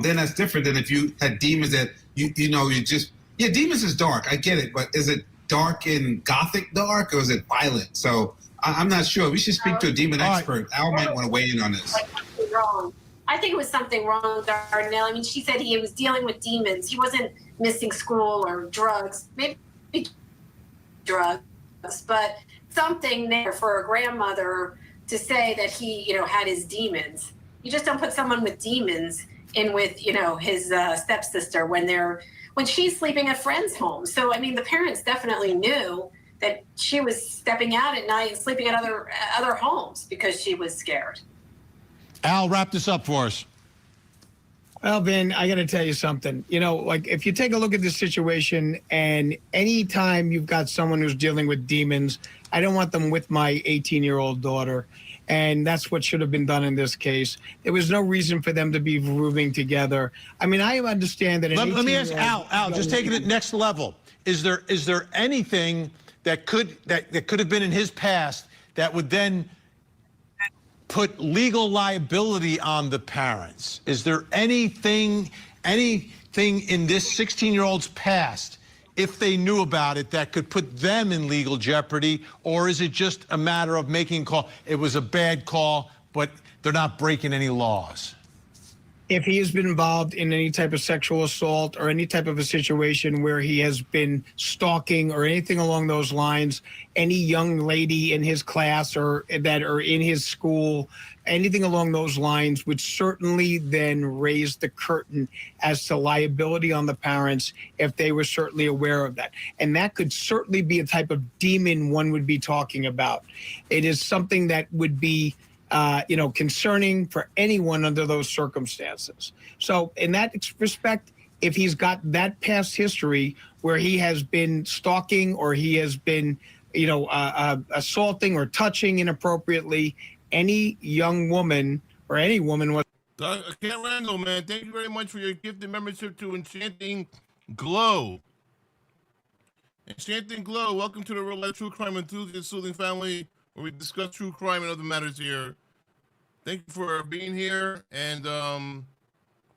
then that's different than if you had demons that demons is dark. I get it, but is it dark and gothic dark, or is it violent? So I'm not sure. We should speak to a demon expert. Al might want to weigh in on this. Wrong. I think it was something wrong with Darnell. I mean, she said he was dealing with demons. He wasn't missing school or drugs. Maybe drugs, but something there for a grandmother to say that he, had his demons. You just don't put someone with demons in with, his stepsister when she's sleeping at friends' homes. So, I mean, the parents definitely knew that she was stepping out at night and sleeping at other homes because she was scared. Al, wrap this up for us. Well, Ben, I got to tell you something. If you take a look at this situation, and anytime you've got someone who's dealing with demons, I don't want them with my 18-year-old daughter. And that's what should have been done in this case. There was no reason for them to be rooming together. I mean, I understand that. Let me ask Al, just taking it next level. Is there anything that could have been in his past that would then put legal liability on the parents? Is there anything in this 16-year-old's past, if they knew about it, that could put them in legal jeopardy? Or is it just a matter of making a call? It was a bad call, but they're not breaking any laws. If he has been involved in any type of sexual assault or any type of a situation where he has been stalking or anything along those lines, any young lady in his class or that are in his school, anything along those lines would certainly then raise the curtain as to liability on the parents if they were certainly aware of that. And that could certainly be a type of demon one would be talking about. It is something that would be concerning for anyone under those circumstances. So in that respect, if he's got that past history where he has been stalking or he has been, assaulting or touching inappropriately any young woman or any woman was. Cat Randall, man, thank you very much for your gifted membership to Enchanting Glow. Enchanting Glow, welcome to the Real Life True Crime Enthusiast Soothing Family, where we discuss true crime and other matters here. Thank you for being here, and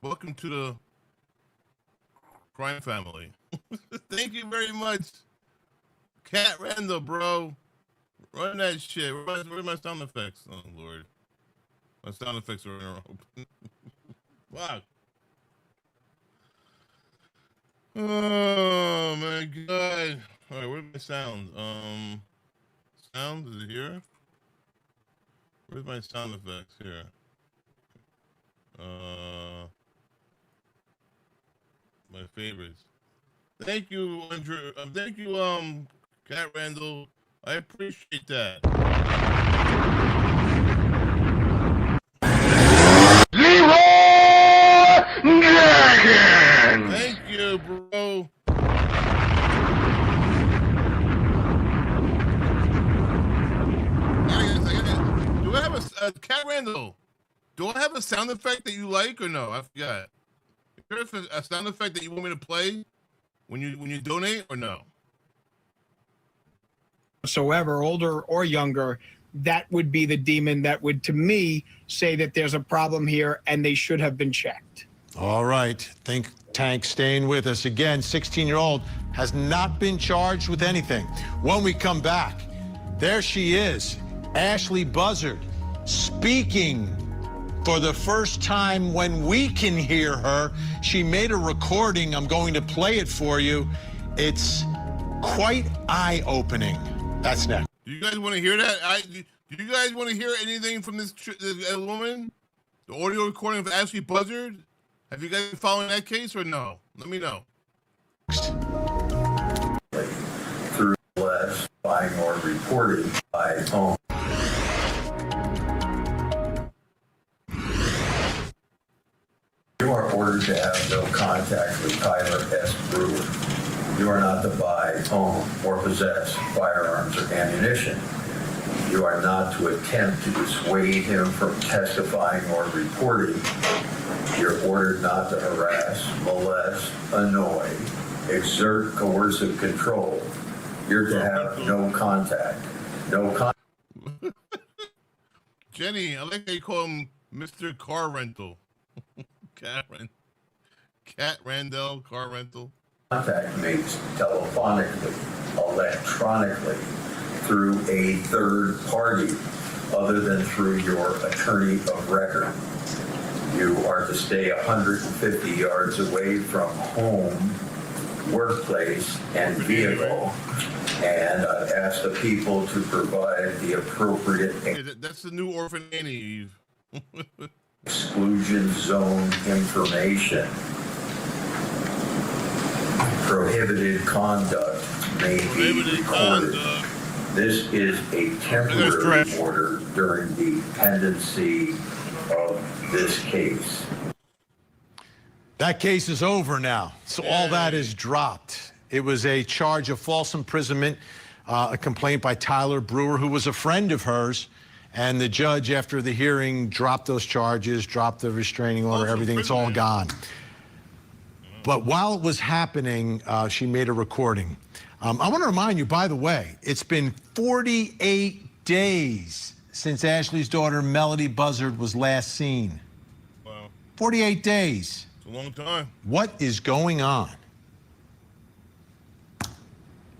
welcome to the crime family. Thank you very much. Cat Randall, bro. Run that shit. Where are my sound effects? Oh, Lord. My sound effects are open. Wow. Oh, my God. All right, where's my sound? Sound, is it here? Where's my sound effects? Here. My favorites. Thank you, Andrew. Thank you, Cat Randall. I appreciate that. Thank you, bro. Do I have a Cat Randall? Do I have a sound effect that you like or no? I forgot. Is there a sound effect that you want me to play when you donate or no? Whatsoever, older or younger, that would be the demon that would, to me, say that there's a problem here and they should have been checked. All right. Think Tank staying with us. Again, 16-year-old has not been charged with anything. When we come back, there she is, Ashley Buzzard, speaking for the first time when we can hear her. She made a recording. I'm going to play it for you. It's quite eye-opening. That's next. Do you guys want to hear that? Do you guys want to hear anything from this woman? The audio recording of Ashley Buzzard? Have you guys been following that case or no? Let me know. Through less buying or reporting by home. You are ordered to have no contact with Tyler S. Brewer. You are not to buy, own, or possess firearms or ammunition. You are not to attempt to dissuade him from testifying or reporting. You're ordered not to harass, molest, annoy, exert coercive control. You're to have no contact. No contact. Jenny, I like how you call him Mr. Car Rental. Cat Randall, Car Rental. Contact made telephonically, electronically, through a third party other than through your attorney of record. You are to stay 150 yards away from home, workplace, and vehicle. And I've asked the people to provide the appropriate That's the new orphan nanny. exclusion zone information. Prohibited conduct may be recorded. This is a temporary order during the pendency of this case. That case is over now, so all that is dropped. It was a charge of false imprisonment, a complaint by Tyler Brewer, who was a friend of hers, and the judge, after the hearing, dropped those charges, dropped the restraining order, everything. It's all gone. But while it was happening, she made a recording. I want to remind you, by the way, it's been 48 days since Ashley's daughter, Melody Buzzard, was last seen. Wow. 48 days. It's a long time. What is going on?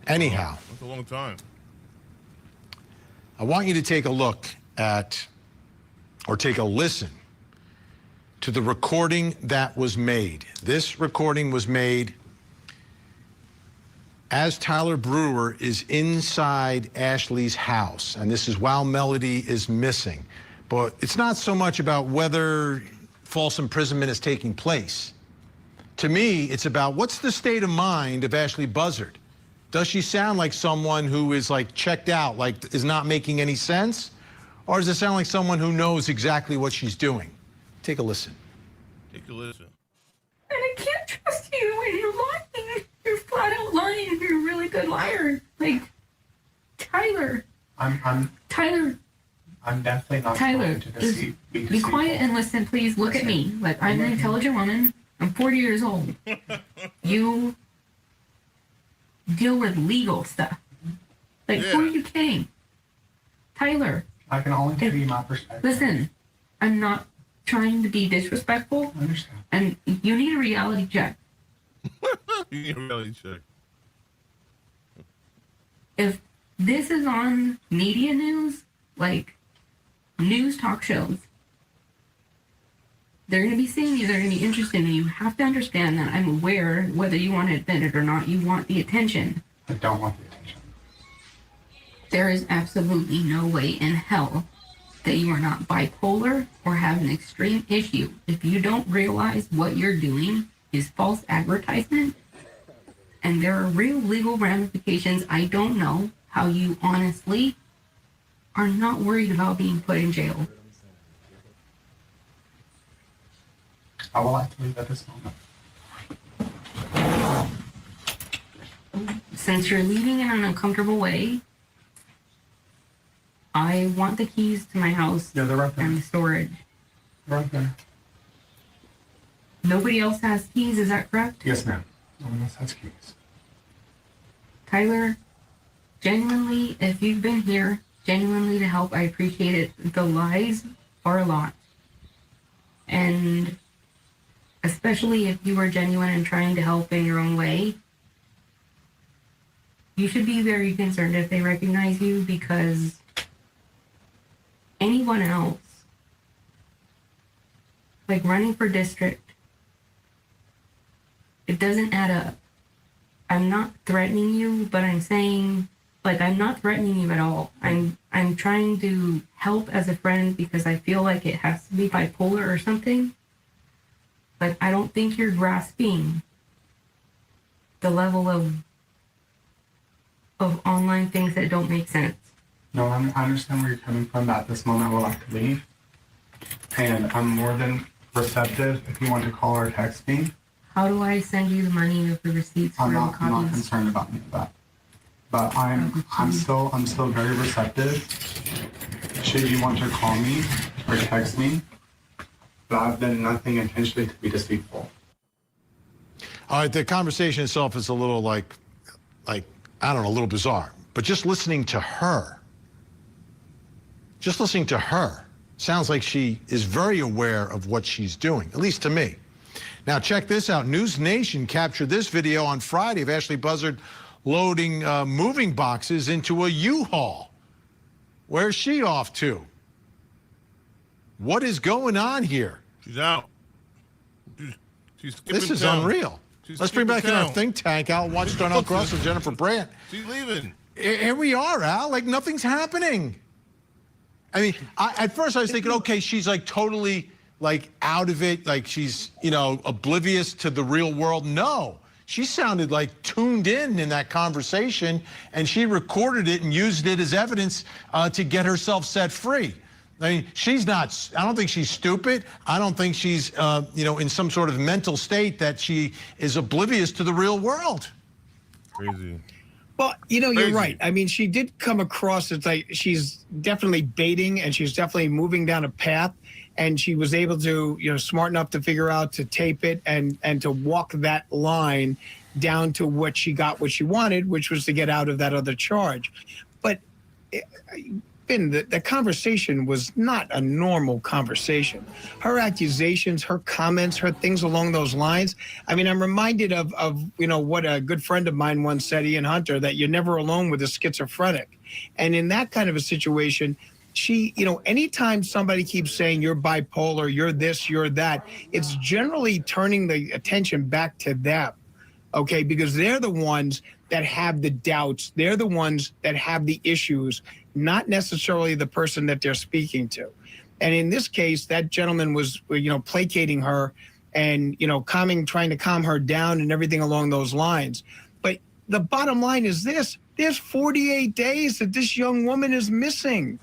Anyhow. That's a long time. I want you to take a look at, or take a listen to the recording that was made. This recording was made as Tyler Brewer is inside Ashley's house, and this is while Melody is missing. But it's not so much about whether false imprisonment is taking place. To me, it's about what's the state of mind of Ashley Buzzard. Does she sound like someone who is like checked out, like is not making any sense? Or does it sound like someone who knows exactly what she's doing? Take a listen. Take a listen. And I can't trust you when you're lying. You're flat out lying. You're a really good liar. Like, Tyler. Tyler. I'm definitely not Tyler, trying to deceive. Be quiet and listen, please. Look at me. Like, I'm an intelligent woman. I'm 40 years old. You deal with legal stuff. Like, who are you kidding? Tyler. I can only tell you my perspective. Listen, I'm not trying to be disrespectful. I understand. And you need a reality check. You need a reality check. If this is on media news, like news talk shows, they're going to be seeing you, they're going to be interested in you. You have to understand that I'm aware, whether you want to admit it or not, you want the attention. I don't want the attention. There is absolutely no way in hell that you are not bipolar or have an extreme issue. If you don't realize what you're doing is false advertisement, and there are real legal ramifications, I don't know how you honestly are not worried about being put in jail. I will like to leave at this moment. Since you're leaving in an uncomfortable way, I want the keys to my house they're right there. And the storage. Right there. Nobody else has keys, is that correct? Yes, ma'am. No one else has keys. Tyler, genuinely, if you've been here, genuinely to help, I appreciate it. The lies are a lot. And especially if you are genuine and trying to help in your own way, you should be very concerned if they recognize you, because anyone else, like running for district, it doesn't add up. I'm not threatening you, but I'm saying, like, I'm not threatening you at all. I'm trying to help as a friend because I feel like it has to be bipolar or something. But I don't think you're grasping the level of online things that don't make sense. No, I understand where you're coming from. At this moment, I would like to leave. And I'm more than receptive if you want to call or text me. How do I send you the money of the receipts for the I'm copies? not concerned about any of that. But I'm still very receptive. Should you want to call me or text me? But I've done nothing intentionally to be deceitful. All right, the conversation itself is a little like, I don't know, a little bizarre. But just listening to her, Sounds like she is very aware of what she's doing, at least to me. Now, check this out. News Nation captured this video on Friday of Ashley Buzzard loading moving boxes into a U-Haul. Where's she off to? What is going on here? She's out. She's This is town. unreal. Let's bring back in our think tank, Al. Watch Darnell Cross and Jennifer Brandt. She's leaving. Here we are, Al. Like, nothing's happening. I mean, at first I was thinking, okay, she's like totally like out of it, like she's, you know, oblivious to the real world. No, she sounded like tuned in that conversation, and she recorded it and used it as evidence to get herself set free. I mean, she's not, I don't think she's stupid. I don't think she's, you know, in some sort of mental state that she is oblivious to the real world. Crazy. Well, you know, you're right. I mean, she did come across as like she's definitely baiting, and she's definitely moving down a path, and she was able to, you know, smart enough to figure out to tape it and to walk that line down to what she got, what she wanted, which was to get out of that other charge. But Ben, the conversation was not a normal conversation. Her accusations, her comments, her things along those lines. I mean, I'm reminded of you know, what a good friend of mine once said, Ian Hunter, that you're never alone with a schizophrenic. And in that kind of a situation, she, you know, anytime somebody keeps saying you're bipolar, you're this, you're that, it's generally turning the attention back to them, okay? Because they're the ones that have the doubts. They're the ones that have the issues, not necessarily the person that they're speaking to. And in this case, that gentleman was, you know, placating her and, you know, trying to calm her down and everything along those lines. But the bottom line is this: there's 48 days that this young woman is missing.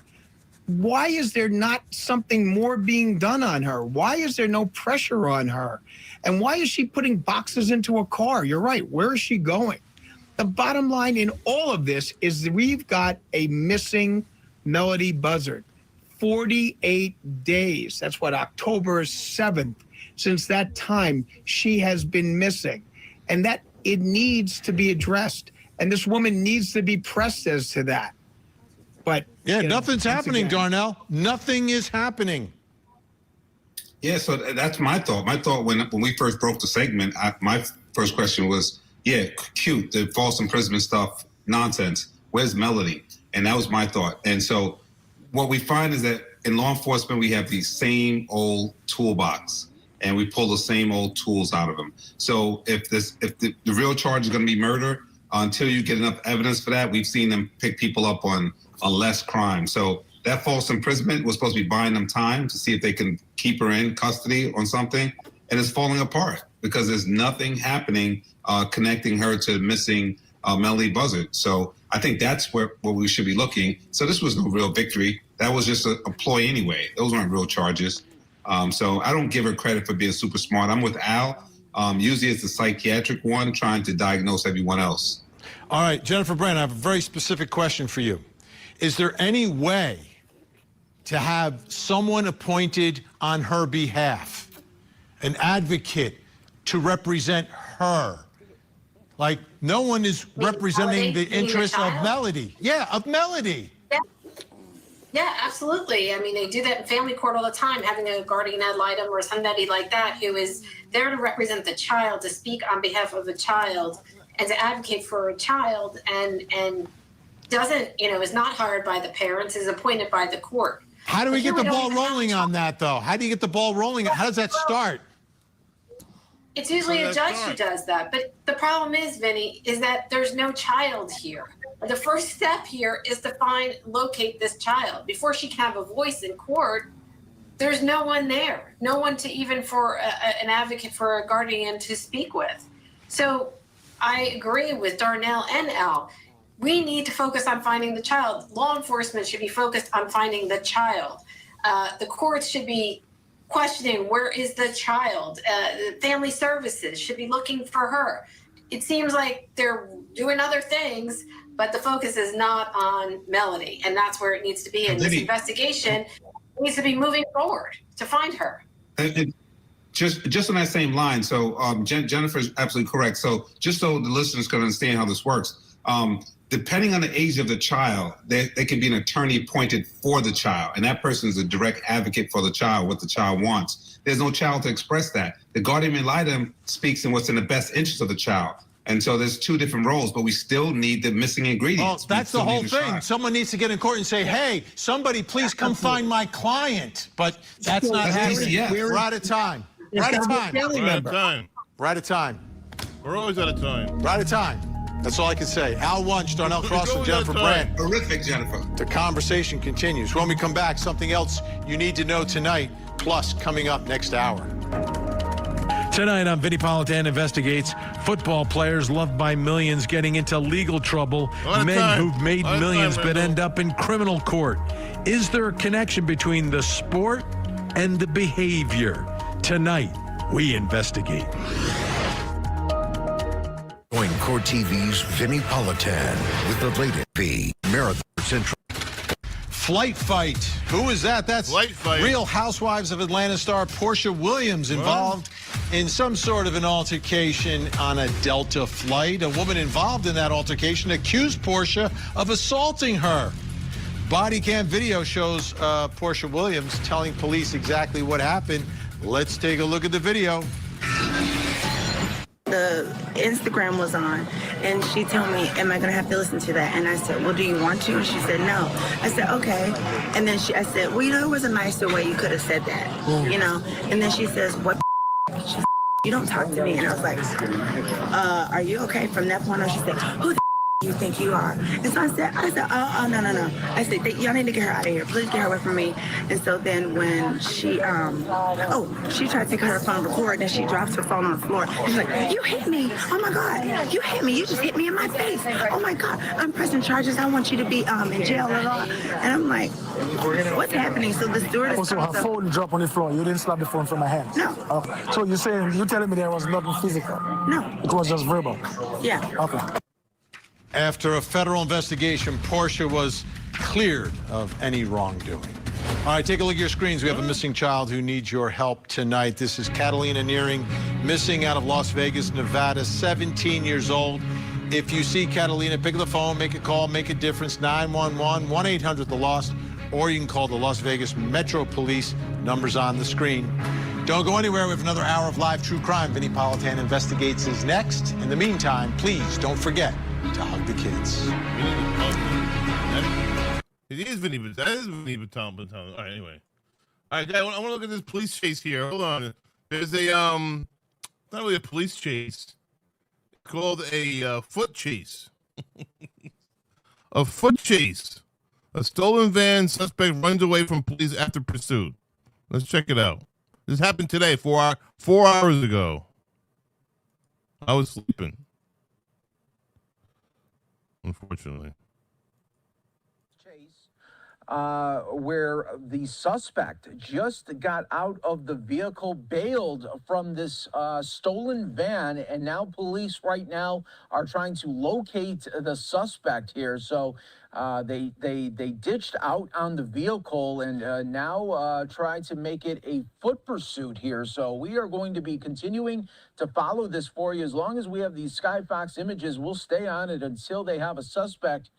Why is there not something more being done on her? Why is there no pressure on her? And why is she putting boxes into a car? You're right. Where is she going? The bottom line in all of this is that we've got a missing Melody Buzzard. 48 days. That's what, October 7th. Since that time, she has been missing. And that it needs to be addressed. And this woman needs to be pressed as to that. But yeah, nothing's happening, Darnell. Nothing is happening. Yeah, so that's my thought. My thought when we first broke the segment, my first question was, yeah, cute, the false imprisonment stuff, nonsense. Where's Melody? And that was my thought. And so what we find is that in law enforcement, we have the same old toolbox, and we pull the same old tools out of them. So if the real charge is going to be murder, until you get enough evidence for that, we've seen them pick people up on less crime. So that false imprisonment was supposed to be buying them time to see if they can keep her in custody on something, and it's falling apart because there's nothing happening connecting her to missing Melody Buzzard. So I think that's where we should be looking. So this was no real victory. That was just a ploy anyway. Those weren't real charges. So I don't give her credit for being super smart. I'm with Al. Usually it's the psychiatric one trying to diagnose everyone else. All right, Jennifer Brandt, I have a very specific question for you. Is there any way to have someone appointed on her behalf, an advocate to represent her? Like, no one is representing the interests of Melody. Yeah, of Melody. Yeah, absolutely. I mean, they do that in family court all the time, having a guardian ad litem or somebody like that who is there to represent the child, to speak on behalf of a child and to advocate for a child, and doesn't, you know, is not hired by the parents, is appointed by the court. How do we get the ball rolling on that, though? How do you get the ball rolling? How does that start? It's usually a judge who does that. But the problem is, Vinny, is that there's no child here. The first step here is to locate this child. Before she can have a voice in court, there's no one there. No one to even for an advocate for a guardian to speak with. So I agree with Darnell and Al. We need to focus on finding the child. Law enforcement should be focused on finding the child. The courts should be questioning, where is the child? Family services should be looking for her. It seems like they're doing other things, but the focus is not on Melody, and that's where it needs to be. And this investigation needs to be moving forward to find her. And just on that same line, so Jennifer is absolutely correct. So just so the listeners can understand how this works, depending on the age of the child, they can be an attorney appointed for the child. And that person is a direct advocate for the child, what the child wants. There's no child to express that. The guardian ad litem speaks in what's in the best interest of the child. And so there's two different roles, but we still need the missing ingredients. Oh, that's the whole thing. Someone needs to get in court and say, hey, somebody please come find my client. But that's not happening. We're out of time. We're out of time. We're out of time. We're out of time. We're always out of time. We're out of time. That's all I can say. Al Wunsch, Darnell Cross, and Jennifer Brand. Horrific, Jennifer. The conversation continues. When we come back, something else you need to know tonight, plus coming up next hour. Tonight on Vinnie Politan Investigates, football players loved by millions getting into legal trouble, men who've made millions but end up in criminal court. Is there a connection between the sport and the behavior? Tonight, we investigate. Join Court TV's Vinnie Politan with the latest Marathon Central. Flight fight. Who is that? That's Flight fight. Real Housewives of Atlanta star Portia Williams involved in some sort of an altercation on a Delta flight. A woman involved in that altercation accused Portia of assaulting her. Body cam video shows Portia Williams telling police exactly what happened. Let's take a look at the video. The Instagram was on, and she told me, am I going to have to listen to that? And I said, well, do you want to? And she said, no. I said, okay. And then I said, well, you know, it was a nicer way you could have said that, you know? And then she says, what she said, you don't talk to me. And I was like, are you okay? From that point on, she said, who the you think you are? And so I said, oh, no. I said, y'all need to get her out of here. Please get her away from me. And so then when she, she tried to take her phone to record, and she drops her phone on the floor. She's like, you hit me. Oh my God. You hit me. You just hit me in my face. Oh my God. I'm pressing charges. I want you to be in jail and all. And I'm like, what's happening? So the stewardess. So her phone dropped on the floor. You didn't slap the phone from my hand? No. Okay. So you're telling me there was nothing physical? No. It was just verbal? Yeah. Okay. After a federal investigation, Portia was cleared of any wrongdoing. All right, take a look at your screens. We have a missing child who needs your help tonight. This is Catalina Nearing, missing out of Las Vegas, Nevada, 17 years old. If you see Catalina, pick up the phone, make a call, make a difference, 911, 1-800-THE-LOST, or you can call the Las Vegas Metro Police. Numbers on the screen. Don't go anywhere. We have another hour of live true crime. Vinnie Politan Investigates is next. In the meantime, please don't forget to hug the kids. It is Vinnie, that is Vinnie Baton. All right, anyway. All right, guys, I want to look at this police chase here. Hold on. There's a, not really a police chase. It's called a foot chase. A foot chase. A stolen van, suspect runs away from police after pursuit. Let's check it out. This happened today, 4 hours ago. I was sleeping. Unfortunately. Where the suspect just got out of the vehicle, bailed from this stolen van, and now police right now are trying to locate the suspect here. So they ditched out on the vehicle and now try to make it a foot pursuit here. So we are going to be continuing to follow this for you. As long as we have these Skyfox images, we'll stay on it until they have a suspect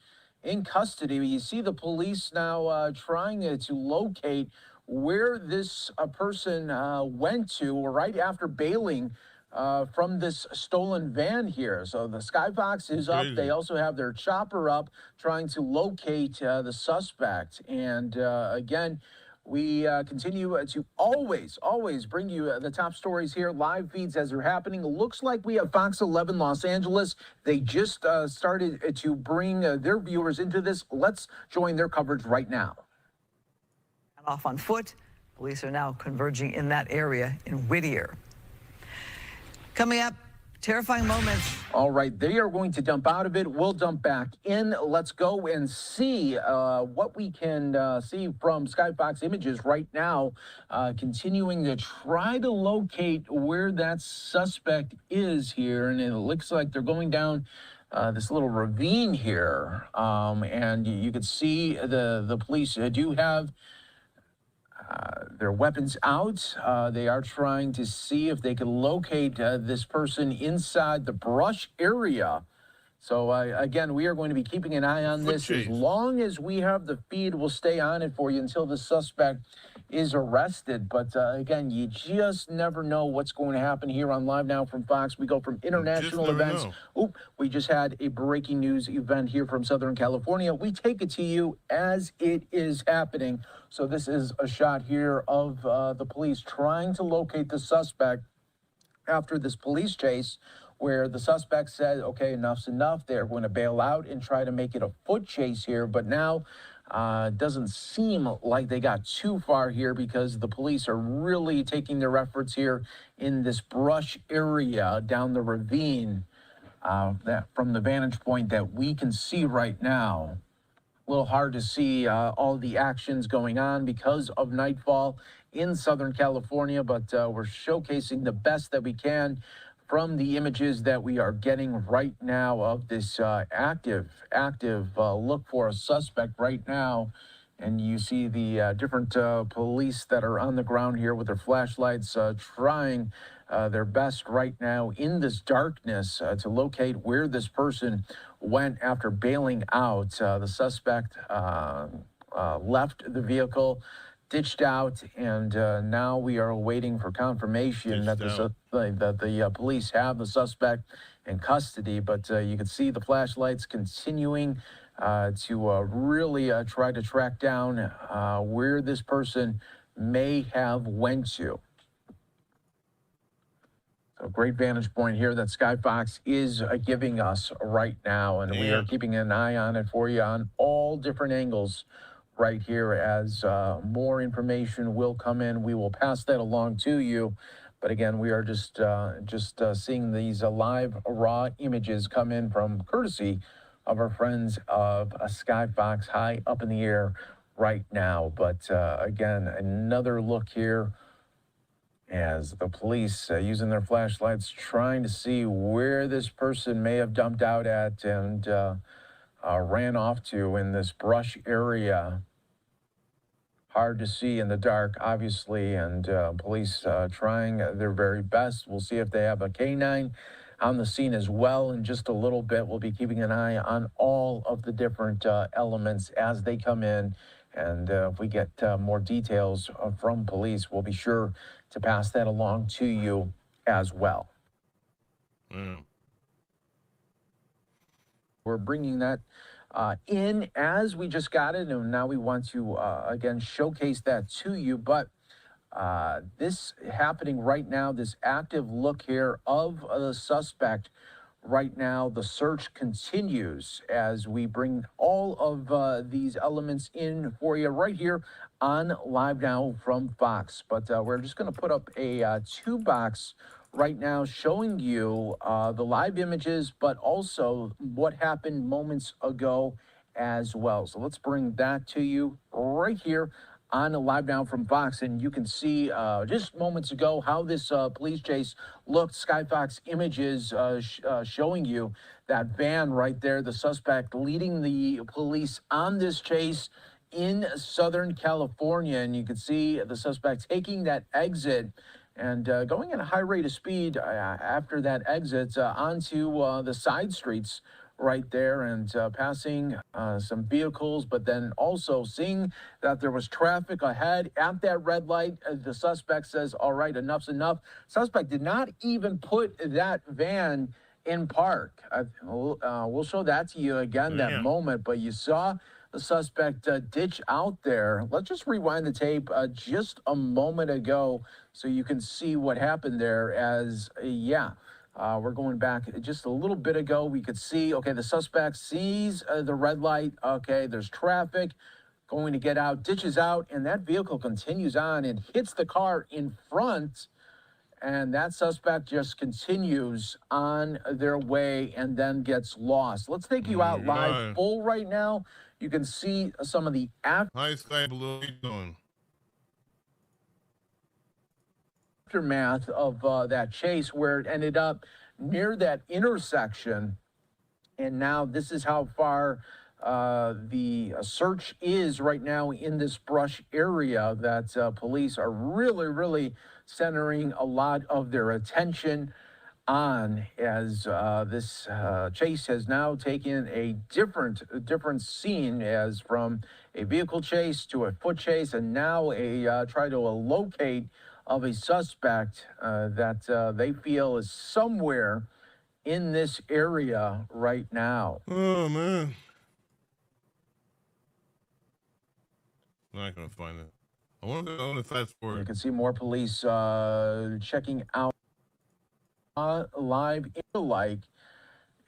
in custody. You see the police now trying to locate where this person went to right after bailing from this stolen van here. So the Skyfox is up. They also have their chopper up trying to locate the suspect. And again, we continue to always bring you the top stories here, live feeds as they're happening. It looks like we have Fox 11 Los Angeles. They just started to bring their viewers into this. Let's join their coverage right now. Off on foot, police are now converging in that area in Whittier. Coming up, terrifying moments. All right, they are going to dump out of it. We'll dump back in. Let's go and see what we can see from Skyfox images right now, continuing to try to locate where that suspect is here. And it looks like they're going down this little ravine here. And you can see the police do have their weapons out. They are trying to see if they can locate this person inside the brush area. So again, we are going to be keeping an eye on this. As long as we have the feed, we'll stay on it for you until the suspect is arrested. But again, you just never know what's going to happen here on Live Now from Fox. We go from international events. We just had a breaking news event here from Southern California. We take it to you as it is happening. So this is a shot here of the police trying to locate the suspect after this police chase, where the suspect said, okay, enough's enough. They're going to bail out and try to make it a foot chase here. But now it doesn't seem like they got too far here, because the police are really taking their efforts here in this brush area down the ravine that from the vantage point that we can see right now. A little hard to see all the actions going on because of nightfall in Southern California, but we're showcasing the best that we can from the images that we are getting right now of this active look for a suspect right now. And you see the different police that are on the ground here with their flashlights trying their best right now in this darkness to locate where this person went after bailing out. The suspect left the vehicle, ditched out, and now we are waiting for confirmation that the police have the suspect in custody. But you can see the flashlights continuing to really try to track down where this person may have went to. So great vantage point here that Sky Fox is giving us right now, and we are keeping an eye on it for you on all different angles right here. As more information will come in, we will pass that along to you. But again, we are just seeing these live raw images come in from courtesy of our friends of Sky Fox high up in the air right now. But again, another look here as the police using their flashlights trying to see where this person may have dumped out at and ran off to in this brush area. Hard to see in the dark, obviously, and police trying their very best. We'll see if they have a canine on the scene as well in just a little bit. We'll be keeping an eye on all of the different elements as they come in. And if we get more details from police, we'll be sure to pass that along to you as well. We're bringing that in as we just got it, and now we want to again showcase that to you. But this happening right now, this active look here of the suspect right now. The search continues as we bring all of these elements in for you right here on Live Now from Fox. But we're just going to put up a 2-box right now showing you the live images, but also what happened moments ago as well. So let's bring that to you right here on Live Now from Fox, and you can see just moments ago how this police chase looked. Sky Fox images showing you that van right there, the suspect leading the police on this chase in Southern California, and you can see the suspect taking that exit and going at a high rate of speed after that exit onto the side streets right there, and passing some vehicles, but then also seeing that there was traffic ahead at that red light. The suspect says, all right, enough's enough. Suspect did not even put that van in park. We'll show that to you again, that moment, but you saw the suspect ditch out there. Let's just rewind the tape just a moment ago so you can see what happened there as, we're going back just a little bit ago. We could see, okay, the suspect sees the red light. Okay, there's traffic, going to get out, ditches out, and that vehicle continues on and hits the car in front. And that suspect just continues on their way and then gets lost. Let's take you out live full right now. You can see some of the Hi, Sky Blue. How you doing? aftermath of that chase, where it ended up near that intersection. And now this is how far the search is right now in this brush area that police are really centering a lot of their attention on as this chase has now taken a different scene, as from a vehicle chase to a foot chase, and now a try to locate of a suspect that they feel is somewhere in this area right now. Oh, man. I'm not going to find it. I want to fast forward. You can see more police checking out live in the like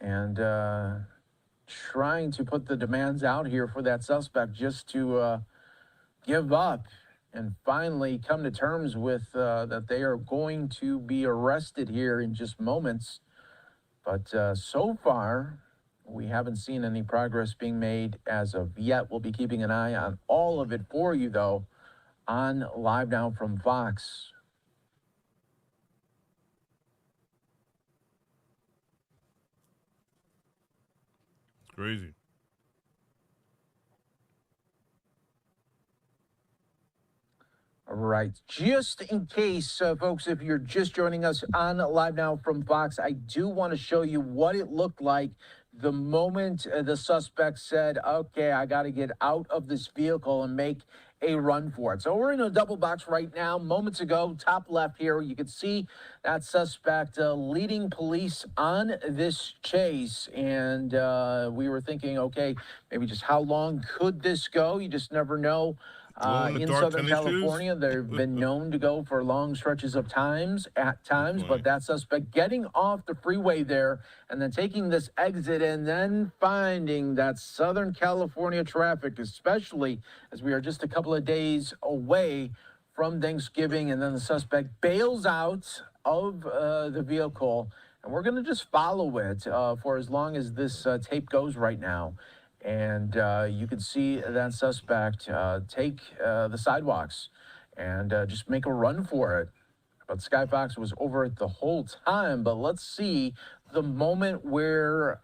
and trying to put the demands out here for that suspect just to give up and finally come to terms with that they are going to be arrested here in just moments. But so far, we haven't seen any progress being made as of yet. We'll be keeping an eye on all of it for you, though, on Live Now from Fox. It's crazy. All right. Just in case, folks, if you're just joining us on Live Now from Fox, I do want to show you what it looked like the moment the suspect said, okay, I got to get out of this vehicle and make a run for it. So we're in a double box right now. Moments ago, top left here, you can see that suspect leading police on this chase. And we were thinking, okay, maybe just how long could this go? You just never know. In Southern California, they've been known to go for long stretches of at times, but that suspect getting off the freeway there and then taking this exit and then finding that Southern California traffic, especially as we are just a couple of days away from Thanksgiving, and then the suspect bails out of the vehicle, and we're going to just follow it for as long as this tape goes right now. And you can see that suspect take the sidewalks and just make a run for it. But Sky Fox was over it the whole time. But let's see the moment where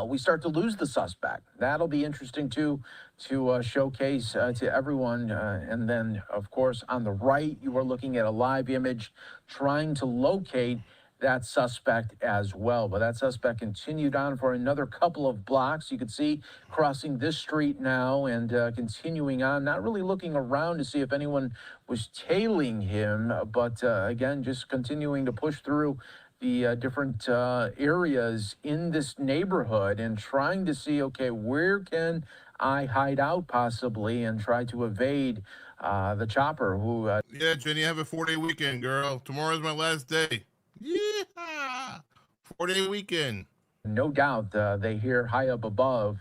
we start to lose the suspect. That'll be interesting, too, to showcase to everyone. And then, of course, on the right, you are looking at a live image trying to locate that suspect as well. But that suspect continued on for another couple of blocks. You can see crossing this street now and continuing on, not really looking around to see if anyone was tailing him, but again, just continuing to push through the different areas in this neighborhood and trying to see, okay, where can I hide out possibly and try to evade the chopper who... Yeah, Jenny, have a 4-day weekend, girl. Tomorrow's my last day. Yeah, 4-day weekend. No doubt they hear high up above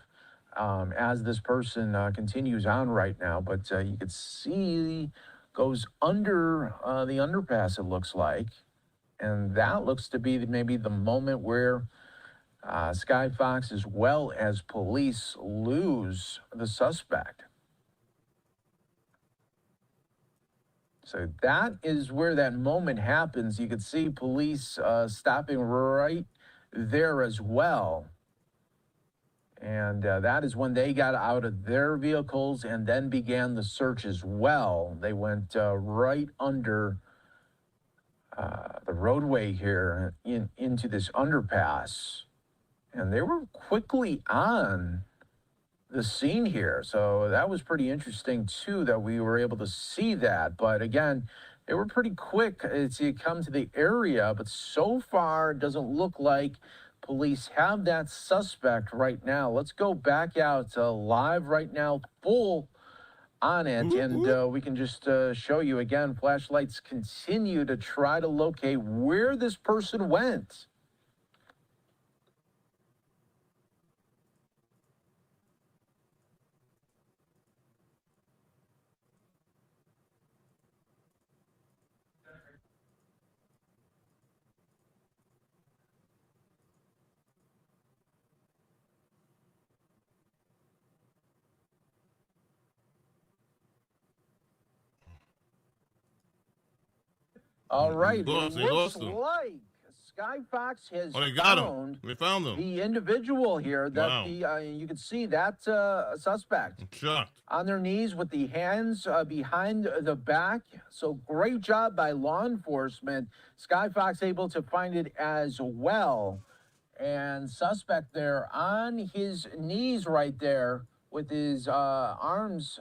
as this person continues on right now, but you can see goes under the underpass, it looks like, and that looks to be maybe the moment where Sky Fox as well as police lose the suspect. So that is where that moment happens. You can see police stopping right there as well. And that is when they got out of their vehicles and then began the search as well. They went right under the roadway here into this underpass. And they were quickly on the scene here. So that was pretty interesting too, that we were able to see that. But again, they were pretty quick to come to the area, but so far it doesn't look like police have that suspect right now. Let's go back out live right now, full on it, and we can just show you again. Flashlights continue to try to locate where this person went. All right, They it looks lost him. like Sky Fox has Oh, they got him. found They found him. the individual here. That Wow. you can see that suspect I'm shocked. on their knees with the hands behind the back. So great job by law enforcement. Sky Fox able to find it as well. And suspect there on his knees right there with his arms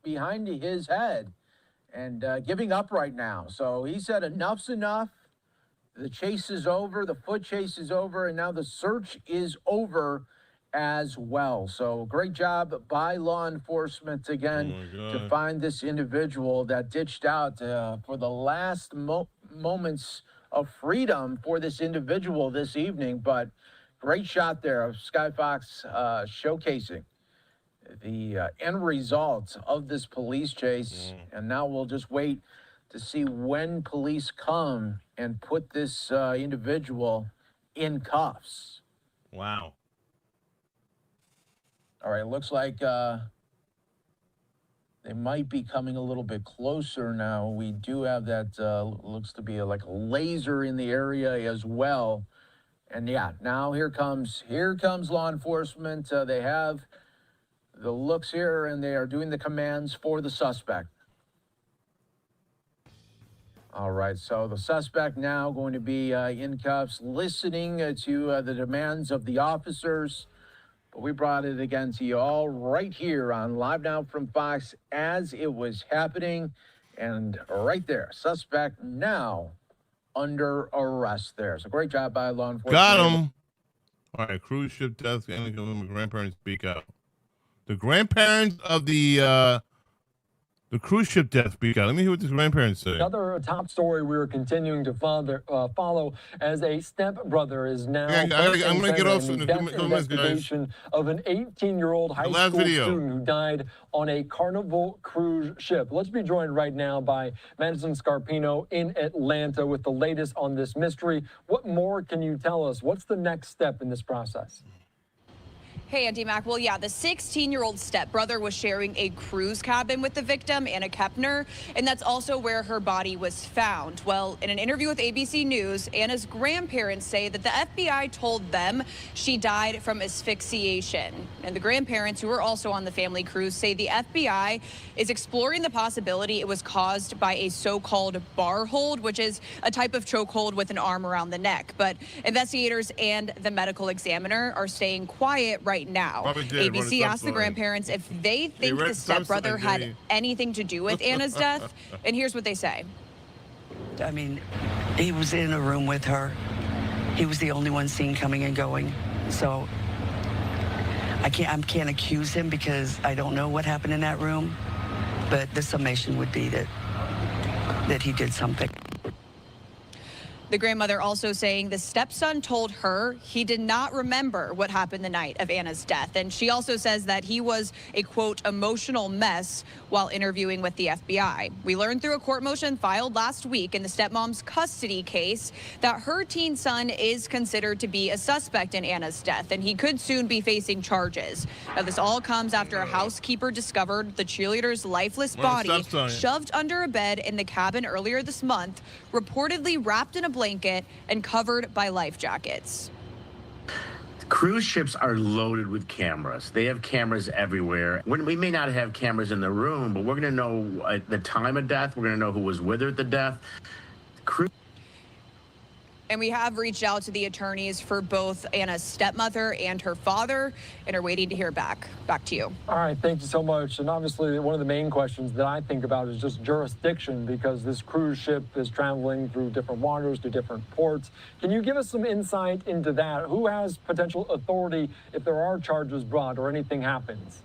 behind his head and giving up right now. So he said enough's enough. The chase is over, the foot chase is over, and now the search is over as well. So great job by law enforcement again to find this individual that ditched out for the last moments of freedom for this individual this evening. But great shot there of Sky Fox showcasing the end result of this police chase. And now we'll just wait to see when police come and put this individual in cuffs. Wow. All right, looks like they might be coming a little bit closer now. We do have that, looks to be like a laser in the area as well. And yeah, now here comes law enforcement. They have the looks here and they are doing the commands for the suspect. All right, so the suspect now going to be in cuffs, listening to the demands of the officers. But we brought it again to you all right here on Live Now from Fox as it was happening. And right there, suspect now under arrest there. So great job by law enforcement. Got him. All right, cruise ship death. And the grandparents speak out. The grandparents of the cruise ship death speak out. Let me hear what the grandparents say. Another top story we are continuing to follow as a stepbrother is now I'm going to get off in the death investigation of an 18-year-old high school student who died on a Carnival cruise ship. Let's be joined right now by Madison Scarpino in Atlanta with the latest on this mystery. What more can you tell us? What's the next step in this process? Hey, Andy Mac. Well, yeah, the 16-year-old stepbrother was sharing a cruise cabin with the victim, Anna Kepner, and that's also where her body was found. Well, in an interview with ABC News, Anna's grandparents say that the FBI told them she died from asphyxiation. And the grandparents, who were also on the family cruise, say the FBI is exploring the possibility it was caused by a so-called bar hold, which is a type of chokehold with an arm around the neck. But investigators and the medical examiner are staying quiet right now. ABC asked the grandparents if they think the stepbrother had anything to do with Anna's death, and here's what they say. I mean, he was in a room with her. He was the only one seen coming and going. So I can't accuse him because I don't know what happened in that room, but the summation would be that he did something. The grandmother also saying the stepson told her he did not remember what happened the night of Anna's death. And she also says that he was a, quote, emotional mess while interviewing with the FBI. We learned through a court motion filed last week in the stepmom's custody case that her teen son is considered to be a suspect in Anna's death, and he could soon be facing charges. Now, this all comes after a housekeeper discovered the cheerleader's lifeless body shoved under a bed in the cabin earlier this month, reportedly wrapped in a blanket and covered by life jackets. Cruise ships are loaded with cameras. They have cameras everywhere. We may not have cameras in the room, but we're going to know the time of death. We're going to know who was with her at the death. And we have reached out to the attorneys for both Anna's stepmother and her father and are waiting to hear back. Back to you. All right, thank you so much. And obviously, one of the main questions that I think about is just jurisdiction, because this cruise ship is traveling through different waters, to different ports. Can you give us some insight into that? Who has potential authority if there are charges brought or anything happens?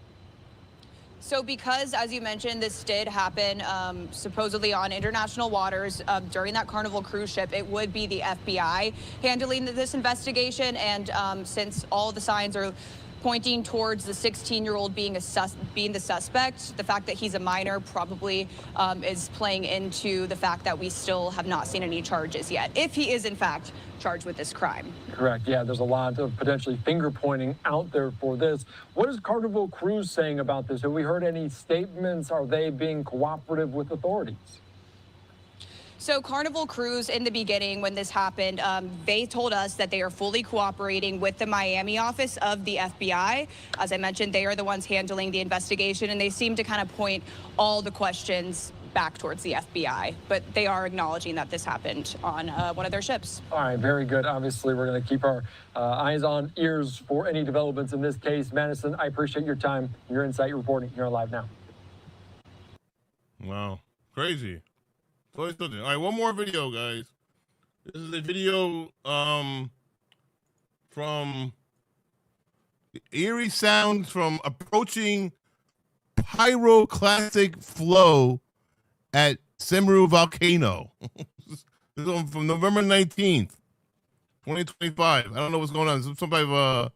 So because, as you mentioned, this did happen supposedly on international waters during that Carnival cruise ship, it would be the FBI handling this investigation. And since all the signs are pointing towards the 16-year-old being the suspect, the fact that he's a minor probably is playing into the fact that we still have not seen any charges yet, if he is in fact charged with this crime. Correct. Yeah, there's a lot of potentially finger pointing out there for this. What is Carnival Cruise saying about this? Have we heard any statements? Are they being cooperative with authorities? So Carnival Cruise, in the beginning when this happened, they told us that they are fully cooperating with the Miami office of the FBI. As I mentioned, they are the ones handling the investigation, and they seem to kind of point all the questions back towards the FBI. But they are acknowledging that this happened on one of their ships. All right, very good. Obviously, we're going to keep our eyes on ears for any developments in this case. Madison, I appreciate your time, your insight, your reporting. You're on Live Now. Wow. Crazy. All right, one more video, guys. This is a video from the eerie sounds from approaching pyroclastic flow at Semeru volcano. This is from November 19th, 2025. I don't know what's going on. Some type of,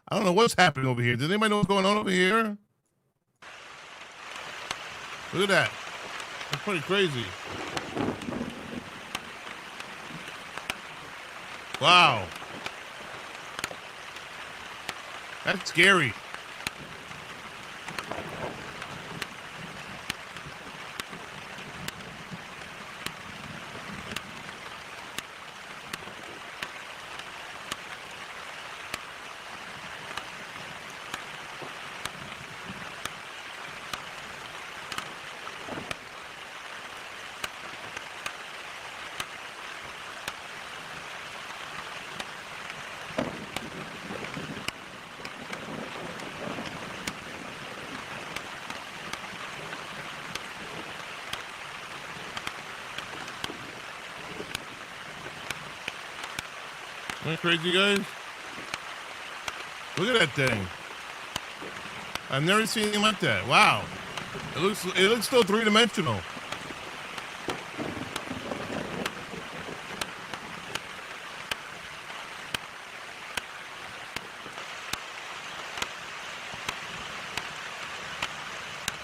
I don't know what's happening over here. Does anybody know what's going on over here? Look at that. That's pretty crazy. Wow. That's scary. Isn't that crazy, guys? Look at that thing. I've never seen anything like that. Wow. It looks still three-dimensional.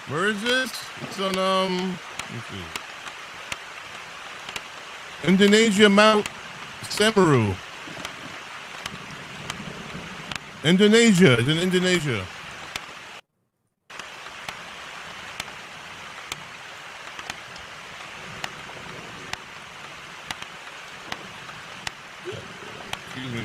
Where is this? It's on let me see. Indonesia, Mount Semeru. Indonesia. It's in Indonesia. Excuse me.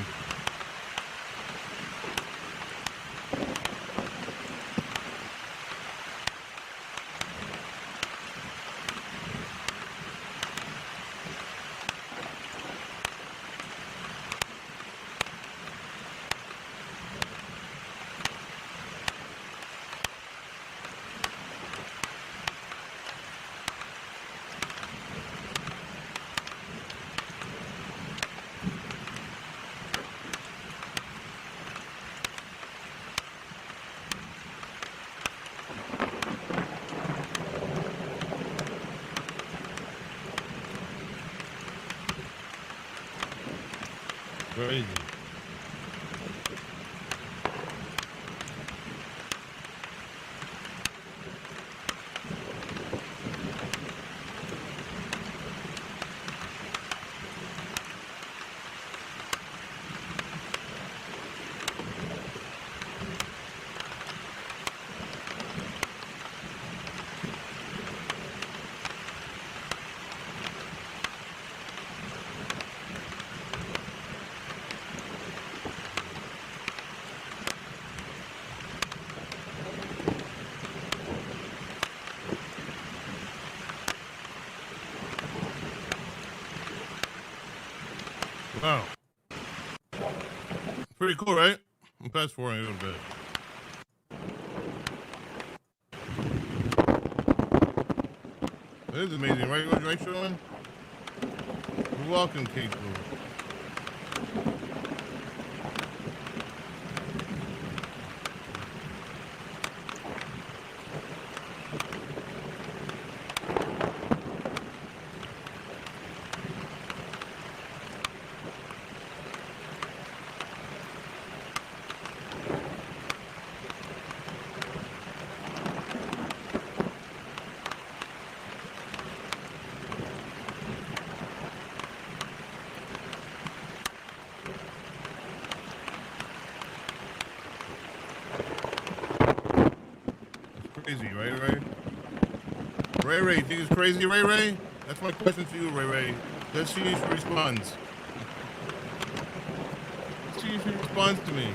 Crazy. Wow. Pretty cool, right? I'm fast forwarding a little bit. It is amazing, right? Right, Sean? You're welcome, Kate Blue. Crazy, right? Ray, you think it's crazy, Ray? That's my question to you, Ray Ray. Let's see if she responds. Let's see if she responds to me.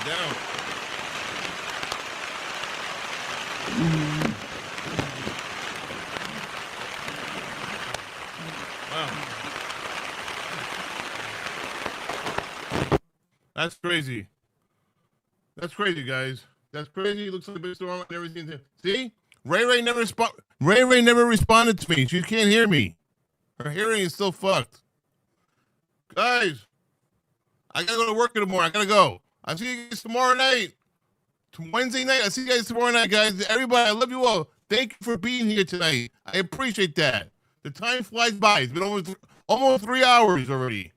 Down. Wow. That's crazy. That's crazy, guys. That's crazy. It looks like a big storm and everything. See? Ray Ray never responded to me. She can't hear me. Her hearing is still fucked. Guys, I gotta go to work in the morning. I gotta go. I'll see you guys tomorrow night. Wednesday night. I'll see you guys tomorrow night, guys. Everybody, I love you all. Thank you for being here tonight. I appreciate that. The time flies by. It's been almost 3 hours already.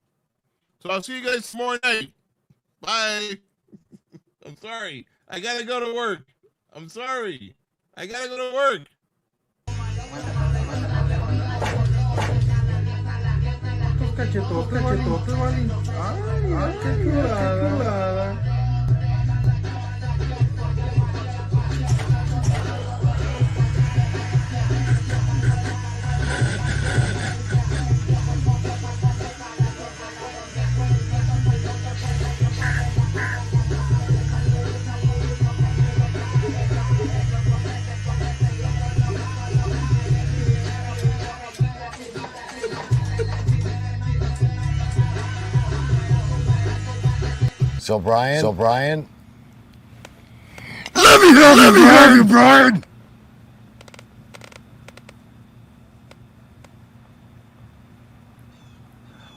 So I'll see you guys tomorrow night. Bye. I'm sorry. I gotta go to work. I'm sorry. I gotta go to work. Cachetote, vale. Ay, qué chulada. So Brian. Let me have you, Brian.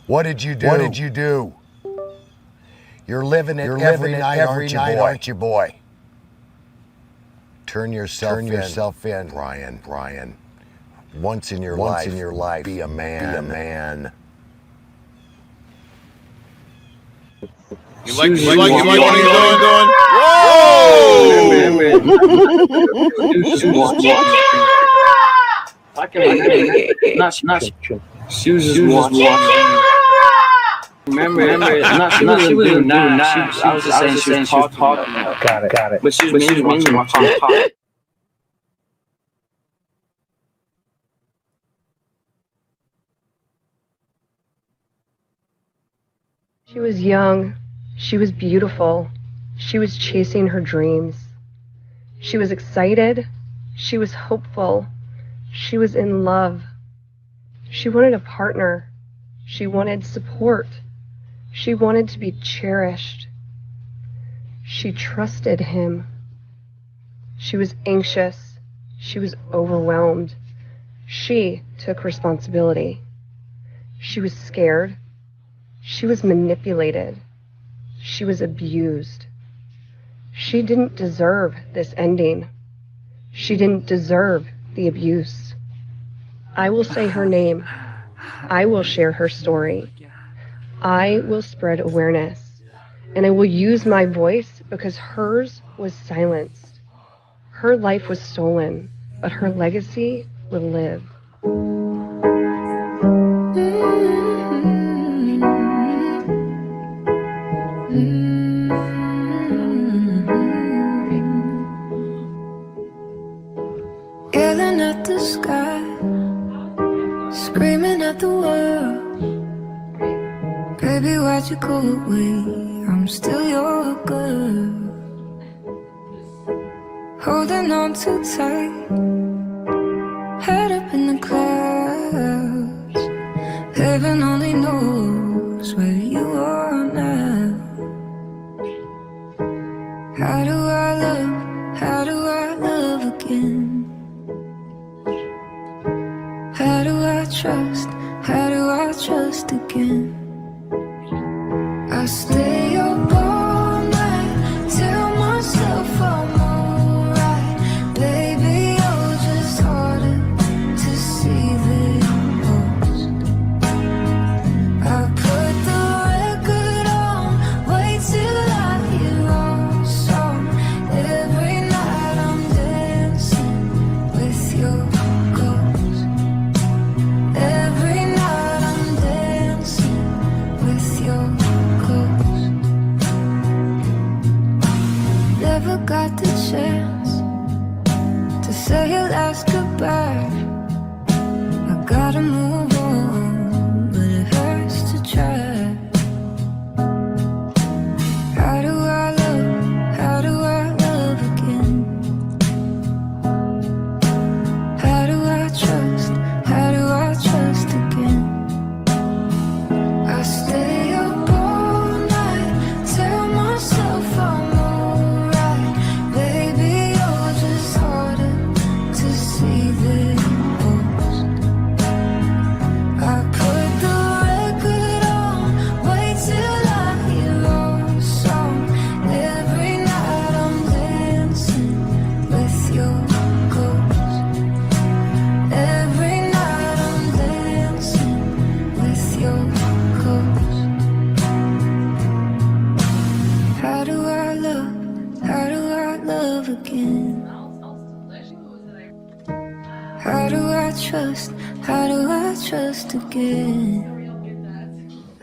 What did you do? You're living it every night, aren't you, boy? Turn yourself in, Brian. Once in your life, be a man. You like what he's doing? Whoa! She was just watching. Remember, she was doing that. I was just saying she was talking. Got it. But she was mainly watching pop. She was young. She was beautiful. She was chasing her dreams. She was excited. She was hopeful. She was in love. She wanted a partner. She wanted support. She wanted to be cherished. She trusted him. She was anxious. She was overwhelmed. She took responsibility. She was scared. She was manipulated. She was abused. She didn't deserve this ending. She didn't deserve the abuse. I will say her name. I will share her story. I will spread awareness. And I will use my voice because hers was silenced. Her life was stolen, but her legacy will live. Yelling at the sky, screaming at the world. Baby, why'd you go away? I'm still your girl. Holding on too tight, head up in the clouds. Heaven only knows where you are now. How do I love again? How do I trust again? I stay up all night say your last goodbye. I gotta move on, but it hurts to try. How do I love again? How do I trust again? I stay up all night, tell myself I'm alright. Baby, you're just harder to see than most. I put the record on, wait till I hear our song. Every night I'm dancing with your ghost. Every night I'm dancing with your ghost. How do I love again? How do I trust again?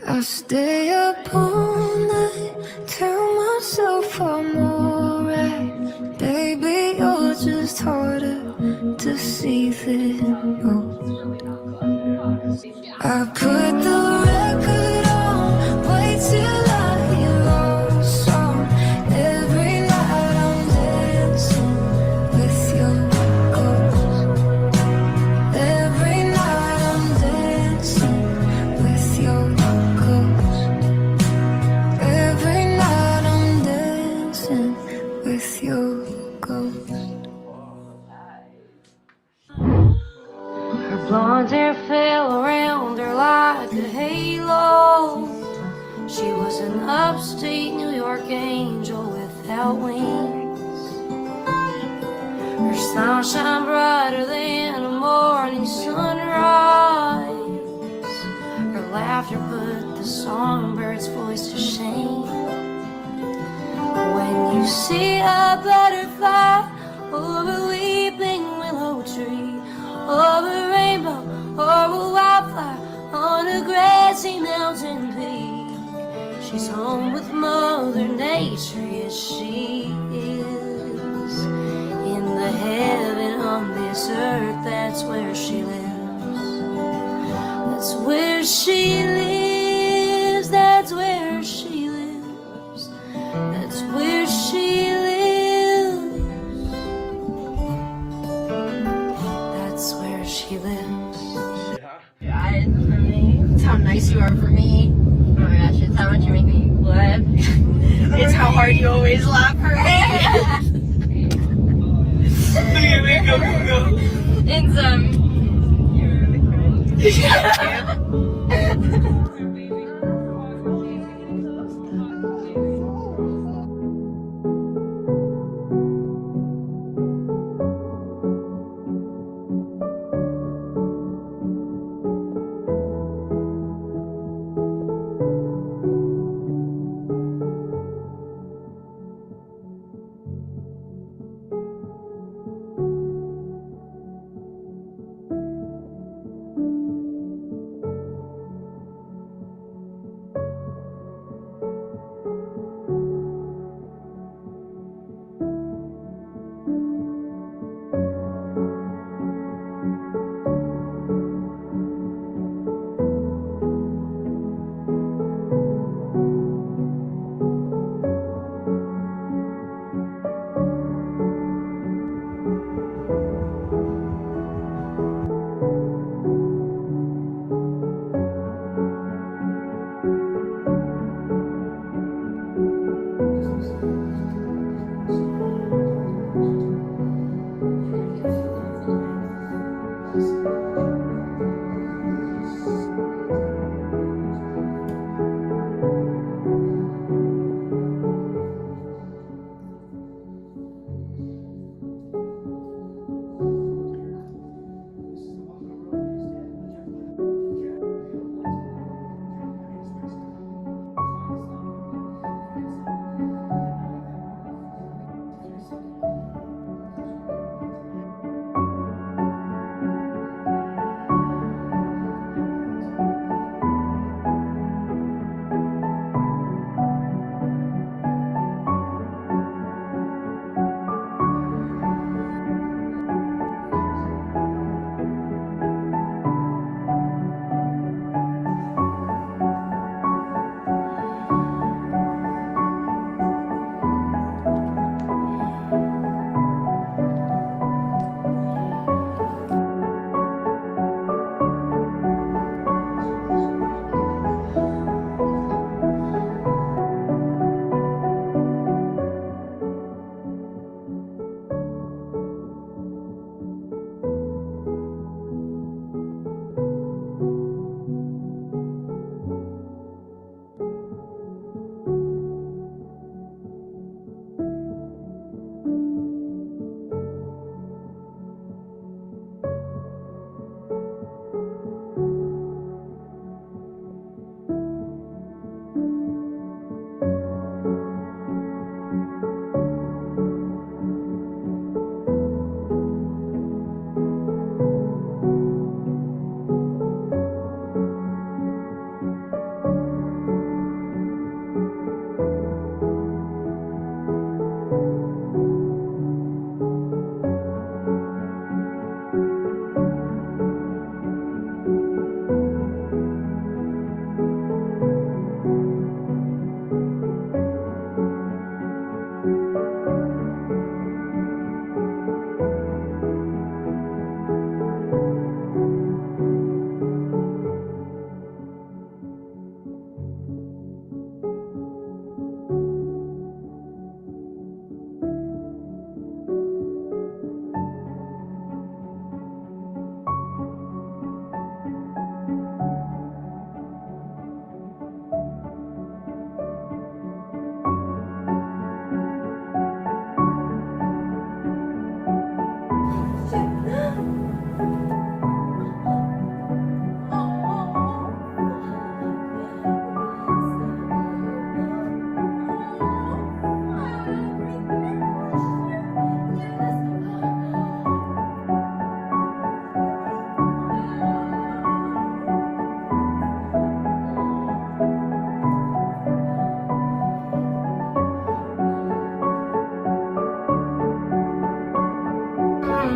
I stay up all night, tell myself I'm alright. Baby, you're just harder to see than most. I put the record on, wait till I hear our song. Every night I'm dancing with your ghost. Every night I'm dancing with your ghost. Every night I'm dancing with your ghost. Her blonde hair fell around her like a halo. She was an upstate New York angel without wings. Her smile shone brighter than a morning sunrise. Her laughter put the songbbird's voice to shame. When you see a butterfly over a weeping willow tree, or a rainbow, or a wildfire on a grassy mountain peak, she's home with Mother Nature, yes she is. In the heaven on this earth, that's where she lives. That's where she lives, that's where she lives. That's where she lives. That's where she lives. God, for me, it's how nice you are for me. Oh my gosh, it's how much you make me laugh. It's how hard you always laugh for me. Okay, go. It's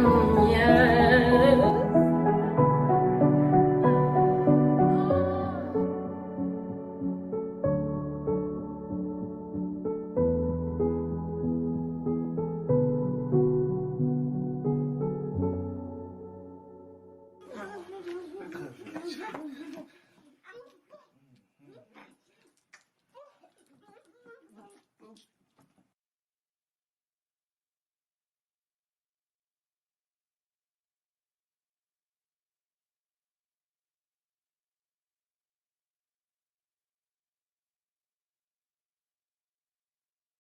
Yeah.